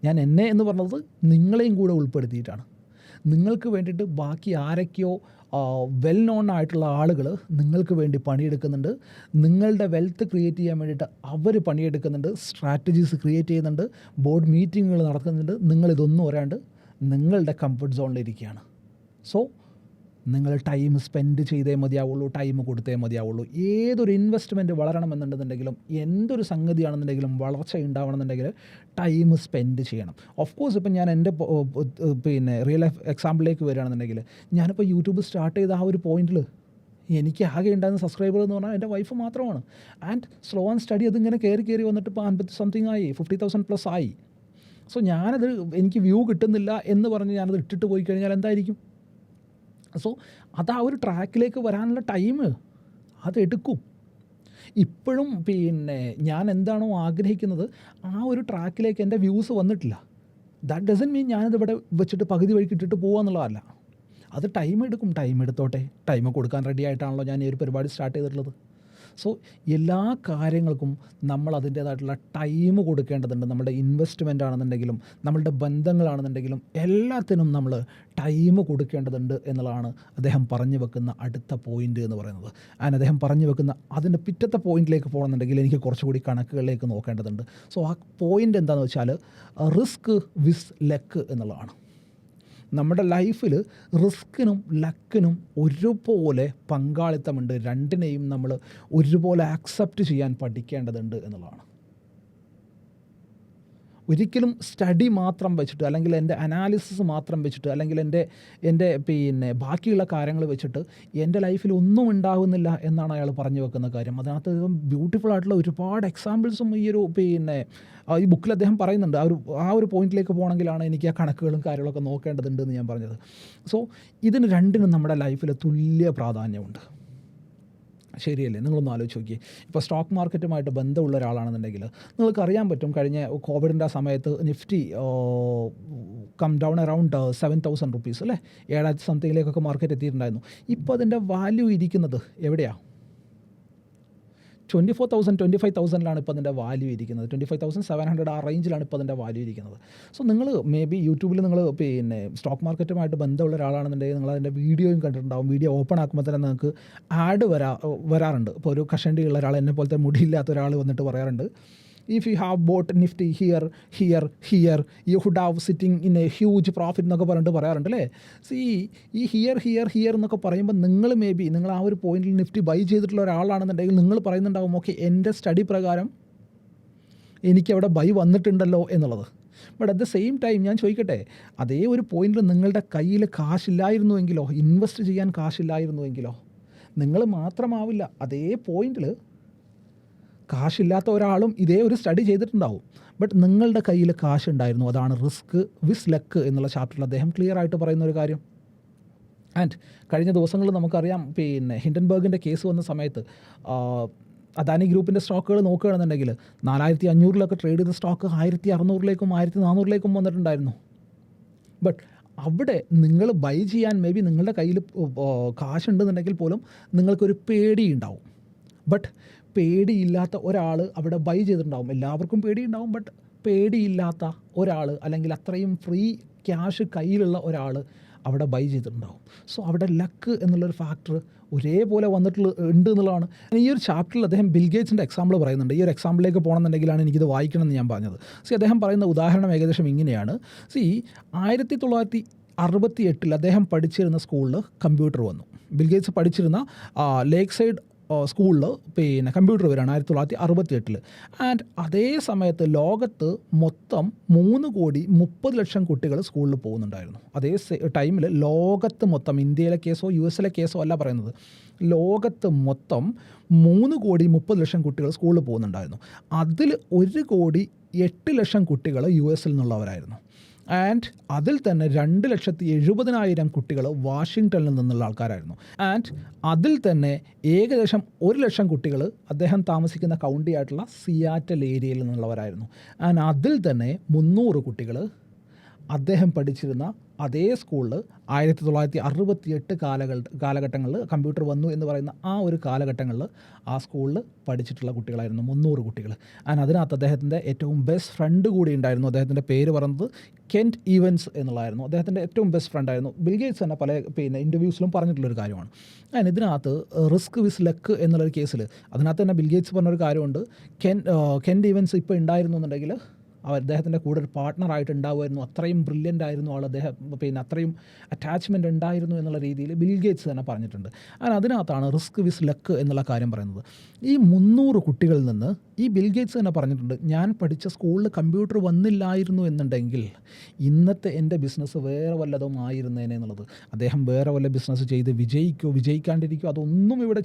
ഞാൻ എന്നെ എന്ന് പറഞ്ഞത് നിങ്ങളെയും കൂടെ ഉൾപ്പെടുത്തിയിട്ടാണ്. നിങ്ങൾക്ക് വേണ്ടിയിട്ട് ബാക്കി ആരൊക്കെയോ വെൽ നോൺ ആയിട്ടുള്ള ആളുകൾ നിങ്ങൾക്ക് വേണ്ടി പണിയെടുക്കുന്നുണ്ട്. നിങ്ങളുടെ വെൽത്ത് ക്രിയേറ്റ് ചെയ്യാൻ വേണ്ടിയിട്ട് അവർ പണിയെടുക്കുന്നുണ്ട്, സ്ട്രാറ്റജീസ് ക്രിയേറ്റ് ചെയ്യുന്നുണ്ട്, ബോർഡ് മീറ്റിങ്ങുകൾ നടക്കുന്നുണ്ട്. നിങ്ങളിതൊന്നും പറയാണ്ട് നിങ്ങളുടെ കംഫർട്ട് സോണിലിരിക്കുകയാണ്. സോ നിങ്ങൾ ടൈം സ്പെൻഡ് ചെയ്തേ മതിയാവുള്ളൂ, ടൈം കൊടുത്തേ മതിയാവുള്ളൂ. ഏതൊരു ഇൻവെസ്റ്റ്മെൻറ്റ് വളരണമെന്നുണ്ടെന്നുണ്ടെങ്കിലും, എന്തൊരു സംഗതിയാണെന്നുണ്ടെങ്കിലും വളർച്ച ഉണ്ടാവണമെന്നുണ്ടെങ്കിൽ ടൈം സ്പെൻഡ് ചെയ്യണം. ഓഫ് കോഴ്സ് ഇപ്പം ഞാൻ എൻ്റെ റിയൽ ലൈഫ് എക്സാമ്പിളിലേക്ക് വരികയാണെന്നുണ്ടെങ്കിൽ, ഞാനിപ്പോൾ യൂട്യൂബ് സ്റ്റാർട്ട് ചെയ്ത ആ ഒരു പോയിന്റിൽ എനിക്ക് ആകെ ഉണ്ടാകുന്ന സബ്സ്ക്രൈബർ എന്ന് പറഞ്ഞാൽ എൻ്റെ വൈഫ് മാത്രമാണ്. ആൻഡ് സ്ലോ ആൻഡ് സ്റ്റഡി അതിങ്ങനെ കയറി വന്നിട്ട് ഇപ്പോൾ 50 ആയി, 50,000+ ആയി. സോ ഞാനത് എനിക്ക് വ്യൂ കിട്ടുന്നില്ല എന്ന് പറഞ്ഞ് ഞാനത് ഇട്ടിട്ട് പോയി കഴിഞ്ഞാൽ എന്തായിരിക്കും? സോ അത് ആ ഒരു ട്രാക്കിലേക്ക് വരാനുള്ള ടൈം അതെടുക്കും. ഇപ്പോഴും ഞാൻ എന്താണോ ആഗ്രഹിക്കുന്നത് ആ ഒരു ട്രാക്കിലേക്ക് എൻ്റെ വ്യൂസ് വന്നിട്ടില്ല. ദാറ്റ് ഡസൻറ്റ് മീൻ ഞാനിത് ഇവിടെ വെച്ചിട്ട് പകുതി വഴിക്ക് ഇട്ടിട്ട് പോകുക. അത് ടൈം എടുക്കും. ടൈം എടുത്തോട്ടെ. ടൈം കൊടുക്കാൻ റെഡി ആയിട്ടാണല്ലോ ഞാൻ ഈ ഒരു പരിപാടി സ്റ്റാർട്ട് ചെയ്തിട്ടുള്ളത്. സോ എല്ലാ കാര്യങ്ങൾക്കും നമ്മൾ അതിൻ്റേതായിട്ടുള്ള ടൈം കൊടുക്കേണ്ടതുണ്ട്. നമ്മുടെ ഇൻവെസ്റ്റ്മെൻ്റ് ആണെന്നുണ്ടെങ്കിലും, നമ്മളുടെ ബന്ധങ്ങളാണെന്നുണ്ടെങ്കിലും എല്ലാത്തിനും നമ്മൾ ടൈം കൊടുക്കേണ്ടതുണ്ട് എന്നുള്ളതാണ് അദ്ദേഹം പറഞ്ഞു വെക്കുന്ന അടുത്ത പോയിൻ്റ് എന്ന് പറയുന്നത്. ആൻഡ് അദ്ദേഹം പറഞ്ഞു വെക്കുന്ന അതിൻ്റെ പിറ്റത്തെ പോയിന്റിലേക്ക് പോകണമെന്നുണ്ടെങ്കിൽ എനിക്ക് കുറച്ചുകൂടി കണക്കുകളിലേക്ക് നോക്കേണ്ടതുണ്ട്. സോ ആ പോയിൻ്റ് എന്താണെന്ന് വെച്ചാൽ റിസ്ക് വിസ് ലക്ക് എന്നുള്ളതാണ്. നമ്മുടെ ലൈഫിൽ റിസ്ക്കിനും ലക്കിനും ഒരുപോലെ പങ്കാളിത്തമുണ്ട്. രണ്ടിനെയും നമ്മൾ ഒരുപോലെ ആക്സെപ്റ്റ് ചെയ്യാൻ പഠിക്കേണ്ടതുണ്ട് എന്നുള്ളതാണ്. ഒരിക്കലും സ്റ്റഡി മാത്രം വെച്ചിട്ട് അല്ലെങ്കിൽ എൻ്റെ അനാലിസിസ് മാത്രം വെച്ചിട്ട് അല്ലെങ്കിൽ എൻ്റെ ബാക്കിയുള്ള കാര്യങ്ങൾ വെച്ചിട്ട് എൻ്റെ ലൈഫിൽ ഒന്നും ഉണ്ടാകുന്നില്ല എന്നാണ് അയാൾ പറഞ്ഞു വെക്കുന്ന കാര്യം. അതിനകത്ത് ബ്യൂട്ടിഫുൾ ആയിട്ടുള്ള ഒരുപാട് എക്സാമ്പിൾസും ഈ ബുക്കിൽ അദ്ദേഹം പറയുന്നുണ്ട്. ആ ഒരു പോയിന്റിലേക്ക് പോകണമെങ്കിലാണ് എനിക്ക് ആ കണക്കുകളും കാര്യങ്ങളൊക്കെ നോക്കേണ്ടതുണ്ട് എന്ന് ഞാൻ പറഞ്ഞത്. സോ ഇതിന് രണ്ടിനും നമ്മുടെ ലൈഫിൽ തുല്യ പ്രാധാന്യമുണ്ട്. ശരിയല്ലേ? നിങ്ങളൊന്ന് ആലോചിച്ച് നോക്കിയേ. ഇപ്പോൾ സ്റ്റോക്ക് മാർക്കറ്റുമായിട്ട് ബന്ധമുള്ള ഒരാളാണെന്നുണ്ടെങ്കിൽ നിങ്ങൾക്ക് അറിയാൻ പറ്റും, കഴിഞ്ഞ കോവിഡിൻ്റെ ആ സമയത്ത് Nifty come down around 7,000 rupees അല്ലേ, 7,000 സംതിങ്ങിലേക്കൊക്കെ മാർക്കറ്റ് എത്തിയിട്ടുണ്ടായിരുന്നു. ഇപ്പോൾ അതിൻ്റെ വാല്യൂ ഇരിക്കുന്നത് എവിടെയാണ്? 25,000 ഇപ്പോൾ അതിൻ്റെ വാല്യൂ ഇരിക്കുന്നത്. 25,700 ആ റേഞ്ചിലാണ് ഇപ്പോൾ അതിൻ്റെ വാല്യൂ ഇരിക്കുന്നത്. സോ നിങ്ങൾ മേ ബി യൂട്യൂബിൽ നിങ്ങൾ സ്റ്റോക്ക് മാർക്കറ്റുമായിട്ട് ബന്ധമുള്ള ഒരാളാണെന്നുണ്ടെങ്കിൽ നിങ്ങൾ അതിൻ്റെ വീഡിയോയും കണ്ടിട്ടുണ്ടാവും. വീഡിയോ ഓപ്പൺ ആക്കുമ്പോൾ തന്നെ നിങ്ങൾക്ക് ആഡ് വരാറുണ്ട്. ഇപ്പോൾ ഒരു കഷണ്ടിയുള്ള ഒരാൾ, എന്നെ പോലത്തെ മുടിയില്ലാത്ത ഒരാൾ വന്നിട്ട് പറയാറുണ്ട്, if you have bought Nifty here you would have sitting in a huge profit എന്നൊക്കെ പറഞ്ഞിട്ട് പറയാറുണ്ട് അല്ലേ. ഈ ഹിയർ എന്നൊക്കെ പറയുമ്പോൾ നിങ്ങൾ ആ ഒരു പോയിന്റിൽ നിഫ്റ്റി ബൈ ചെയ്തിട്ടുള്ള ഒരാളാണെന്നുണ്ടെങ്കിൽ നിങ്ങൾ പറയുന്നുണ്ടാവും, ഓക്കെ എൻ്റെ സ്റ്റഡി പ്രകാരം എനിക്കവിടെ ബൈ വന്നിട്ടുണ്ടല്ലോ എന്നുള്ളത്. But at the same time ഞാൻ ചോദിക്കട്ടെ, അതേ ഒരു പോയിന്റിൽ നിങ്ങളുടെ കയ്യിൽ കാശില്ലായിരുന്നുവെങ്കിലോ, ഇൻവെസ്റ്റ് ചെയ്യാൻ കാശില്ലായിരുന്നുവെങ്കിലോ, നിങ്ങൾ മാത്രമാവില്ല, അതേ പോയിന്റിൽ കാശില്ലാത്ത ഒരാളും ഇതേ ഒരു സ്റ്റഡി ചെയ്തിട്ടുണ്ടാവും. ബട്ട് നിങ്ങളുടെ കയ്യിൽ കാശുണ്ടായിരുന്നു. അതാണ് റിസ്ക് വിസ് ലക്ക് എന്നുള്ള ചാപ്റ്ററിൽ അദ്ദേഹം ക്ലിയർ ആയിട്ട് പറയുന്ന ഒരു കാര്യം. ആൻഡ് കഴിഞ്ഞ ദിവസങ്ങളിൽ നമുക്കറിയാം, ഹിൻഡൻബർഗിൻ്റെ കേസ് വന്ന സമയത്ത് അദാനി ഗ്രൂപ്പിൻ്റെ സ്റ്റോക്കുകൾ നോക്കുകയാണെന്നുണ്ടെങ്കിൽ 4,500 ട്രേഡ് ചെയ്ത സ്റ്റോക്ക് 1,600 1,400 വന്നിട്ടുണ്ടായിരുന്നു. ബട്ട് അവിടെ നിങ്ങൾ ബൈ ചെയ്യാൻ മേ ബി നിങ്ങളുടെ കയ്യിൽ കാശുണ്ടെന്നുണ്ടെങ്കിൽ പോലും നിങ്ങൾക്കൊരു പേടിയുണ്ടാവും. ബട്ട് പേടിയില്ലാത്ത ഒരാൾ അവിടെ ബൈ ചെയ്തിട്ടുണ്ടാവും. എല്ലാവർക്കും പേടിയുണ്ടാവും, ബട്ട് പേടിയില്ലാത്ത ഒരാൾ അല്ലെങ്കിൽ അത്രയും ഫ്രീ ക്യാഷ് കയ്യിലുള്ള ഒരാൾ അവിടെ ബൈ ചെയ്തിട്ടുണ്ടാവും. സോ അവിടെ ലക്ക് എന്നുള്ളൊരു ഫാക്ടർ ഒരേപോലെ ഉണ്ട് എന്നുള്ളതാണ്. ഈ ഒരു ചാപ്റ്ററിൽ അദ്ദേഹം ബിൽഗേറ്റ്സിൻ്റെ എക്സാമ്പിൾ പറയുന്നുണ്ട്. ഈ ഒരു എക്സാമ്പിളിലേക്ക് പോകണമെന്നുണ്ടെങ്കിലാണ് എനിക്കിത് വായിക്കണമെന്ന് ഞാൻ പറഞ്ഞത്. അദ്ദേഹം പറയുന്ന ഉദാഹരണം ഏകദേശം ഇങ്ങനെയാണ്. 1968 അദ്ദേഹം പഠിച്ചിരുന്ന സ്കൂളിൽ കമ്പ്യൂട്ടർ വന്നു. ബിൽഗേറ്റ്സ് പഠിച്ചിരുന്ന ലേക്ക് സൈഡ് സ്കൂളിൽ കമ്പ്യൂട്ടർ വരികയാണ് 1968. ആൻഡ് അതേ സമയത്ത് ലോകത്ത് മൊത്തം 3,30,00,000 കുട്ടികൾ സ്കൂളിൽ പോകുന്നുണ്ടായിരുന്നു. അതേ ടൈമിൽ ലോകത്ത് മൊത്തം, ഇന്ത്യയിലെ കേസോ US കേസോ അല്ല പറയുന്നത്, ലോകത്ത് മൊത്തം 3,30,00,000 കുട്ടികൾ സ്കൂളിൽ പോകുന്നുണ്ടായിരുന്നു. അതിൽ 1,08,00,000 കുട്ടികൾ US നിന്നുള്ളവരായിരുന്നു. ആൻഡ് അതിൽ തന്നെ 2,70,000 കുട്ടികൾ വാഷിങ്ടണിൽ നിന്നുള്ള ആൾക്കാരായിരുന്നു. ആൻഡ് അതിൽ തന്നെ ഏകദേശം 1,00,000 കുട്ടികൾ അദ്ദേഹം താമസിക്കുന്ന കൗണ്ടി ആയിട്ടുള്ള സിയാറ്റൽ ഏരിയയിൽ നിന്നുള്ളവരായിരുന്നു. ആൻഡ് അതിൽ തന്നെ 300 കുട്ടികൾ അദ്ദേഹം പഠിച്ചിരുന്ന അതേ സ്കൂളിൽ 1968 കാലഘട്ടങ്ങളിൽ കമ്പ്യൂട്ടർ വന്നു എന്ന് പറയുന്ന ആ ഒരു കാലഘട്ടങ്ങളിൽ ആ സ്കൂളിൽ പഠിച്ചിട്ടുള്ള കുട്ടികളായിരുന്നു 300 കുട്ടികൾ. ആൻഡ് അതിനകത്ത് അദ്ദേഹത്തിൻ്റെ ഏറ്റവും ബെസ്റ്റ് ഫ്രണ്ട് കൂടി ഉണ്ടായിരുന്നു. അദ്ദേഹത്തിൻ്റെ പേര് പറയുന്നത് കെൻറ്റ് ഈവൻസ് എന്നുള്ളതായിരുന്നു. അദ്ദേഹത്തിൻ്റെ ഏറ്റവും ബെസ്റ്റ് ഫ്രണ്ടായിരുന്നു. ബിൽഗേറ്റ്സ് തന്നെ പല ഇൻ്റർവ്യൂസിലും പറഞ്ഞിട്ടുള്ളൊരു കാര്യമാണ്. ആൻഡ് ഇതിനകത്ത് റിസ്ക് വിസ് ലക്ക് എന്നുള്ളൊരു കേസിൽ അതിനകത്ത് തന്നെ ബിൽഗേറ്റ്സ് പറഞ്ഞൊരു കാര്യമുണ്ട്. കെൻറ്റ് ഈവൻസ് ഇപ്പോൾ ഉണ്ടായിരുന്നു എന്നുണ്ടെങ്കിൽ അദ്ദേഹത്തിൻ്റെ കൂടെ ഒരു പാർട്ട്ണറായിട്ട് ഉണ്ടാവുമായിരുന്നു. അത്രയും ബ്രില്യൻ്റ് ആയിരുന്നു ആൾ. അദ്ദേഹം അത്രയും അറ്റാച്ച്മെൻറ്റ് ഉണ്ടായിരുന്നു എന്നുള്ള രീതിയിൽ ബിൽഗേറ്റ്സ് തന്നെ പറഞ്ഞിട്ടുണ്ട്. അതിനകത്താണ് റിസ്ക് വിസ് ലക്ക് എന്നുള്ള കാര്യം പറയുന്നത്. ഈ 300 കുട്ടികളിൽ നിന്ന് ഈ ബിൽഗേറ്റ്സ് തന്നെ പറഞ്ഞിട്ടുണ്ട്, ഞാൻ പഠിച്ച സ്കൂളിൽ കമ്പ്യൂട്ടർ വന്നില്ലായിരുന്നു എന്നുണ്ടെങ്കിൽ ഇന്നത്തെ എൻ്റെ ബിസിനസ് വേറെ വല്ലതും ആയിരുന്നേനെ എന്നുള്ളത്. അദ്ദേഹം വേറെ വല്ല ബിസിനസ് ചെയ്ത് വിജയിക്കാണ്ടിരിക്കുമോ അതൊന്നും ഇവിടെ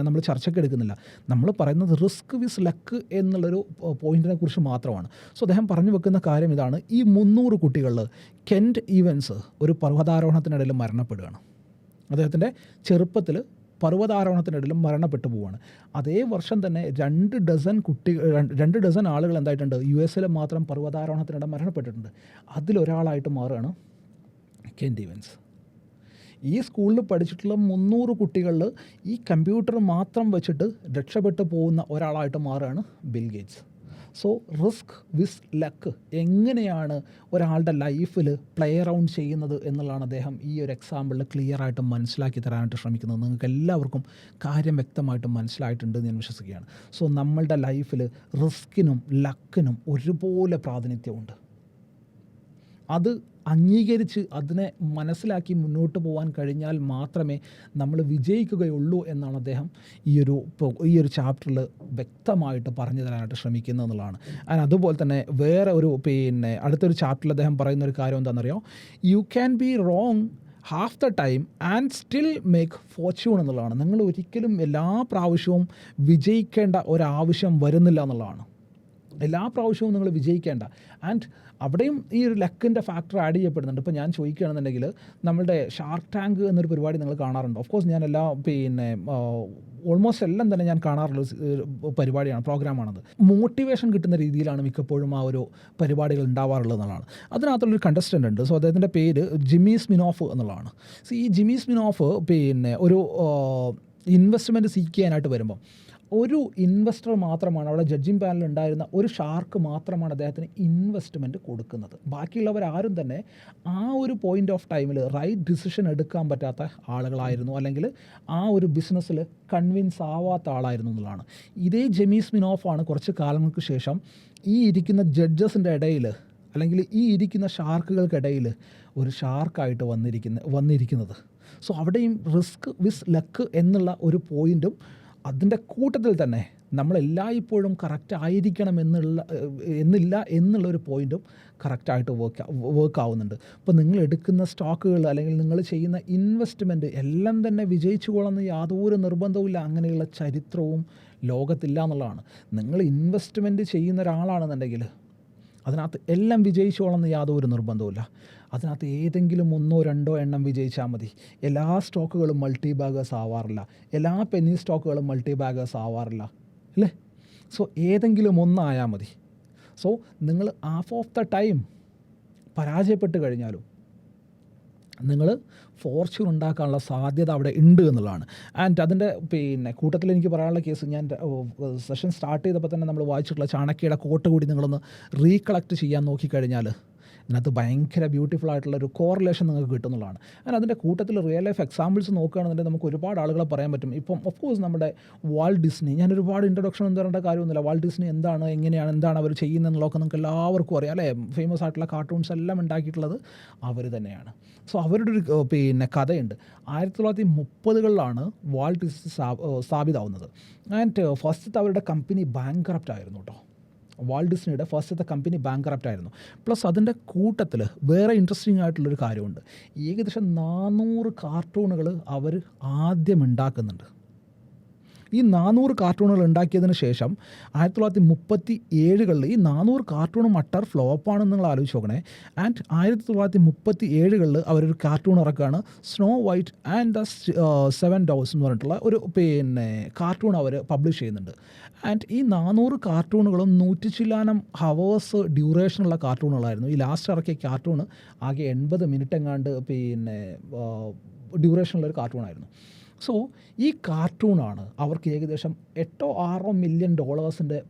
നമ്മൾ ചർച്ചയ്ക്ക് എടുക്കുന്നില്ല. നമ്മൾ പറയുന്നത് റിസ്ക് വിസ് ലക്ക് എന്നുള്ളൊരു പോയിന്റിനെ കുറിച്ച് മാത്രമാണ്. സോ അദ്ദേഹം പറഞ്ഞു വെക്കുന്ന കാര്യം ഇതാണ്. ഈ 300 കുട്ടികളിൽ കെൻറ്റ് ഈവൻസ് ഒരു പർവ്വതാരോഹണത്തിനിടയിൽ മരണപ്പെടുകയാണ്. അദ്ദേഹത്തിൻ്റെ ചെറുപ്പത്തിൽ പർവ്വതാരോഹണത്തിനിടയിലും മരണപ്പെട്ടു പോവുകയാണ്. അതേ വർഷം തന്നെ 2 ഡസൻ ആളുകൾ എന്തായിട്ടുണ്ട് US മാത്രം പർവ്വതാരോഹണത്തിനിടെ മരണപ്പെട്ടിട്ടുണ്ട്. അതിലൊരാളായിട്ട് മാറുകയാണ് കെൻറ്റ് ഈവൻസ്. ഈ സ്കൂളിൽ പഠിച്ചിട്ടുള്ള 300 കുട്ടികളിൽ ഈ കമ്പ്യൂട്ടർ മാത്രം വെച്ചിട്ട് രക്ഷപ്പെട്ടു പോകുന്ന ഒരാളായിട്ട് മാറുകയാണ് ബിൽഗേറ്റ്സ്. സോ റിസ്ക് വിസ് ലക്ക് എങ്ങനെയാണ് ഒരാളുടെ ലൈഫിൽ പ്ലേ അറൗണ്ട് ചെയ്യുന്നത് എന്നുള്ളതാണ് അദ്ദേഹം ഈ ഒരു എക്സാമ്പിളിൽ ക്ലിയർ ആയിട്ട് മനസ്സിലാക്കി തരാനായിട്ട് ശ്രമിക്കുന്നത്. നിങ്ങൾക്ക് എല്ലാവർക്കും കാര്യം വ്യക്തമായിട്ട് മനസ്സിലായിട്ടുണ്ട് ഞാൻ വിശ്വസിക്കുകയാണ്. സോ നമ്മളുടെ ലൈഫിൽ റിസ്കിനും ലക്കിനും ഒരുപോലെ പ്രാതിനിധ്യമുണ്ട്. അത് അംഗീകരിച്ച് അതിനെ മനസ്സിലാക്കി മുന്നോട്ട് പോകാൻ കഴിഞ്ഞാൽ മാത്രമേ നമ്മൾ വിജയിക്കുകയുള്ളൂ എന്നാണ് അദ്ദേഹം ഈ ഒരു ചാപ്റ്ററിൽ വ്യക്തമായിട്ട് പറഞ്ഞു തരാനായിട്ട് ശ്രമിക്കുന്നത് എന്നുള്ളതാണ്. ആൻഡ് അതുപോലെ തന്നെ വേറെ അടുത്തൊരു ചാപ്റ്ററിൽ അദ്ദേഹം പറയുന്ന ഒരു കാര്യം എന്താണെന്നറിയോ, you can be wrong half the time and still make Fortune എന്നുള്ളതാണ്. നിങ്ങൾ ഒരിക്കലും എല്ലാ പ്രാവശ്യവും വിജയിക്കേണ്ട ഒരാവശ്യം വരുന്നില്ല എന്നുള്ളതാണ്. എല്ലാ പ്രാവശ്യവും നിങ്ങൾ വിജയിക്കേണ്ട. ആൻഡ് അവിടെയും ഈ ഒരു ലക്കിൻ്റെ ഫാക്ടർ ആഡ് ചെയ്യപ്പെടുന്നുണ്ട്. ഇപ്പോൾ ഞാൻ ചോദിക്കുകയാണെന്നുണ്ടെങ്കിൽ നമ്മളുടെ ഷാർക്ക് ടാങ്ക് എന്നൊരു പരിപാടി നിങ്ങൾ കാണാറുണ്ട്. ഓഫ് കോഴ്സ് ഞാൻ ഓൾമോസ്റ്റ് എല്ലാം തന്നെ ഞാൻ കാണാറുള്ള പരിപാടിയാണ്, പ്രോഗ്രാമാണത്. മോട്ടിവേഷൻ കിട്ടുന്ന രീതിയിലാണ് മിക്കപ്പോഴും ആ ഒരു പരിപാടികൾ ഉണ്ടാവാറുള്ളത് എന്നുള്ളതാണ്. അതിനകത്തുള്ളൊരു കണ്ടസ്റ്റൻ്റ് ഉണ്ട്. സോ അദ്ദേഹത്തിൻ്റെ പേര് ജിമ്മി സ്മിനോഫ് എന്നുള്ളതാണ്. സോ ഈ ജിമ്മി സ്മിനോഫ് ഒരു ഇൻവെസ്റ്റ്മെൻറ്റ് സീക്ക് ചെയ്യാനായിട്ട് വരുമ്പം ഒരു ഇൻവെസ്റ്റർ മാത്രമാണ്, അവിടെ ജഡ്ജിങ് പാനലിൽ ഉണ്ടായിരുന്ന ഒരു ഷാർക്ക് മാത്രമാണ് അദ്ദേഹത്തിന് ഇൻവെസ്റ്റ്മെൻറ്റ് കൊടുക്കുന്നത്. ബാക്കിയുള്ളവരാരും തന്നെ ആ ഒരു പോയിൻ്റ് ഓഫ് ടൈമിൽ റൈറ്റ് ഡിസിഷൻ എടുക്കാൻ പറ്റാത്ത ആളുകളായിരുന്നു, അല്ലെങ്കിൽ ആ ഒരു ബിസിനസ്സിൽ കൺവിൻസ് ആവാത്ത ആളായിരുന്നു എന്നുള്ളതാണ്. ഇതേ ജെമി സ്മിനോഫാണ് കുറച്ച് കാലങ്ങൾക്ക് ശേഷം ഈ ഇരിക്കുന്ന ജഡ്ജസിൻ്റെ ഇടയിൽ, അല്ലെങ്കിൽ ഈ ഇരിക്കുന്ന ഷാർക്കുകൾക്കിടയിൽ ഒരു ഷാർക്കായിട്ട് വന്നിരിക്കുന്നത്. സോ അവിടെയും റിസ്ക് വിസ് ലക്ക് എന്നുള്ള ഒരു പോയിൻറ്റും അതിൻ്റെ കൂട്ടത്തിൽ തന്നെ നമ്മളെല്ലായ്പ്പോഴും കറക്റ്റ് ആയിരിക്കണം എന്നില്ല എന്നുള്ളൊരു പോയിൻറ്റും കറക്റ്റായിട്ട് വർക്ക് ആവുന്നുണ്ട്. ഇപ്പോൾ നിങ്ങൾ എടുക്കുന്ന സ്റ്റോക്കുകൾ അല്ലെങ്കിൽ നിങ്ങൾ ചെയ്യുന്ന ഇൻവെസ്റ്റ്മെൻറ്റ് എല്ലാം തന്നെ വിജയിച്ചു കൊള്ളുന്ന യാതൊരു നിർബന്ധവുമില്ല, അങ്ങനെയുള്ള ചരിത്രവും ലോകത്തില്ല എന്നുള്ളതാണ്. നിങ്ങൾ ഇൻവെസ്റ്റ്മെൻറ്റ് ചെയ്യുന്ന ഒരാളാണെന്നുണ്ടെങ്കിൽ അതിനകത്ത് എല്ലാം വിജയിച്ചോളെന്ന് യാതൊരു നിർബന്ധവുമില്ല. അതിനകത്ത് ഏതെങ്കിലും 1-2 എണ്ണം വിജയിച്ചാൽ മതി. എല്ലാ സ്റ്റോക്കുകളും മൾട്ടി ബാഗേഴ്സ് ആവാറില്ല, എല്ലാ പെന്നി സ്റ്റോക്കുകളും മൾട്ടി ബാഗേഴ്സ് ആവാറില്ല, അല്ലേ? സോ ഏതെങ്കിലും ഒന്നായാൽ മതി. സോ നിങ്ങൾ ഹാഫ് ഓഫ് ദ ടൈം പരാജയപ്പെട്ട് കഴിഞ്ഞാലും നിങ്ങൾ ഫോർച്യൂൺ ഉണ്ടാക്കാനുള്ള സാധ്യത അവിടെ ഉണ്ട് എന്നുള്ളതാണ്. ആൻഡ് അതിൻ്റെ കൂട്ടത്തിൽ എനിക്ക് പറയാനുള്ള കേസ്, ഞാൻ സെഷൻ സ്റ്റാർട്ട് ചെയ്തപ്പോൾ തന്നെ നമ്മൾ വായിച്ചിട്ടുള്ള ചാണക്യയുടെ കോട്ട് കൂടി നിങ്ങളൊന്ന് റീകളക്ട് ചെയ്യാൻ നോക്കിക്കഴിഞ്ഞാൽ അതിനകത്ത് ഭയങ്കര ബ്യൂട്ടിഫുൾ ആയിട്ടുള്ള ഒരു കോറിലേഷൻ നിങ്ങൾക്ക് കിട്ടുന്നതാണ്. ആൻഡ് അതിൻ്റെ കൂട്ടത്തിൽ റിയൽ ലൈഫ് എക്സാമ്പിൾസ് നോക്കുകയാണെന്നുണ്ടെങ്കിൽ നമുക്ക് ഒരുപാട് ആളുകളെ പറയാൻ പറ്റും. ഇപ്പം ഓഫ് കോഴ്സ് നമ്മുടെ വാൾട്ട് ഡിസ്നി, ഞാൻ ഒരുപാട് ഇൻട്രൊഡക്ഷൻ ഒന്നും തരേണ്ട കാര്യമൊന്നുമില്ല. വാൾട്ട് ഡിസ്നി എന്താണ് അവർ ചെയ്യുന്നതെന്നുള്ളതൊക്കെ നമുക്ക് എല്ലാവർക്കും അറിയാം, അല്ലേ? ഫേമസ് ആയിട്ടുള്ള കാർട്ടൂൺസ് എല്ലാം ഉണ്ടാക്കിയിട്ടുള്ളത് അവർ തന്നെയാണ്. സോ അവരുടെ ഒരു കഥയുണ്ട്. 1930കളിലാണ് വാൾട്ട് ഡിസ്നി സ്ഥാപിതമാവുന്നത്. ആൻഡ് ഫസ്റ്റത്തെ അവരുടെ കമ്പനി ബാങ്ക്രപ്റ്റ് ആയിരുന്നു കേട്ടോ. വാൾട്ട് ഡിസ്നിയുടെ ഫസ്റ്റത്തെ കമ്പനി ബാങ്ക്രപ്റ്റ് ആയിരുന്നു. പ്ലസ് അതിൻ്റെ കൂട്ടത്തിൽ വേറെ ഇൻട്രസ്റ്റിംഗ് ആയിട്ടുള്ളൊരു കാര്യമുണ്ട്. ഏകദേശം 400 കാർട്ടൂണുകൾ അവർ ആദ്യം ഉണ്ടാക്കുന്നുണ്ട്. ഈ 400 കാർട്ടൂണുകൾ ഉണ്ടാക്കിയതിന് ശേഷം 1937കളിൽ ഈ 400 കാർട്ടൂണും അട്ടർ ഫ്ലോപ്പാണെന്ന് നിങ്ങൾ ആലോചിച്ച് നോക്കണേ. ആൻഡ് 1937കളിൽ അവരൊരു കാർട്ടൂൺ ഇറക്കുകയാണ്, snow white and the 7 dogs എന്ന് പറഞ്ഞിട്ടുള്ള ഒരു കാർട്ടൂൺ അവർ പബ്ലിഷ് ചെയ്യുന്നുണ്ട്. ആൻഡ് ഈ 400 കാർട്ടൂണുകളും 100 ചില്ലാനം ഹവേഴ്സ് ഡ്യൂറേഷനുള്ള കാർട്ടൂണുകളായിരുന്നു. ഈ ലാസ്റ്റ് ഇറക്കിയ കാർട്ടൂൺ ആകെ 80 മിനിറ്റ് എങ്ങാണ്ട് ഡ്യൂറേഷനുള്ളൊരു കാർട്ടൂണായിരുന്നു. സോ ഈ കാർട്ടൂണാണ് അവർക്ക് ഏകദേശം $8-6 മില്യൺ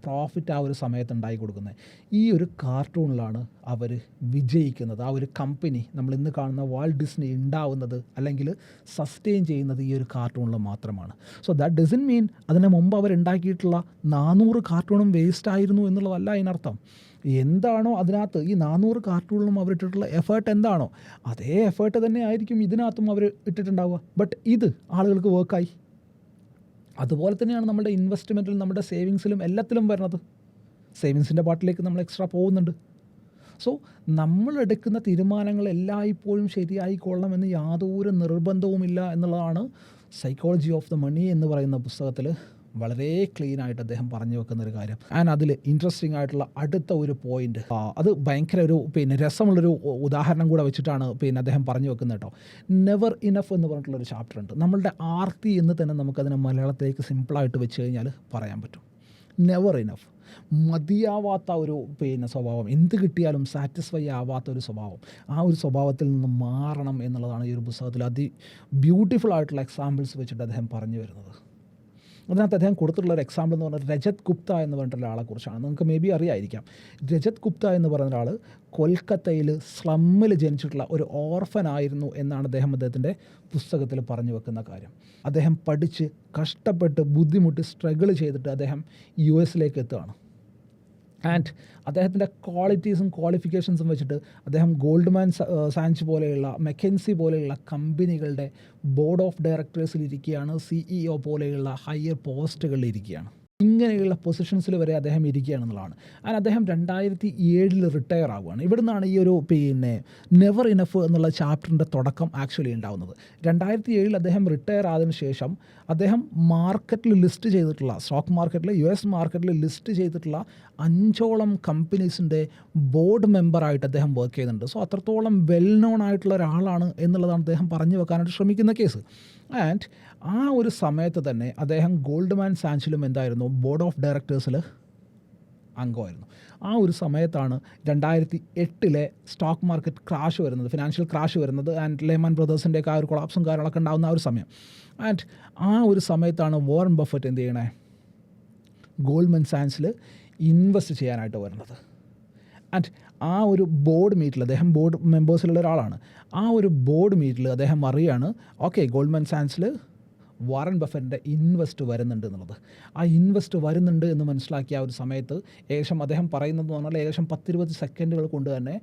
പ്രോഫിറ്റ് ആ ഒരു സമയത്ത് ഉണ്ടായി കൊടുക്കുന്നത്. ഈ ഒരു കാർട്ടൂണിലാണ് അവർ വിജയിക്കുന്നത്. ആ ഒരു കമ്പനി നമ്മൾ ഇന്ന് കാണുന്ന വാൾട്ട് ഡിസ്നി ഉണ്ടാവുന്നത് അല്ലെങ്കിൽ സസ്റ്റെയിൻ ചെയ്യുന്നത് ഈ ഒരു കാർട്ടൂണിൽ മാത്രമാണ്. സോ ദാറ്റ് ഡസൻറ്റ് മീൻ അതിന് മുമ്പ് അവരുണ്ടാക്കിയിട്ടുള്ള 400 കാർട്ടൂണും വേസ്റ്റ് ആയിരുന്നു എന്നുള്ളതല്ല അതിനർത്ഥം. എന്താണോ അതിനകത്ത് ഈ 400 കാർട്ടൂണിലും അവരിട്ടിട്ടുള്ള എഫേർട്ട് എന്താണോ അതേ എഫേർട്ട് തന്നെ ആയിരിക്കും ഇതിനകത്തും അവർ ഇട്ടിട്ടുണ്ടാവുക. ബട്ട് ഇത് ആളുകൾക്ക് വർക്കായി. അതുപോലെ തന്നെയാണ് നമ്മുടെ ഇൻവെസ്റ്റ്മെൻറ്റിലും നമ്മുടെ സേവിങ്സിലും എല്ലാത്തിലും വരുന്നത്. സേവിങ്സിൻ്റെ പാർട്ടിലേക്ക് നമ്മൾ എക്സ്ട്രാ പോകുന്നുണ്ട്. സോ നമ്മളെടുക്കുന്ന തീരുമാനങ്ങൾ എല്ലായ്പ്പോഴും ശരിയായിക്കൊള്ളണമെന്ന് യാതൊരു നിർബന്ധവുമില്ല എന്നുള്ളതാണ് സൈക്കോളജി ഓഫ് ദ മണി എന്ന് പറയുന്ന പുസ്തകത്തിൽ വളരെ ക്ലീനായിട്ട് അദ്ദേഹം പറഞ്ഞു വെക്കുന്നൊരു കാര്യം. ആൻഡ് അതിൽ ഇൻട്രസ്റ്റിംഗ് ആയിട്ടുള്ള അടുത്ത ഒരു പോയിന്റ്, അത് ഭയങ്കര ഒരു രസമുള്ളൊരു ഉദാഹരണം കൂടെ വെച്ചിട്ടാണ് അദ്ദേഹം പറഞ്ഞു വെക്കുന്നത് കേട്ടോ. നെവർ ഇനഫ് എന്ന് പറഞ്ഞിട്ടുള്ളൊരു ചാപ്റ്റർ ഉണ്ട്. നമ്മളുടെ ആർത്തി എന്ന് തന്നെ നമുക്കതിനെ മലയാളത്തിലേക്ക് സിമ്പിളായിട്ട് വെച്ച് കഴിഞ്ഞാൽ പറയാൻ പറ്റും. നെവർ ഇനഫ്, മതിയാവാത്ത ഒരു സ്വഭാവം, എന്ത് കിട്ടിയാലും സാറ്റിസ്ഫൈ ആവാത്ത ഒരു സ്വഭാവം, ആ ഒരു സ്വഭാവത്തിൽ നിന്ന് മാറണം എന്നുള്ളതാണ് ഈ ഒരു പുസ്തകത്തിൽ ബ്യൂട്ടിഫുൾ ആയിട്ടുള്ള എക്സാമ്പിൾസ് വെച്ചിട്ട് അദ്ദേഹം പറഞ്ഞു വരുന്നത്. അതിനകത്ത് അദ്ദേഹം കൊടുത്തിട്ടുള്ളൊരു എക്സാമ്പിൾ എന്ന് പറഞ്ഞാൽ രജത് ഗുപ്ത എന്ന് പറഞ്ഞിട്ടുള്ള ആളെ കുറിച്ചാണ്. നിങ്ങൾക്ക് മേ ബി അറിയായിരിക്കാം. രജത് ഗുപ്ത എന്ന് പറയുന്ന ഒരാൾ കൊൽക്കത്തയിൽ സ്ലമ്മിൽ ജനിച്ചിട്ടുള്ള ഒരു ഓർഫൻ ആയിരുന്നു എന്നാണ് അദ്ദേഹത്തിൻ്റെ പുസ്തകത്തിൽ പറഞ്ഞു വെക്കുന്ന കാര്യം. അദ്ദേഹം പഠിച്ച് കഷ്ടപ്പെട്ട് ബുദ്ധിമുട്ടി സ്ട്രഗിൾ ചെയ്തിട്ട് അദ്ദേഹം US എത്തുകയാണ്. ആൻഡ് അദ്ദേഹത്തിൻ്റെ ക്വാളിറ്റീസും ക്വാളിഫിക്കേഷൻസും വെച്ചിട്ട് അദ്ദേഹം ഗോൾഡ്മാൻ സാഞ്ച് പോലെയുള്ള മെക്കൻസി പോലെയുള്ള കമ്പനികളുടെ ബോർഡ് ഓഫ് ഡയറക്ടേഴ്സിൽ ഇരിക്കുകയാണ്, CEO പോലെയുള്ള ഹയർ പോസ്റ്റുകളിൽ ഇരിക്കുകയാണ്. ഇങ്ങനെയുള്ള പൊസിഷൻസിൽ വരെ അദ്ദേഹം ഇരിക്കുകയാണെന്നുള്ളതാണ്. ആൻഡ് അദ്ദേഹം 2007 റിട്ടയർ ആവുകയാണ്. ഇവിടെ നിന്നാണ് ഈ ഒരു നെവർ ഇനഫ് എന്നുള്ള ചാപ്റ്ററിൻ്റെ തുടക്കം ആക്ച്വലി ഉണ്ടാവുന്നത്. 2007 അദ്ദേഹം റിട്ടയർ ആയതിനു ശേഷം അദ്ദേഹം മാർക്കറ്റിൽ ലിസ്റ്റ് ചെയ്തിട്ടുള്ള സ്റ്റോക്ക് മാർക്കറ്റിൽ US മാർക്കറ്റിൽ ലിസ്റ്റ് ചെയ്തിട്ടുള്ള 5ഓളം കമ്പനീസിൻ്റെ ബോർഡ് മെമ്പറായിട്ട് അദ്ദേഹം വർക്ക് ചെയ്യുന്നുണ്ട്. സോ അത്രത്തോളം വെൽ നോൺ ആയിട്ടുള്ള ഒരാളാണ് എന്നുള്ളതാണ് അദ്ദേഹം പറഞ്ഞു വെക്കാനായിട്ട് ശ്രമിക്കുന്ന കേസ്. ആൻഡ് ആ ഒരു സമയത്ത് തന്നെ അദ്ദേഹം ഗോൾഡ്മാൻ സാച്ചിലും എന്തായിരുന്നു, ബോർഡ് ഓഫ് ഡയറക്ടേഴ്സിൽ അംഗമായിരുന്നു. ആ ഒരു സമയത്താണ് 2008 സ്റ്റോക്ക് മാർക്കറ്റ് ക്രാഷ് വരുന്നത്, ഫിനാൻഷ്യൽ ക്രാഷ് വരുന്നത്. ആൻഡ് ലേമാൻ ബ്രദേഴ്സിൻ്റെയൊക്കെ ആ ഒരു കൊളാപ്സും കാര്യങ്ങളൊക്കെ ഉണ്ടാകുന്ന ആ ഒരു സമയം. ആൻഡ് ആ ഒരു സമയത്താണ് വാറൻ ബഫറ്റ് എന്ത് ചെയ്യണേ, ഗോൾഡ്മാൻ സാച്ചിൽ ഇൻവെസ്റ്റ് ചെയ്യാനായിട്ട് വരുന്നത്. ആൻഡ് ആ ഒരു ബോർഡ് മീറ്റിൽ, അദ്ദേഹം ബോർഡ് മെമ്പേഴ്സിലുള്ള ഒരാളാണ്, ആ ഒരു ബോർഡ് മീറ്റിൽ അദ്ദേഹം അറിയാണ് ഓക്കെ ഗോൾഡ്മാൻ സാച്ചിൽ വാറൻ ബഫറ്റിൻ്റെ ഇൻവെസ്റ്റ് വരുന്നുണ്ട് എന്നുള്ളത്. ആ ഇൻവെസ്റ്റ് വരുന്നുണ്ട് എന്ന് മനസ്സിലാക്കിയ ആ ഒരു സമയത്ത് ഏകദേശം അദ്ദേഹം പറയുന്നതെന്ന് പറഞ്ഞാൽ ഏകദേശം 10-20 സെക്കൻഡുകൾ കൊണ്ട് തന്നെ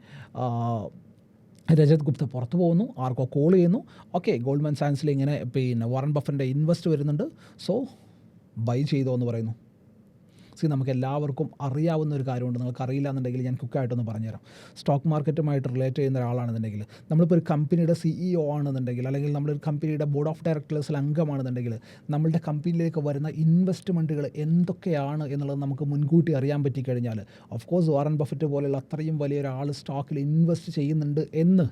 രജത് ഗുപ്ത പുറത്തു പോകുന്നു, ആർക്കോ കോൾ ചെയ്യുന്നു, ഓക്കെ ഗോൾഡ്മാൻ സാച്ചിൽ ഇങ്ങനെ വാറൻ ബഫറ്റിൻ്റെ ഇൻവെസ്റ്റ് വരുന്നുണ്ട്, സോ ബൈ ചെയ്തോ എന്ന് പറയുന്നു. നമുക്ക് എല്ലാവർക്കും അറിയാവുന്ന ഒരു കാര്യമുണ്ട്, നിങ്ങൾക്ക് അറിയില്ല എന്നുണ്ടെങ്കിൽ ഞാൻ ക്വിക്കായിട്ടൊന്ന് പറഞ്ഞുതരാം. സ്റ്റോക്ക് മാർക്കറ്റുമായിട്ട് റിലേറ്റ് ചെയ്യുന്ന ഒരാളാണെന്നുണ്ടെങ്കിൽ, നമ്മളിപ്പോൾ ഒരു കമ്പനിയുടെ CEO ആണെന്നുണ്ടെങ്കിൽ, അല്ലെങ്കിൽ നമ്മളൊരു കമ്പനിയുടെ ബോർഡ് ഓഫ് ഡയറക്ടേഴ്സിൽ അംഗമാണെന്നുണ്ടെങ്കിൽ, നമ്മളുടെ കമ്പനിയിലേക്ക് വരുന്ന ഇൻവെസ്റ്റ്മെൻറ്റുകൾ എന്തൊക്കെയാണ് എന്നുള്ളത് നമുക്ക് മുൻകൂട്ടി അറിയാൻ പറ്റിക്കഴിഞ്ഞാൽ, ഓഫ് കോഴ്സ് വാറൻ ബഫറ്റ് പോലെയുള്ള അത്രയും വലിയൊരാൾ സ്റ്റോക്കിൽ ഇൻവെസ്റ്റ് ചെയ്യുന്നുണ്ട് എന്ന്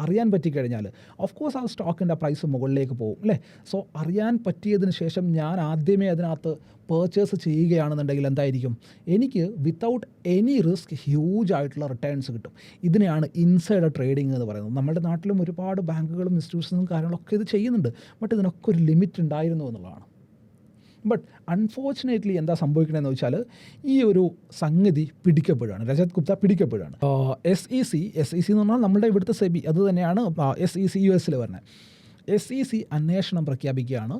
അറിയാൻ പറ്റിക്കഴിഞ്ഞാൽ ഓഫ് കോഴ്സ് ആ സ്റ്റോക്കിൻ്റെ പ്രൈസ് മുകളിലേക്ക് പോകും അല്ലേ. സോ അറിയാൻ പറ്റിയതിന് ശേഷം ഞാൻ ആദ്യമേ അതിനകത്ത് പർച്ചേസ് ചെയ്യുകയാണെന്നുണ്ടെങ്കിൽ എന്തായിരിക്കും, എനിക്ക് വിത്തൗട്ട് എനി റിസ്ക് ഹ്യൂജ് ആയിട്ടുള്ള റിട്ടേൺസ് കിട്ടും. ഇതിനെയാണ് ഇൻസൈഡർ ട്രേഡിംഗ് എന്ന് പറയുന്നത്. നമ്മുടെ നാട്ടിലും ഒരുപാട് ബാങ്കുകളും ഇൻസ്റ്റിറ്റ്യൂഷൻസും കാര്യങ്ങളൊക്കെ ഇത് ചെയ്യുന്നുണ്ട്. ബട്ട് ഇതിനൊക്കെ ഒരു ലിമിറ്റ് ഉണ്ടായിരുന്നു എന്നുള്ളതാണ്. ബട്ട് അൺഫോർച്ചുനേറ്റ്ലി എന്താ സംഭവിക്കണമെന്ന് വെച്ചാൽ ഈ ഒരു സംഗതി പിടിക്കപ്പെടുകയാണ്, രജത് ഗുപ്ത പിടിക്കപ്പെടുകയാണ്. SEC എന്ന് പറഞ്ഞാൽ നമ്മുടെ ഇവിടുത്തെ സെബി, അത് തന്നെയാണ് SEC US വരുന്നത്. SEC അന്വേഷണം പ്രഖ്യാപിക്കുകയാണ്.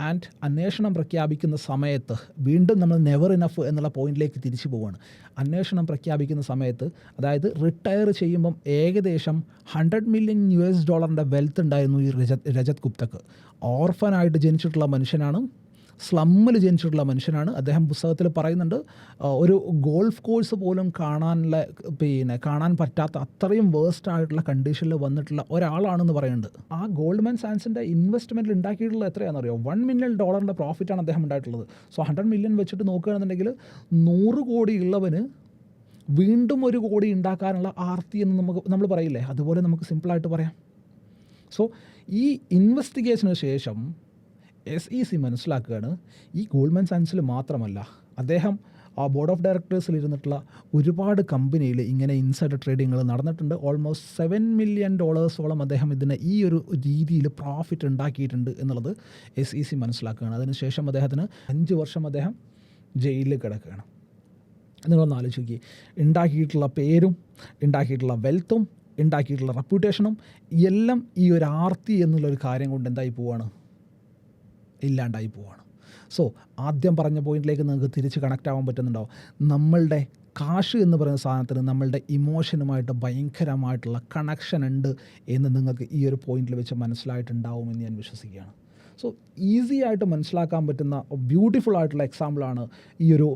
ആൻഡ് അന്വേഷണം പ്രഖ്യാപിക്കുന്ന സമയത്ത് വീണ്ടും നമ്മൾ നെവർ ഇനഫ് എന്നുള്ള പോയിന്റിലേക്ക് തിരിച്ചു പോവുകയാണ്. അന്വേഷണം പ്രഖ്യാപിക്കുന്ന സമയത്ത്, അതായത് റിട്ടയർ ചെയ്യുമ്പം ഏകദേശം $100 മില്യൺ വെൽത്ത് ഉണ്ടായിരുന്നു ഈ രജത് ഗുപ്തക്ക്. ഓർഫനായിട്ട് ജനിച്ചിട്ടുള്ള മനുഷ്യനാണ്, സ്ലമ്മിൽ ജനിച്ചിട്ടുള്ള മനുഷ്യനാണ്. അദ്ദേഹം പുസ്തകത്തിൽ പറയുന്നുണ്ട് ഒരു ഗോൾഫ് കോഴ്സ് പോലും കാണാൻ പറ്റാത്ത അത്രയും വേസ്റ്റ് ആയിട്ടുള്ള കണ്ടീഷനിൽ വന്നിട്ടുള്ള ഒരാളാണെന്ന് പറയുന്നുണ്ട്. ആ ഗോൾഡ്മാൻ സാച്ചിൻ്റെ ഇൻവെസ്റ്റ്മെൻറ്റിൽ ഉണ്ടാക്കിയിട്ടുള്ളത് എത്രയാണെന്നറിയോ, $1 മില്യൺ പ്രോഫിറ്റാണ് അദ്ദേഹം ഉണ്ടായിട്ടുള്ളത്. സോ 100 മില്യൺ വെച്ചിട്ട് നോക്കുകയാണെന്നുണ്ടെങ്കിൽ 100 കോടി ഉള്ളവന് വീണ്ടും 1 കോടി ഉണ്ടാക്കാനുള്ള ആർത്തി എന്ന് നമ്മൾ പറയില്ലേ, അതുപോലെ നമുക്ക് സിമ്പിളായിട്ട് പറയാം. സോ ഈ ഇൻവെസ്റ്റിഗേഷന് ശേഷം SEC മനസ്സിലാക്കുകയാണ് ഈ ഗോൾഡ്മാൻ സാച്ചിൽ മാത്രമല്ല, അദ്ദേഹം ആ ബോർഡ് ഓഫ് ഡയറക്ടേഴ്സിൽ ഇരുന്നിട്ടുള്ള ഒരുപാട് കമ്പനിയിൽ ഇങ്ങനെ ഇൻസൈഡർ ട്രേഡിങ്ങൾ നടന്നിട്ടുണ്ട്. ഓൾമോസ്റ്റ് $7 മില്യൺ അദ്ദേഹം ഇതിനെ ഈ ഒരു രീതിയിൽ പ്രോഫിറ്റ് ഉണ്ടാക്കിയിട്ടുണ്ട് എന്നുള്ളത് SEC മനസ്സിലാക്കുകയാണ്. അതിനുശേഷം അദ്ദേഹത്തിന് 5 വർഷം അദ്ദേഹം ജയിലിൽ കിടക്കുകയാണ്. നിങ്ങളൊന്ന് ആലോചിച്ച് നോക്കി, ഉണ്ടാക്കിയിട്ടുള്ള പേരും ഉണ്ടാക്കിയിട്ടുള്ള വെൽത്തും ഉണ്ടാക്കിയിട്ടുള്ള റെപ്യൂട്ടേഷനും എല്ലാം ഈ ഒരു ആർത്തി എന്നുള്ളൊരു കാര്യം കൊണ്ട് എന്തായി പോവാണ്, ഇല്ലാണ്ടായി പോവാണ്. സോ ആദ്യം പറഞ്ഞ പോയിന്റിലേക്ക് നിങ്ങൾക്ക് തിരിച്ച് കണക്റ്റ് ആവാൻ പറ്റുന്നുണ്ടോ? നമ്മളുടെ കാശ് എന്ന് പറയുന്ന സാധനത്തിന് നമ്മളുടെ ഇമോഷനുമായിട്ട് ഭയങ്കരമായിട്ടുള്ള കണക്ഷൻ ഉണ്ട് എന്ന് നിങ്ങൾക്ക് ഈ ഒരു പോയിന്റിൽ വെച്ച് മനസ്സിലായിട്ടുണ്ടാവുമെന്ന് ഞാൻ വിശ്വസിക്കുകയാണ്. സോ ഈസി ആയിട്ട് മനസ്സിലാക്കാൻ പറ്റുന്ന ബ്യൂട്ടിഫുൾ ആയിട്ടുള്ള എക്സാമ്പിളാണ് ഈ ഒരു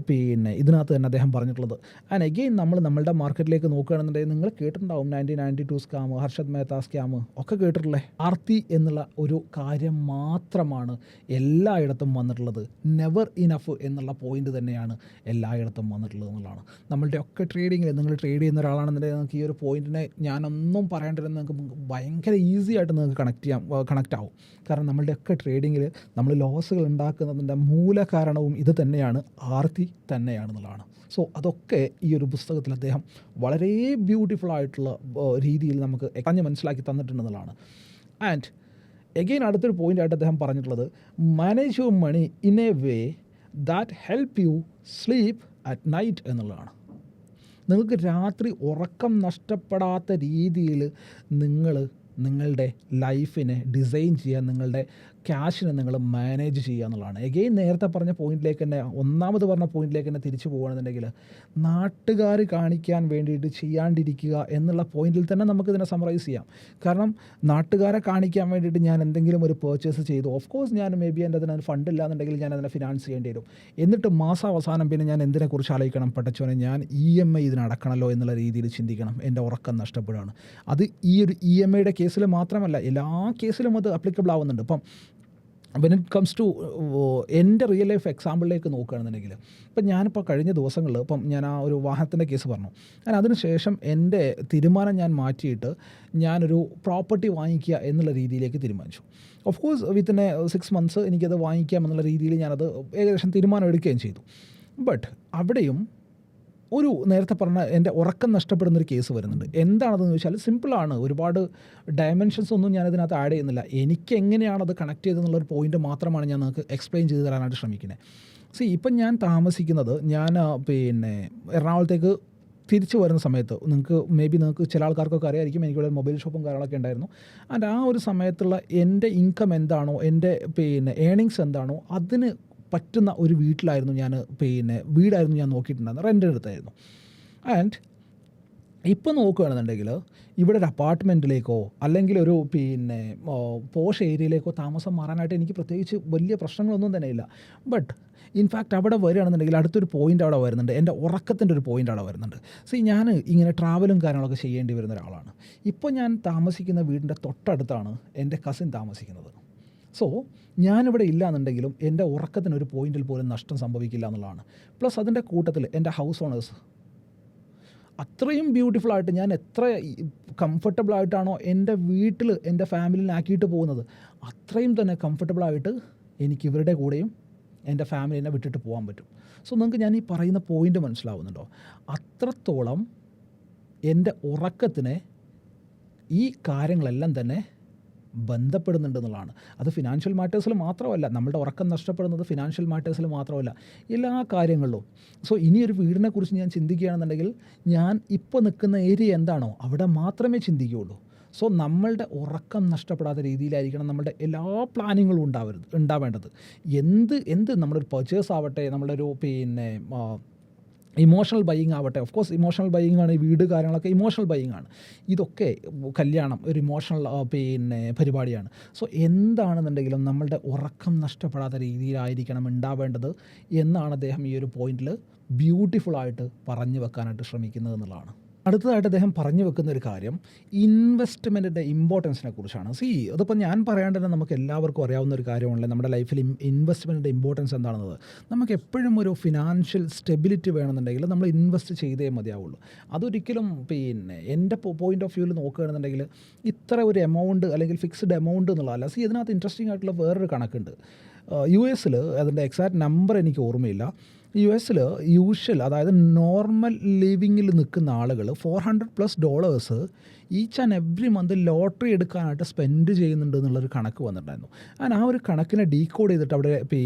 ഇതിനകത്ത് തന്നെ അദ്ദേഹം പറഞ്ഞിട്ടുള്ളത്. ആൻഡ് എഗെയിൻ നമ്മളുടെ മാർക്കറ്റിലേക്ക് നോക്കുകയാണെന്നുണ്ടെങ്കിൽ നിങ്ങൾ കേട്ടിട്ടുണ്ടാവും 1992 സ്കാം, ഹർഷദ് മേത്ത സ്കാം ഒക്കെ കേട്ടിട്ടുള്ളേ. ആർത്തി എന്നുള്ള ഒരു കാര്യം മാത്രമാണ് എല്ലായിടത്തും വന്നിട്ടുള്ളത്. നെവർ ഇനഫ് എന്നുള്ള പോയിന്റ് തന്നെയാണ് എല്ലായിടത്തും വന്നിട്ടുള്ളത് എന്നുള്ളതാണ്. നമ്മളുടെ ഒക്കെ ട്രേഡിങ്ങിൽ നിങ്ങൾ ട്രേഡ് ചെയ്യുന്ന ഒരാളാണെന്നുണ്ടെങ്കിൽ നിങ്ങൾക്ക് ഈ ഒരു പോയിന്റിനെ ഞാനൊന്നും പറയേണ്ടതെന്ന് നിങ്ങൾക്ക് ഭയങ്കര ഈസി ആയിട്ട് നിങ്ങൾക്ക് കണക്റ്റ് ആവും. കാരണം നമ്മളുടെ ഒക്കെ ട്രേഡിങ്ങിൽ നമ്മൾ ലോസുകൾ ഉണ്ടാക്കുന്നതിൻ്റെ മൂല കാരണവും ഇത് തന്നെയാണ്, ആർത്തി തന്നെയാണെന്നുള്ളതാണ്. സോ അതൊക്കെ ഈ ഒരു പുസ്തകത്തിൽ അദ്ദേഹം വളരെ ബ്യൂട്ടിഫുൾ ആയിട്ടുള്ള രീതിയിൽ നമുക്ക് പറഞ്ഞ് മനസ്സിലാക്കി തന്നിട്ടുണ്ടെന്നുള്ളതാണ്. ആൻഡ് എഗെയിൻ അടുത്തൊരു പോയിൻ്റായിട്ട് അദ്ദേഹം പറഞ്ഞിട്ടുള്ളത്, manage your money in a way that help you sleep at night എന്നുള്ളതാണ്. നിങ്ങൾക്ക് രാത്രി ഉറക്കം നഷ്ടപ്പെടാത്ത രീതിയിൽ നിങ്ങളുടെ ലൈഫിനെ ഡിസൈൻ ചെയ്യാൻ, നിങ്ങളുടെ ക്യാഷിനെ നിങ്ങൾ മാനേജ് ചെയ്യുക എന്നുള്ളതാണ്. എഗെയിൻ നേരത്തെ പറഞ്ഞ പോയിന്റിലേക്ക് തന്നെ, ഒന്നാമത് പറഞ്ഞ പോയിന്റിലേക്ക് തന്നെ തിരിച്ചു പോകുകയാണെന്നുണ്ടെങ്കിൽ, നാട്ടുകാർ കാണിക്കാൻ വേണ്ടിയിട്ട് ചെയ്യാണ്ടിരിക്കുക എന്നുള്ള പോയിന്റിൽ തന്നെ നമുക്കിതിനെ സമറൈസ് ചെയ്യാം. കാരണം നാട്ടുകാരെ കാണിക്കാൻ വേണ്ടിയിട്ട് ഞാൻ എന്തെങ്കിലും ഒരു പർച്ചേസ് ചെയ്തു, ഓഫ് കോഴ്സ് ഞാൻ മേ ബി എൻ്റെ അതിന് ഫണ്ട് ഇല്ലാന്നുണ്ടെങ്കിൽ ഞാൻ അതിനെ ഫിനാൻസ് ചെയ്യേണ്ടി വരും. എന്നിട്ട് മാസാവസാനം പിന്നെ ഞാൻ എന്തിനെക്കുറിച്ച് ആലോചിക്കണം, പടച്ചോനെ ഞാൻ EMI ഇതിനടക്കണമല്ലോ എന്നുള്ള രീതിയിൽ ചിന്തിക്കണം. എൻ്റെ ഉറക്കം നഷ്ടപ്പെടുകയാണ്. അത് ഈ ഒരു EMIയുടെ കേസിൽ മാത്രമല്ല, എല്ലാ കേസിലും അത് അപ്ലിക്കബിൾ ആവുന്നുണ്ട്. ഇപ്പം വെൻ ഇറ്റ് കംസ് ടു എൻ്റെ റിയൽ ലൈഫ് എക്സാമ്പിളിലേക്ക് നോക്കുകയാണെന്നുണ്ടെങ്കിൽ, ഇപ്പം ഞാനിപ്പോൾ കഴിഞ്ഞ ദിവസങ്ങളിൽ ഇപ്പം ഞാൻ ആ ഒരു വാഹനത്തിൻ്റെ കേസ് പറഞ്ഞു. ഞാൻ അതിനുശേഷം എൻ്റെ തീരുമാനം ഞാൻ മാറ്റിയിട്ട് ഞാനൊരു പ്രോപ്പർട്ടി വാങ്ങിക്കുക എന്നുള്ള രീതിയിലേക്ക് തീരുമാനിച്ചു. ഓഫ് കോഴ്സ് വിത്തിൻ 6 months എനിക്കത് വാങ്ങിക്കാം എന്നുള്ള രീതിയിൽ ഞാനത് ഏകദേശം തീരുമാനം എടുക്കുകയും ചെയ്തു. ബട്ട് അവിടെയും ഒരു നേരത്തെ പറഞ്ഞ എൻ്റെ ഉറക്കം നഷ്ടപ്പെടുന്നൊരു കേസ് വരുന്നുണ്ട്. എന്താണെന്ന് ചോദിച്ചാൽ സിമ്പിളാണ്, ഒരുപാട് ഡയമെൻഷൻസ് ഒന്നും ഞാനതിനകത്ത് ആഡ് ചെയ്യുന്നില്ല. എനിക്ക് എങ്ങനെയാണത് കണക്ട് ചെയ്തെന്നുള്ളൊരു പോയിൻ്റ് മാത്രമാണ് ഞാൻ നിങ്ങൾക്ക് എക്സ്പ്ലെയിൻ ചെയ്ത് തരാനായിട്ട് ശ്രമിക്കുന്നത്. ഇപ്പം ഞാൻ താമസിക്കുന്നത്, ഞാൻ പിന്നെ എറണാകുളത്തേക്ക് തിരിച്ചു വരുന്ന സമയത്ത് നിങ്ങൾക്ക് ചില ആൾക്കാർക്കൊക്കെ അറിയായിരിക്കും, എനിക്കിവിടെ മൊബൈൽ ഷോപ്പും കാര്യങ്ങളൊക്കെ ഉണ്ടായിരുന്നു. ആൻഡ് ആ ഒരു സമയത്തുള്ള എൻ്റെ ഇൻകം എന്താണോ, എൻ്റെ ഏണിങ്സ് എന്താണോ, അതിന് പറ്റുന്ന ഒരു വീട്ടിലായിരുന്നു വീടായിരുന്നു ഞാൻ നോക്കിയിട്ടുണ്ടായിരുന്നു, റെൻ്റ് എടുത്തായിരുന്നു. ആൻഡ് ഇപ്പോൾ നോക്കുകയാണെന്നുണ്ടെങ്കിൽ ഇവിടെ ഒരു അപ്പാർട്ട്മെൻറ്റിലേക്കോ അല്ലെങ്കിൽ ഒരു പോഷ് ഏരിയയിലേക്കോ താമസം മാറാനായിട്ട് എനിക്ക് പ്രത്യേകിച്ച് വലിയ പ്രശ്നങ്ങളൊന്നും തന്നെ ഇല്ല. ബട്ട് ഇൻഫാക്റ്റ് അവിടെ വരികയാണെന്നുണ്ടെങ്കിൽ അടുത്തൊരു പോയിൻ്റ് അവിടെ വരുന്നുണ്ട്, എൻ്റെ ഉറക്കത്തിൻ്റെ ഒരു പോയിൻ്റ് അവിടെ വരുന്നുണ്ട്. ഞാൻ ഇങ്ങനെ ട്രാവലും കാര്യങ്ങളൊക്കെ ചെയ്യേണ്ടി വരുന്ന ഒരാളാണ്. ഇപ്പോൾ ഞാൻ താമസിക്കുന്ന വീടിൻ്റെ തൊട്ടടുത്താണ് എൻ്റെ കസിൻ താമസിക്കുന്നത്. ഞാനിവിടെ ഇല്ല എന്നുണ്ടെങ്കിലും എൻ്റെ ഉറക്കത്തിനൊരു പോയിന്റിൽ പോലും നഷ്ടം സംഭവിക്കില്ല എന്നുള്ളതാണ്. പ്ലസ് അതിൻ്റെ കൂട്ടത്തിൽ എൻ്റെ ഹൗസ് ഓണേഴ്സ് അത്രയും ബ്യൂട്ടിഫുള്ളായിട്ട്, ഞാൻ എത്ര കംഫർട്ടബിളായിട്ടാണോ എൻ്റെ വീട്ടിൽ എൻ്റെ ഫാമിലിനെ ആക്കിയിട്ട് പോകുന്നത്, അത്രയും തന്നെ കംഫർട്ടബിളായിട്ട് എനിക്ക് ഇവരുടെ കൂടെയും എൻ്റെ ഫാമിലിനെ വിട്ടിട്ട് പോകാൻ പറ്റും. നിങ്ങൾക്ക് ഞാൻ ഈ പറയുന്ന പോയിൻ്റ് മനസ്സിലാവുന്നുണ്ടോ? അത്രത്തോളം എൻ്റെ ഉറക്കത്തിനെ ഈ കാര്യങ്ങളെല്ലാം തന്നെ ബന്ധപ്പെടുന്നുണ്ടെന്നുള്ളതാണ്. അത് ഫിനാൻഷ്യൽ മാറ്റേഴ്സിൽ മാത്രമല്ല, നമ്മളുടെ ഉറക്കം നഷ്ടപ്പെടുന്നത് ഫിനാൻഷ്യൽ മാറ്റേഴ്സിൽ മാത്രമല്ല, എല്ലാ കാര്യങ്ങളിലും. ഇനിയൊരു വീടിനെ കുറിച്ച് ഞാൻ ചിന്തിക്കുകയാണെന്നുണ്ടെങ്കിൽ, ഞാൻ ഇപ്പോൾ നിൽക്കുന്ന ഏരിയ എന്താണോ അവിടെ മാത്രമേ ചിന്തിക്കുകയുള്ളൂ. നമ്മളുടെ ഉറക്കം നഷ്ടപ്പെടാത്ത രീതിയിലായിരിക്കണം നമ്മളുടെ എല്ലാ പ്ലാനിങ്ങുകളും ഉണ്ടാവേണ്ടത്. എന്ത് നമ്മളൊരു പർച്ചേസ് ആവട്ടെ, നമ്മളൊരു ഇമോഷണൽ ബൈയിങ് ആവട്ടെ, ഓഫ് കോഴ്സ് ഇമോഷണൽ ബൈയിങ് ആണ്, ഈ വീട് കാര്യങ്ങളൊക്കെ ഇമോഷണൽ ബൈയിങ് ആണ്. ഇതൊക്കെ കല്യാണം ഒരു ഇമോഷണൽ പരിപാടിയാണ്. എന്താണെന്നുണ്ടെങ്കിലും നമ്മളുടെ ഉറക്കം നഷ്ടപ്പെടാത്ത രീതിയിലായിരിക്കണം ഉണ്ടാവേണ്ടത് എന്നാണ് അദ്ദേഹം ഈ ഒരു പോയിന്റിൽ ബ്യൂട്ടിഫുള്ളായിട്ട് പറഞ്ഞു വെക്കാനായിട്ട് ശ്രമിക്കുന്നത് എന്നുള്ളതാണ്. അടുത്തതായിട്ട് അദ്ദേഹം പറഞ്ഞു വെക്കുന്ന ഒരു കാര്യം ഇൻവെസ്റ്റ്മെൻറ്റിൻ്റെ ഇമ്പോർട്ടൻസിനെ കുറിച്ചാണ്. അതിപ്പോൾ ഞാൻ പറയാണ്ട് തന്നെ നമുക്ക് എല്ലാവർക്കും അറിയാവുന്ന ഒരു കാര്യമാണല്ലേ നമ്മുടെ ലൈഫിൽ ഇൻവെസ്റ്റ്മെൻറ്റിൻ്റെ ഇമ്പോർട്ടൻസ് എന്താണെന്നത്. നമുക്ക് എപ്പോഴും ഒരു ഫിനാൻഷ്യൽ സ്റ്റെബിലിറ്റി വേണമെന്നുണ്ടെങ്കിൽ നമ്മൾ ഇൻവെസ്റ്റ് ചെയ്തേ മതിയാവുള്ളൂ. അതൊരിക്കലും എൻ്റെ പോയിൻ്റ് ഓഫ് വ്യൂവിൽ നോക്കുകയാണെന്നുണ്ടെങ്കിൽ ഇത്ര ഒരു എമൗണ്ട് അല്ലെങ്കിൽ ഫിക്സ്ഡ് എമൗണ്ട് എന്നുള്ളതല്ല. ഇതിനകത്ത് ഇൻട്രസ്റ്റിംഗ് ആയിട്ടുള്ള വേറൊരു കണക്കുണ്ട്. US അതിൻ്റെ എക്സാക്റ്റ് നമ്പർ എനിക്ക് ഓർമ്മയില്ല. US യൂഷ്വൽ, അതായത് നോർമൽ ലിവിങ്ങിൽ നിൽക്കുന്ന ആളുകൾ $400+ each and every month lottery എടുക്കാനായിട്ട് സ്പെൻഡ് ചെയ്യുന്നുണ്ട് എന്നുള്ളൊരു കണക്ക് വന്നിട്ടുണ്ടായിരുന്നു. ആ ഒരു കണക്കിനെ ഡീകോഡ് ചെയ്തിട്ട് അവിടെ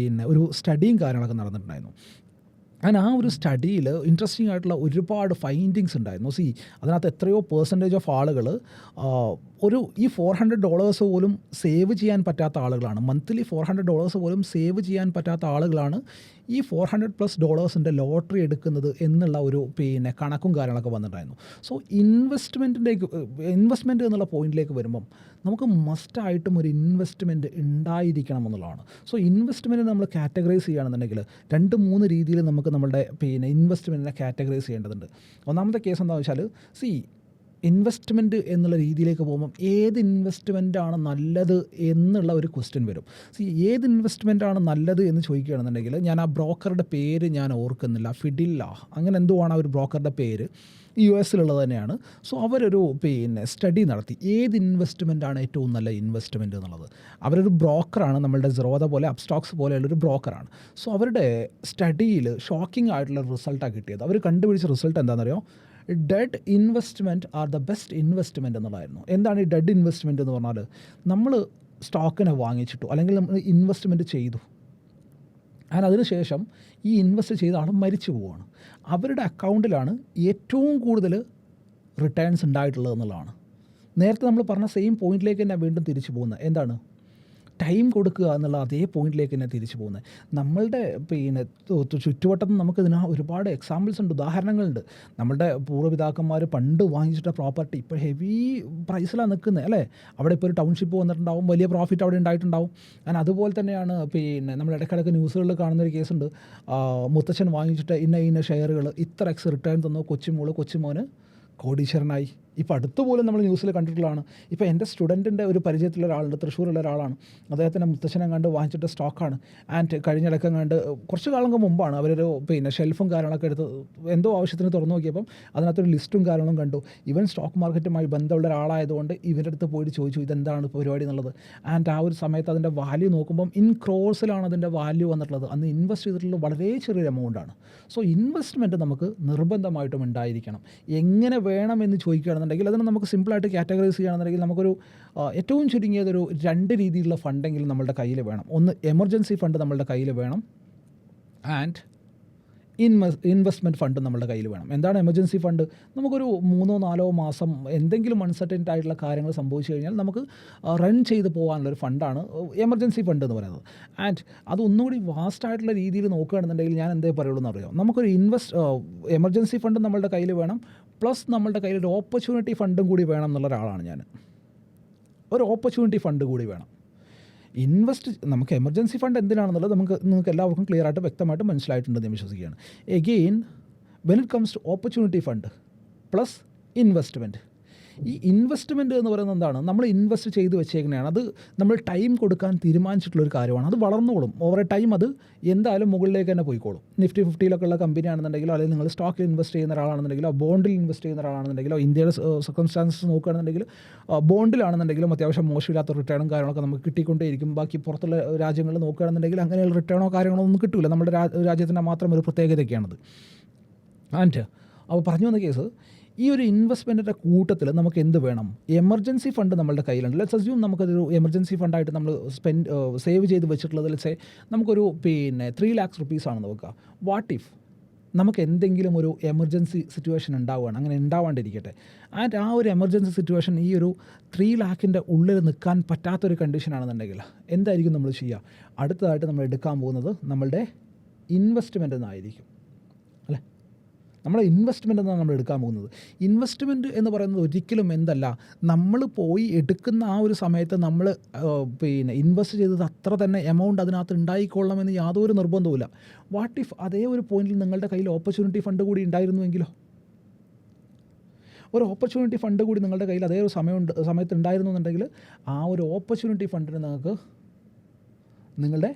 ഒരു സ്റ്റഡിയും കാര്യങ്ങളൊക്കെ നടന്നിട്ടുണ്ടായിരുന്നു. ആ ഒരു സ്റ്റഡിയിൽ ഇൻട്രസ്റ്റിംഗ് ആയിട്ടുള്ള ഒരുപാട് ഫൈൻഡിങ്സ് ഉണ്ടായിരുന്നു. അതിനകത്ത് എത്രയോ % ഓഫ് ആളുകൾ ഈ $400 പോലും സേവ് ചെയ്യാൻ പറ്റാത്ത ആളുകളാണ്. മന്ത്ലി $400 പോലും സേവ് ചെയ്യാൻ പറ്റാത്ത ആളുകളാണ് ഈ $400+ ലോട്ടറി എടുക്കുന്നത് എന്നുള്ള ഒരു കണക്കും കാര്യങ്ങളൊക്കെ വന്നിട്ടുണ്ടായിരുന്നു. ഇൻവെസ്റ്റ്മെൻറ്റ് എന്നുള്ള പോയിന്റിലേക്ക് വരുമ്പം നമുക്ക് മസ്റ്റായിട്ടും ഒരു ഇൻവെസ്റ്റ്മെൻറ്റ് ഉണ്ടായിരിക്കണം എന്നുള്ളതാണ്. ഇൻവെസ്റ്റ്മെൻറ്റ് നമ്മൾ കാറ്റഗറൈസ് ചെയ്യുകയാണെന്നുണ്ടെങ്കിൽ 2-3 രീതിയിൽ നമുക്ക് നമ്മളുടെ ഇൻവെസ്റ്റ്മെൻറ്റിനെ കാറ്റഗറൈസ് ചെയ്യേണ്ടതുണ്ട്. ഒന്നാമത്തെ കേസ് എന്താണെന്ന് വെച്ചാൽ, ഇൻവെസ്റ്റ്മെൻറ്റ് എന്നുള്ള രീതിയിലേക്ക് പോകുമ്പം ഏത് ഇൻവെസ്റ്റ്മെൻറ്റാണ് നല്ലത് എന്നുള്ള ഒരു ക്വസ്റ്റ്യൻ വരും. ഏത് ഇൻവെസ്റ്റ്മെൻറ്റാണ് നല്ലത് എന്ന് ചോദിക്കുകയാണെന്നുണ്ടെങ്കിൽ, ഞാൻ ആ ബ്രോക്കറുടെ പേര് ഞാൻ ഓർക്കുന്നില്ല, ഫിഡില്ല അങ്ങനെ എന്തോ ആണ് ആ ഒരു ബ്രോക്കറുടെ പേര്, US തന്നെയാണ്. അവരൊരു സ്റ്റഡി നടത്തി ഏത് ഇൻവെസ്റ്റ്മെൻറ്റാണ് ഏറ്റവും നല്ല ഇൻവെസ്റ്റ്മെൻറ്റ് എന്നുള്ളത്. അവരൊരു ബ്രോക്കറാണ്, നമ്മളുടെ സെറോദ പോലെ അപ്സ്റ്റോക്സ് പോലെയുള്ളൊരു ബ്രോക്കറാണ്. അവരുടെ സ്റ്റഡിയിൽ ഷോക്കിംഗ് ആയിട്ടുള്ള റിസൾട്ടാണ് കിട്ടിയത്. അവർ കണ്ടുപിടിച്ച റിസൾട്ട് എന്താണെന്നറിയോ? Dead investment are the best investment എന്നുള്ളതായിരുന്നു. എന്താണ് ഈ ഡെഡ് ഇൻവെസ്റ്റ്മെൻറ്റ് എന്ന് പറഞ്ഞാൽ? നമ്മൾ സ്റ്റോക്കിനെ വാങ്ങിച്ചിട്ടു അല്ലെങ്കിൽ നമ്മൾ ഇൻവെസ്റ്റ്മെൻറ്റ് ചെയ്തു, അതിനുശേഷം ഈ ഇൻവെസ്റ്റ് ചെയ്ത ആൾ മരിച്ചു പോവുകയാണ്. അവരുടെ അക്കൗണ്ടിലാണ് ഏറ്റവും കൂടുതൽ റിട്ടേൺസ് ഉണ്ടായിട്ടുള്ളത് എന്നുള്ളതാണ്. നേരത്തെ നമ്മൾ പറഞ്ഞ സെയിം പോയിന്റിലേക്ക് തന്നെ വീണ്ടും തിരിച്ചു പോകുന്നത്. എന്താണ്? ടൈം കൊടുക്കുക എന്നുള്ള അതേ പോയിന്റിലേക്ക് തന്നെ തിരിച്ചു പോകുന്നത്. നമ്മളുടെ പിന്നെ ചുറ്റുവട്ടത്ത് നമുക്ക് ഇതിന് ഒരുപാട് എക്സാമ്പിൾസ് ഉണ്ട്, ഉദാഹരണങ്ങളുണ്ട്. നമ്മളുടെ പൂർവ്വപിതാക്കന്മാർ പണ്ട് വാങ്ങിച്ചിട്ട പ്രോപ്പർട്ടി ഇപ്പോൾ ഹെവി പ്രൈസിലാണ് നിൽക്കുന്നത് അല്ലേ. അവിടെ ഇപ്പോൾ ഒരു ടൗൺഷിപ്പ് വന്നിട്ടുണ്ടാവും, വലിയ പ്രോഫിറ്റ് അവിടെ ഉണ്ടായിട്ടുണ്ടാവും. കാരണം അതുപോലെ തന്നെയാണ് പിന്നെ നമ്മൾ ഇടയ്ക്കിടയ്ക്ക് ന്യൂസുകളിൽ കാണുന്നൊരു കേസുണ്ട്, മുത്തച്ഛൻ വാങ്ങിച്ചിട്ട് ഇന്ന ഷെയറുകൾ ഇത്ര എക്സ് റിട്ടേൺ തന്നു, കൊച്ചുമോന് കോടീശ്വരനായി. ഇപ്പോൾ അടുത്തുപോലും നമ്മൾ ന്യൂസിൽ കണ്ടിട്ടുള്ളതാണ്. ഇപ്പോൾ എൻ്റെ സ്റ്റുഡൻറ്റിൻ്റെ ഒരു പരിചയത്തിലുള്ള ഒരാളുണ്ട്, തൃശ്ശൂരുള്ള ഒരാളാണ്. അദ്ദേഹത്തിൻ്റെ മുത്തച്ഛനെ കണ്ട് വാങ്ങിച്ചിട്ട് സ്റ്റോക്കാണ്. ആൻഡ് കഴിഞ്ഞിടയ്ക്ക് കണ്ട് കുറച്ച് കാലങ്ങൾക്ക് മുമ്പാണ് അവരൊരു പിന്നെ ഷെൽഫും കാര്യങ്ങളൊക്കെ എടുത്ത് എന്തോ ആവശ്യത്തിന് തുറന്നു നോക്കിയപ്പം അതിനകത്തൊരു ലിസ്റ്റും കാര്യങ്ങളും കണ്ടു. ഇവൻ സ്റ്റോക്ക് മാർക്കറ്റുമായി ബന്ധമുള്ള ഒരാളായതുകൊണ്ട് ഇവരുടെ അടുത്ത് പോയിട്ട് ചോദിച്ചു ഇതെന്താണ് പരിപാടി എന്നുള്ളത്. ആൻഡ് ആ ഒരു സമയത്ത് അതിൻ്റെ വാല്യൂ നോക്കുമ്പം ഇൻ ക്രോഴ്സിലാണ് അതിൻ്റെ വാല്യൂ വന്നിട്ടുള്ളത്. അന്ന് ഇൻവെസ്റ്റ് ചെയ്തിട്ടുള്ളത് വളരെ ചെറിയൊരു എമൗണ്ടാണ്. സോ ഇൻവെസ്റ്റ്മെൻറ്റ് നമുക്ക് നിർബന്ധമായിട്ടും ഉണ്ടായിരിക്കണം. എങ്ങനെ വേണമെന്ന് ചോദിക്കുകയാണെന്നുണ്ടെങ്കിൽ അതിന് നമുക്ക് സിമ്പിളായിട്ട് കാറ്റഗറൈസ് ചെയ്യുകയാണെന്നുണ്ടെങ്കിൽ നമുക്കൊരു ഏറ്റവും ചുരുങ്ങിയതൊരു 2 രീതിയിലുള്ള ഫണ്ടെങ്കിലും നമ്മളുടെ കയ്യിൽ വേണം. ഒന്ന് എമർജൻസി ഫണ്ട് നമ്മളുടെ കയ്യിൽ വേണം, ആൻഡ് ഇൻവെസ്റ്റ്മെൻറ്റ് ഫണ്ട് നമ്മുടെ കയ്യിൽ വേണം. എന്താണ് എമർജൻസി ഫണ്ട്? നമുക്കൊരു 3-4 മാസം എന്തെങ്കിലും അൺസർട്ടൻ ആയിട്ടുള്ള കാര്യങ്ങൾ സംഭവിച്ചു കഴിഞ്ഞാൽ നമുക്ക് റൺ ചെയ്ത് പോകാനുള്ളൊരു ഫണ്ടാണ് എമർജൻസി ഫണ്ട് എന്ന് പറയുന്നത്. ആൻഡ് അത് ഒന്നുകൂടി വാസ്റ്റ് ആയിട്ടുള്ള രീതിയിൽ നോക്കുകയാണെന്നുണ്ടെങ്കിൽ ഞാൻ എന്തേ പറയുള്ളൂ എന്നറിയാം, നമുക്കൊരു എമർജൻസി ഫണ്ട് നമ്മളുടെ കയ്യിൽ വേണം, പ്ലസ് നമ്മളുടെ കയ്യിൽ ഒരു ഓപ്പർച്യൂണിറ്റി ഫണ്ടും കൂടി വേണം എന്നുള്ള ഒരാളാണ് ഞാൻ. ഒരു ഓപ്പർച്യൂണിറ്റി ഫണ്ട് കൂടി വേണം. നമുക്ക് എമർജൻസി ഫണ്ട് എന്തിനാണെന്നുള്ളത് നിങ്ങൾക്ക് എല്ലാവർക്കും ക്ലിയർ ആയിട്ട് വ്യക്തമായിട്ട് മനസ്സിലായിട്ടുണ്ടെന്ന് ഞാൻ വിശ്വസിക്കുകയാണ്. Again when it comes to opportunity fund plus investment, ഈ ഇൻവെസ്റ്റ്മെൻറ്റ് എന്ന് പറയുന്നത് എന്താണ്? നമ്മൾ ഇൻവെസ്റ്റ് ചെയ്ത് വെച്ചേക്കുന്നതാണ്. അത് നമ്മൾ ടൈം കൊടുക്കാൻ തീരുമാനിച്ചിട്ടുള്ളൊരു കാര്യമാണ്. അത് വളർന്നോളും, ഓവർ ടൈം അത് എന്തായാലും മുകളിലേക്ക് തന്നെ പോയിക്കോളും. നിഫ്റ്റി 50 ഉള്ള കമ്പനി ആണെന്നുണ്ടെങ്കിലോ, അല്ലെങ്കിൽ നിങ്ങൾ സ്റ്റോക്കിൽ ഇൻവെസ്റ്റ് ചെയ്യുന്ന ഒരാളാണെന്നുണ്ടെങ്കിലോ, ബോണ്ടിൽ ഇൻവെസ്റ്റ് ചെയ്യുന്ന ഒരാളാണെന്നുണ്ടെങ്കിലോ, ഇന്ത്യയുടെ സർക്കംസ്റ്റാൻസസ് നോക്കുകയാണെന്നുണ്ടെങ്കിൽ ബോണ്ടിലാണെന്നുണ്ടെങ്കിലും അത്യാവശ്യം മോശമില്ലാത്ത റിട്ടേണും കാര്യങ്ങളൊക്കെ നമുക്ക് കിട്ടിക്കൊണ്ടേയിരിക്കും. ബാക്കി പുറത്തുള്ള രാജ്യങ്ങളിൽ നോക്കുകയാണെന്നുണ്ടെങ്കിൽ അങ്ങനെയുള്ള റിട്ടേണോ കാര്യങ്ങളോ ഒന്നും കിട്ടില്ല. നമ്മുടെ രാജ്യത്തിൻ്റെ മാത്രം ഒരു പ്രത്യേകതയൊക്കെയാണത്. ആൻഡ് അപ്പോൾ പറഞ്ഞു വന്ന കേസ്, ഈ ഒരു ഇൻവെസ്റ്റ്മെൻറ്റിൻ്റെ കൂട്ടത്തിൽ നമുക്ക് എന്ത് വേണം? എമർജൻസി ഫണ്ട് നമ്മളുടെ കയ്യിലുണ്ട്. ലെറ്റ്സ് അസ്യൂം നമുക്കൊരു എമർജൻസി ഫണ്ടായിട്ട് നമ്മൾ സേവ് ചെയ്ത് വെച്ചിട്ടുള്ളത് ലെറ്റ്സ് നമുക്കൊരു 3 lakhs rupees ആണെന്ന് വെക്കുക. വാട്ട് ഇഫ് നമുക്ക് എന്തെങ്കിലും ഒരു എമർജൻസി സിറ്റുവേഷൻ ഉണ്ടാവുകയാണ്, അങ്ങനെ ഉണ്ടാവാണ്ടിരിക്കട്ടെ. ആൻഡ് ആ ഒരു എമർജൻസി സിറ്റുവേഷൻ ഈ ഒരു 3 lakhൻ്റെ ഉള്ളിൽ നിൽക്കാൻ പറ്റാത്തൊരു കണ്ടീഷനാണെന്നുണ്ടെങ്കിൽ എന്തായിരിക്കും നമ്മൾ ചെയ്യുക? അടുത്തതായിട്ട് നമ്മൾ എടുക്കാൻ പോകുന്നത് നമ്മളുടെ ഇൻവെസ്റ്റ്മെൻ്റ് എന്നായിരിക്കും. നമ്മളെ ഇൻവെസ്റ്റ്മെൻ്റ് എന്നാണ് നമ്മൾ എടുക്കാൻ പോകുന്നത്. ഇൻവെസ്റ്റ്മെൻറ്റ് എന്ന് പറയുന്നത് ഒരിക്കലും എന്തല്ല, നമ്മൾ പോയി എടുക്കുന്ന ആ ഒരു സമയത്ത് നമ്മൾ ഇൻവെസ്റ്റ് ചെയ്തത് അത്ര തന്നെ എമൗണ്ട് അതിനകത്ത് ഉണ്ടായിക്കൊള്ളണമെന്ന് യാതൊരു നിർബന്ധവുമില്ല. വാട്ട് ഇഫ് അതേ ഒരു പോയിന്റിൽ നിങ്ങളുടെ കയ്യിൽ ഓപ്പർച്യൂണിറ്റി ഫണ്ട് കൂടി ഉണ്ടായിരുന്നുവെങ്കിലോ? ഒരു ഓപ്പർച്യൂണിറ്റി ഫണ്ട് കൂടി നിങ്ങളുടെ കയ്യിൽ അതേ ഒരു സമയത്ത് ഉണ്ടായിരുന്നു എന്നുണ്ടെങ്കിൽ ആ ഒരു ഓപ്പർച്യൂണിറ്റി ഫണ്ടിന് നിങ്ങൾക്ക് നിങ്ങളുടെ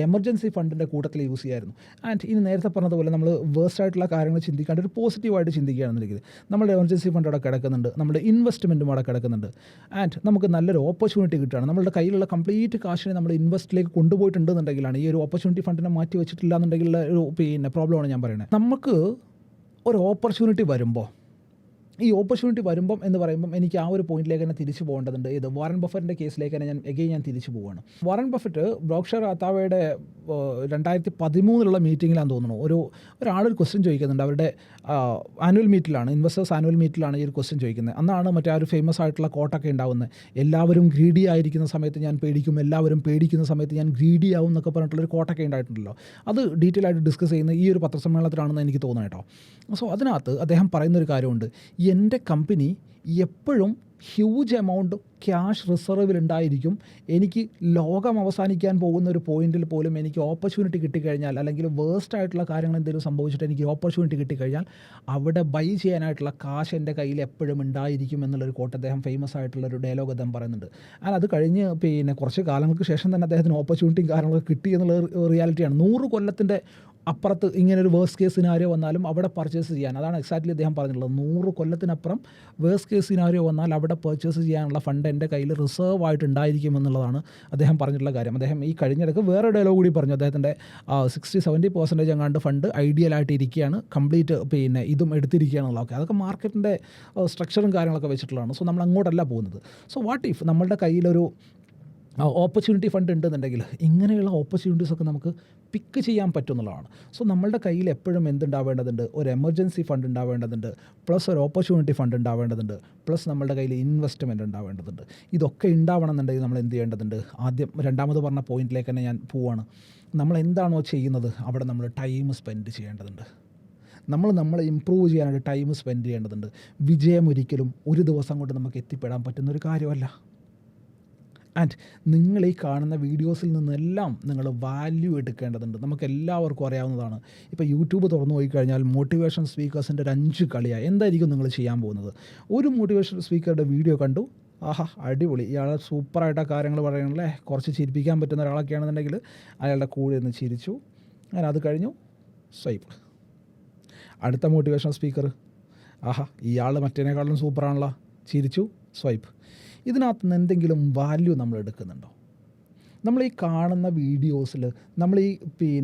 എമർജൻസി ഫണ്ടിൻ്റെ കൂട്ടത്തിൽ യൂസ് ചെയ്യായിരുന്നു. ആൻഡ് ഇനി നേരത്തെ പറഞ്ഞതുപോലെ നമ്മൾ വേഴ്സ്റ്റ് ആയിട്ടുള്ള കാര്യങ്ങൾ ചിന്തിക്കാണ്ട് ഒരു പോസിറ്റീവായിട്ട് ചിന്തിക്കുകയാണെന്നുണ്ടെങ്കിൽ നമ്മുടെ എമർജൻസി ഫണ്ട് അവിടെ കിടക്കുന്നുണ്ട്, നമ്മുടെ ഇൻവെസ്റ്റ്മെൻറ്റും അവിടെ കിടക്കുന്നുണ്ട്. ആൻഡ് നമുക്ക് നല്ലൊരു ഓപ്പർച്യൂണിറ്റി കിട്ടുകയാണ്. നമ്മളുടെ കയ്യിലുള്ള കംപ്ലീറ്റ് കാശിനെ നമ്മൾ ഇൻവെസ്റ്റിലേക്ക് കൊണ്ടുപോയിട്ടുണ്ടെന്നുണ്ടെങ്കിലാണ് ഈ ഒരു ഓപ്പർച്യൂണിറ്റി ഫണ്ടിനെ മാറ്റി വെച്ചിട്ടില്ല എന്നുണ്ടെങ്കിൽ ഒരു പ്രോബ്ലമാണ് ഞാൻ പറയുന്നത്. നമുക്ക് ഒരു ഓപ്പർച്യൂണിറ്റി വരുമ്പോൾ, ഈ ഓപ്പർച്യൂണിറ്റി വരുമ്പം എന്ന് പറയുമ്പം എനിക്ക് ആ ഒരു പോയിന്റിലേക്ക് തന്നെ തിരിച്ചു പോകേണ്ടതുണ്ട്. ഇത് വാറൻ ബഫറ്റിൻ്റെ കേസിലേക്ക് തന്നെ ഞാൻ തിരിച്ചു പോവുകയാണ്. വാറൻ ബഫറ്റ് ബ്രോക്ഷർ അത്താവയുടെ 2013 മീറ്റിങ്ങിലാണെന്ന് തോന്നുന്നു ഒരാളൊരു ക്വസ്റ്റ്യൻ ചോദിക്കുന്നുണ്ട്. അവരുടെ ആനുവൽ മീറ്റിലാണ്, ഇൻവെസ്റ്റേഴ്സ് ആനുവൽ മീറ്റിലാണ് ഈ ഒരു ക്വസ്റ്റ്യൻ ചോദിക്കുന്നത്. അന്നാണ് മറ്റേ ആ ഒരു ഫേമസ് ആയിട്ടുള്ള കോട്ടൊക്കെ ഉണ്ടാവുന്നത്. എല്ലാവരും ഗ്രീഡി ആയിരിക്കുന്ന സമയത്ത് ഞാൻ പേടിക്കും, എല്ലാവരും പേടിക്കുന്ന സമയത്ത് ഞാൻ ഗ്രീഡി ആവും എന്നൊക്കെ പറഞ്ഞിട്ടുള്ളൊരു കോട്ടൊക്കെ ഉണ്ടായിട്ടുണ്ടല്ലോ. അത് ഡീറ്റെയിൽ ആയിട്ട് ഡിസ്കസ് ചെയ്യുന്ന ഈ ഒരു പത്രസമ്മേളനത്തിലാണെന്ന് എനിക്ക് തോന്നുന്നു കേട്ടോ. സോ അതിനകത്ത് അദ്ദേഹം പറയുന്നൊരു കാര്യമുണ്ട്, എൻ്റെ കമ്പനി എപ്പോഴും ഹ്യൂജ് എമൗണ്ട് ക്യാഷ് റിസർവിലുണ്ടായിരിക്കും. എനിക്ക് ലോകം അവസാനിക്കാൻ പോകുന്ന ഒരു പോയിന്റിൽ പോലും എനിക്ക് ഓപ്പർച്യൂണിറ്റി കിട്ടിക്കഴിഞ്ഞാൽ, അല്ലെങ്കിൽ വേഴ്സ്റ്റ് ആയിട്ടുള്ള കാര്യങ്ങൾ എന്തെങ്കിലും സംഭവിച്ചിട്ട് എനിക്ക് ഓപ്പർച്യൂണിറ്റി കിട്ടിക്കഴിഞ്ഞാൽ അവിടെ ബൈ ചെയ്യാനായിട്ടുള്ള കാശ് എൻ്റെ കയ്യിൽ എപ്പോഴും ഉണ്ടായിരിക്കും എന്നുള്ളൊരു കോട്ട് അദ്ദേഹം ഫേമസ് ആയിട്ടുള്ളൊരു ഡയലോഗ് അദ്ദേഹം പറയുന്നുണ്ട്. ആൻഡ് അത് കഴിഞ്ഞ് കുറച്ച് കാലങ്ങൾക്ക് ശേഷം തന്നെ അദ്ദേഹത്തിന് ഓപ്പർച്യൂണിറ്റിയും കാര്യങ്ങളൊക്കെ കിട്ടി എന്നുള്ള റിയാലിറ്റിയാണ്. 100 കൊല്ലത്തിൻ്റെ അപ്പുറത്ത് ഇങ്ങനൊരു വേഴ്സ്റ്റ് കേസ് സിനാരിയോ വന്നാലും അവിടെ പർച്ചേസ് ചെയ്യാൻ, അതാണ് എക്സാക്ട്ലി അദ്ദേഹം പറഞ്ഞിട്ടുള്ളത്. 100 കൊല്ലത്തിനപ്പുറം വേഴ്സ്റ്റ് കേസ് സിനാരിയോ വന്നാൽ അവിടെ പർച്ചേസ് ചെയ്യാനുള്ള ഫണ്ട് എൻ്റെ കയ്യിൽ റിസർവ് ആയിട്ട് ഉണ്ടായിരിക്കും എന്നുള്ളതാണ് അദ്ദേഹം പറഞ്ഞിട്ടുള്ള കാര്യം. അദ്ദേഹം ഈ കഴിഞ്ഞിടയ്ക്ക് വേറെ ഡയലോഗ് കൂടി പറഞ്ഞു. അദ്ദേഹത്തിൻ്റെ 60-70% എങ്ങാണ്ട് ഫണ്ട് ഐഡിയലായിട്ട് ഇരിക്കുകയാണ്, കംപ്ലീറ്റ് ഇതും എടുത്തിരിക്കുകയാണെന്നുള്ളതൊക്കെ. അതൊക്കെ മാർക്കറ്റിൻ്റെ സ്ട്രക്ചറും കാര്യങ്ങളൊക്കെ വെച്ചിട്ടുള്ളതാണ്. സോ നമ്മൾ അങ്ങോട്ടല്ല പോകുന്നത്. സോ വാട്ട് ഇഫ് നമ്മളുടെ കയ്യിലൊരു ഓപ്പർച്യൂണിറ്റി ഫണ്ട് ഉണ്ടെന്നുണ്ടെങ്കിൽ ഇങ്ങനെയുള്ള ഓപ്പർച്യൂണിറ്റീസൊക്കെ നമുക്ക് പിക്ക് ചെയ്യാൻ പറ്റുന്നതാണ്. സോ നമ്മളുടെ കയ്യിൽ എപ്പോഴും എന്തുണ്ടാവേണ്ടതുണ്ട്, ഒരു എമർജൻസി ഫണ്ട് ഉണ്ടാവേണ്ടതുണ്ട്, പ്ലസ് ഒരു ഓപ്പർച്യൂണിറ്റി ഫണ്ട് ഉണ്ടാവേണ്ടതുണ്ട്, പ്ലസ് നമ്മളുടെ കയ്യിൽ ഇൻവെസ്റ്റ്മെൻറ്റ് ഉണ്ടാവേണ്ടതുണ്ട്. ഇതൊക്കെ ഉണ്ടാവണം എന്നുണ്ടെങ്കിൽ നമ്മൾ എന്ത് ചെയ്യേണ്ടതുണ്ട്, ആദ്യം രണ്ടാമത് പറഞ്ഞ പോയിന്റിലേക്ക് തന്നെ ഞാൻ പോവാണ്. നമ്മൾ എന്താണോ ചെയ്യുന്നത് അവിടെ നമ്മൾ ടൈം സ്പെൻഡ് ചെയ്യേണ്ടതുണ്ട്. നമ്മളെ ഇമ്പ്രൂവ് ചെയ്യാനായിട്ട് ടൈം സ്പെൻഡ് ചെയ്യേണ്ടതുണ്ട്. വിജയം ഒരിക്കലും ഒരു ദിവസം കൊണ്ട് നമുക്ക് എത്തിപ്പെടാൻ പറ്റുന്നൊരു കാര്യമല്ല. ആൻഡ് നിങ്ങൾ ഈ കാണുന്ന വീഡിയോസിൽ നിന്നെല്ലാം നിങ്ങൾ വാല്യൂ എടുക്കേണ്ടതുണ്ട്. നമുക്ക് എല്ലാവർക്കും അറിയാവുന്നതാണ്, ഇപ്പോൾ യൂട്യൂബ് തുറന്നു പോയി കഴിഞ്ഞാൽ മോട്ടിവേഷൻ സ്പീക്കേഴ്സിൻ്റെ ഒരു 5 കളിയാണ്. എന്തായിരിക്കും നിങ്ങൾ ചെയ്യാൻ പോകുന്നത്? ഒരു മോട്ടിവേഷൻ സ്പീക്കറുടെ വീഡിയോ കണ്ടു, ആഹാ അടിപൊളി, ഇയാൾ സൂപ്പറായിട്ട് ആ കാര്യങ്ങൾ പറയണല്ലേ, കുറച്ച് ചിരിപ്പിക്കാൻ പറ്റുന്ന ഒരാളൊക്കെ ആണെന്നുണ്ടെങ്കിൽ അയാളുടെ കൂടെ നിന്ന് ചിരിച്ചു, അങ്ങനെ അത് കഴിഞ്ഞു, സ്വൈപ്പ്. അടുത്ത മോട്ടിവേഷൻ സ്പീക്കർ, ആഹാ ഇയാൾ മറ്റേനേക്കാളും സൂപ്പറാണല്ലോ, ചിരിച്ചു, സ്വൈപ്പ്. ഇതിനകത്ത് നിന്ന് എന്തെങ്കിലും വാല്യൂ നമ്മൾ എടുക്കുന്നുണ്ടോ? നമ്മൾ ഈ കാണുന്ന വീഡിയോസിൽ നമ്മൾ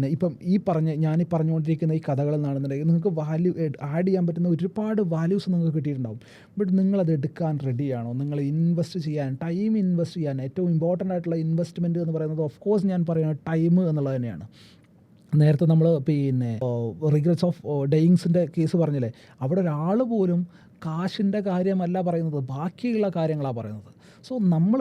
ഇപ്പം ഞാനീ പറഞ്ഞുകൊണ്ടിരിക്കുന്ന ഈ കഥകൾ എന്നാണെന്നുണ്ടെങ്കിൽ നിങ്ങൾക്ക് വാല്യൂ ആഡ് ചെയ്യാൻ പറ്റുന്ന ഒരുപാട് വാല്യൂസ് നിങ്ങൾക്ക് കിട്ടിയിട്ടുണ്ടാവും. ബട്ട് നിങ്ങളത് എടുക്കാൻ റെഡിയാണോ? നിങ്ങൾ ഇൻവെസ്റ്റ് ചെയ്യാൻ, ടൈം ഇൻവെസ്റ്റ് ചെയ്യാൻ ഏറ്റവും ഇമ്പോർട്ടൻ്റ് ആയിട്ടുള്ള ഇൻവെസ്റ്റ്മെൻറ്റ് എന്ന് പറയുന്നത് ഓഫ് കോഴ്സ് ഞാൻ പറയുന്നത് ടൈം എന്നുള്ളത് തന്നെയാണ്. നേരത്തെ നമ്മൾ റിഗ്രറ്റ്സ് ഓഫ് ഡേയിങ്സിൻ്റെ കേസ് പറഞ്ഞില്ലേ, അവിടെ ഒരാൾ പോലും കാശിൻ്റെ കാര്യമല്ല പറയുന്നത്, ബാക്കിയുള്ള കാര്യങ്ങളാണ് പറയുന്നത്. സോ നമ്മൾ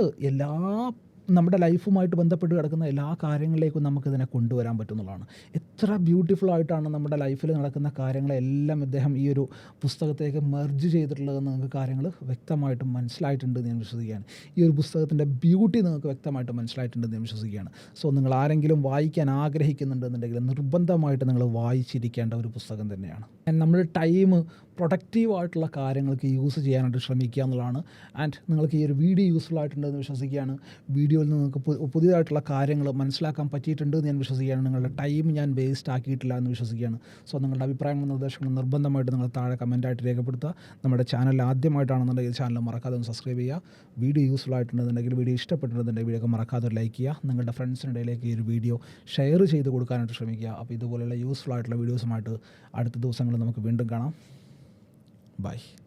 നമ്മുടെ ലൈഫുമായിട്ട് ബന്ധപ്പെട്ട് കിടക്കുന്ന എല്ലാ കാര്യങ്ങളിലേക്കും നമുക്കിതിനെ കൊണ്ടുവരാൻ പറ്റുന്നതാണ്. എത്ര ബ്യൂട്ടിഫുൾ ആയിട്ടാണ് നമ്മുടെ ലൈഫിൽ നടക്കുന്ന കാര്യങ്ങളെല്ലാം ഇദ്ദേഹം ഈ ഒരു പുസ്തകത്തേക്ക് മെർജ് ചെയ്തിട്ടുള്ളതെന്ന് നിങ്ങൾക്ക് കാര്യങ്ങൾ വ്യക്തമായിട്ട് മനസ്സിലായിട്ടുണ്ടെന്ന് ഞാൻ വിശ്വസിക്കുകയാണ്. ഈ ഒരു പുസ്തകത്തിൻ്റെ ബ്യൂട്ടി നിങ്ങൾക്ക് വ്യക്തമായിട്ട് മനസ്സിലായിട്ടുണ്ടെന്ന് ഞാൻ വിശ്വസിക്കുകയാണ്. സോ നിങ്ങൾ ആരെങ്കിലും വായിക്കാൻ ആഗ്രഹിക്കുന്നുണ്ടെന്നുണ്ടെങ്കിൽ നിർബന്ധമായിട്ട് നിങ്ങൾ വായിച്ചിരിക്കേണ്ട ഒരു പുസ്തകം തന്നെയാണ്. നമ്മൾ ടൈം പ്രൊഡക്റ്റീവായിട്ടുള്ള കാര്യങ്ങൾക്ക് യൂസ് ചെയ്യാനായിട്ട് ശ്രമിക്കുക എന്നുള്ളതാണ്. ആൻഡ് നിങ്ങൾക്ക് ഈ ഒരു വീഡിയോ യൂസ്ഫുൾ ആയിട്ടുണ്ടെന്ന് വിശ്വസിക്കുകയാണ്. വീഡിയോയിൽ നിന്ന് നിങ്ങൾക്ക് പുതിയതായിട്ടുള്ള കാര്യങ്ങൾ മനസ്സിലാക്കാൻ പറ്റിയിട്ടുണ്ട് എന്ന് ഞാൻ വിശ്വസിക്കുകയാണ്. നിങ്ങളുടെ ടൈം ഞാൻ വേസ്റ്റ് ആക്കിയിട്ടില്ല എന്ന് വിശ്വസിക്കുകയാണ്. സോ നിങ്ങളുടെ അഭിപ്രായങ്ങളും നിർദ്ദേശങ്ങളും നിർബന്ധമായിട്ട് നിങ്ങൾ താഴെ കമൻറ്റായിട്ട് രേഖപ്പെടുത്തുക. നമ്മുടെ ചാനൽ ആദ്യമായിട്ടാണെന്നുണ്ടെങ്കിൽ ചാനൽ മറക്കാതെ ഒന്ന് സബ്സ്ക്രൈബ് ചെയ്യുക. വീഡിയോ യൂസ്ഫുൾ ആയിട്ടുണ്ടെന്നുണ്ടെങ്കിൽ, വീഡിയോ ഇഷ്ടപ്പെട്ടിട്ടുണ്ടെങ്കിൽ വീഡിയോ മറക്കാതെ ലൈക്ക് ചെയ്യുക. നിങ്ങളുടെ ഫ്രണ്ട്സിനിടയിലേക്ക് ഈ ഒരു വീഡിയോ ഷെയർ ചെയ്ത് കൊടുക്കാനായിട്ട് ശ്രമിക്കുക. അപ്പോൾ ഇതുപോലെയുള്ള യൂസ്ഫുൾ ആയിട്ടുള്ള വീഡിയോസുമായിട്ട് അടുത്ത ദിവസങ്ങളിൽ നമുക്ക് വീണ്ടും കാണാം. Bye.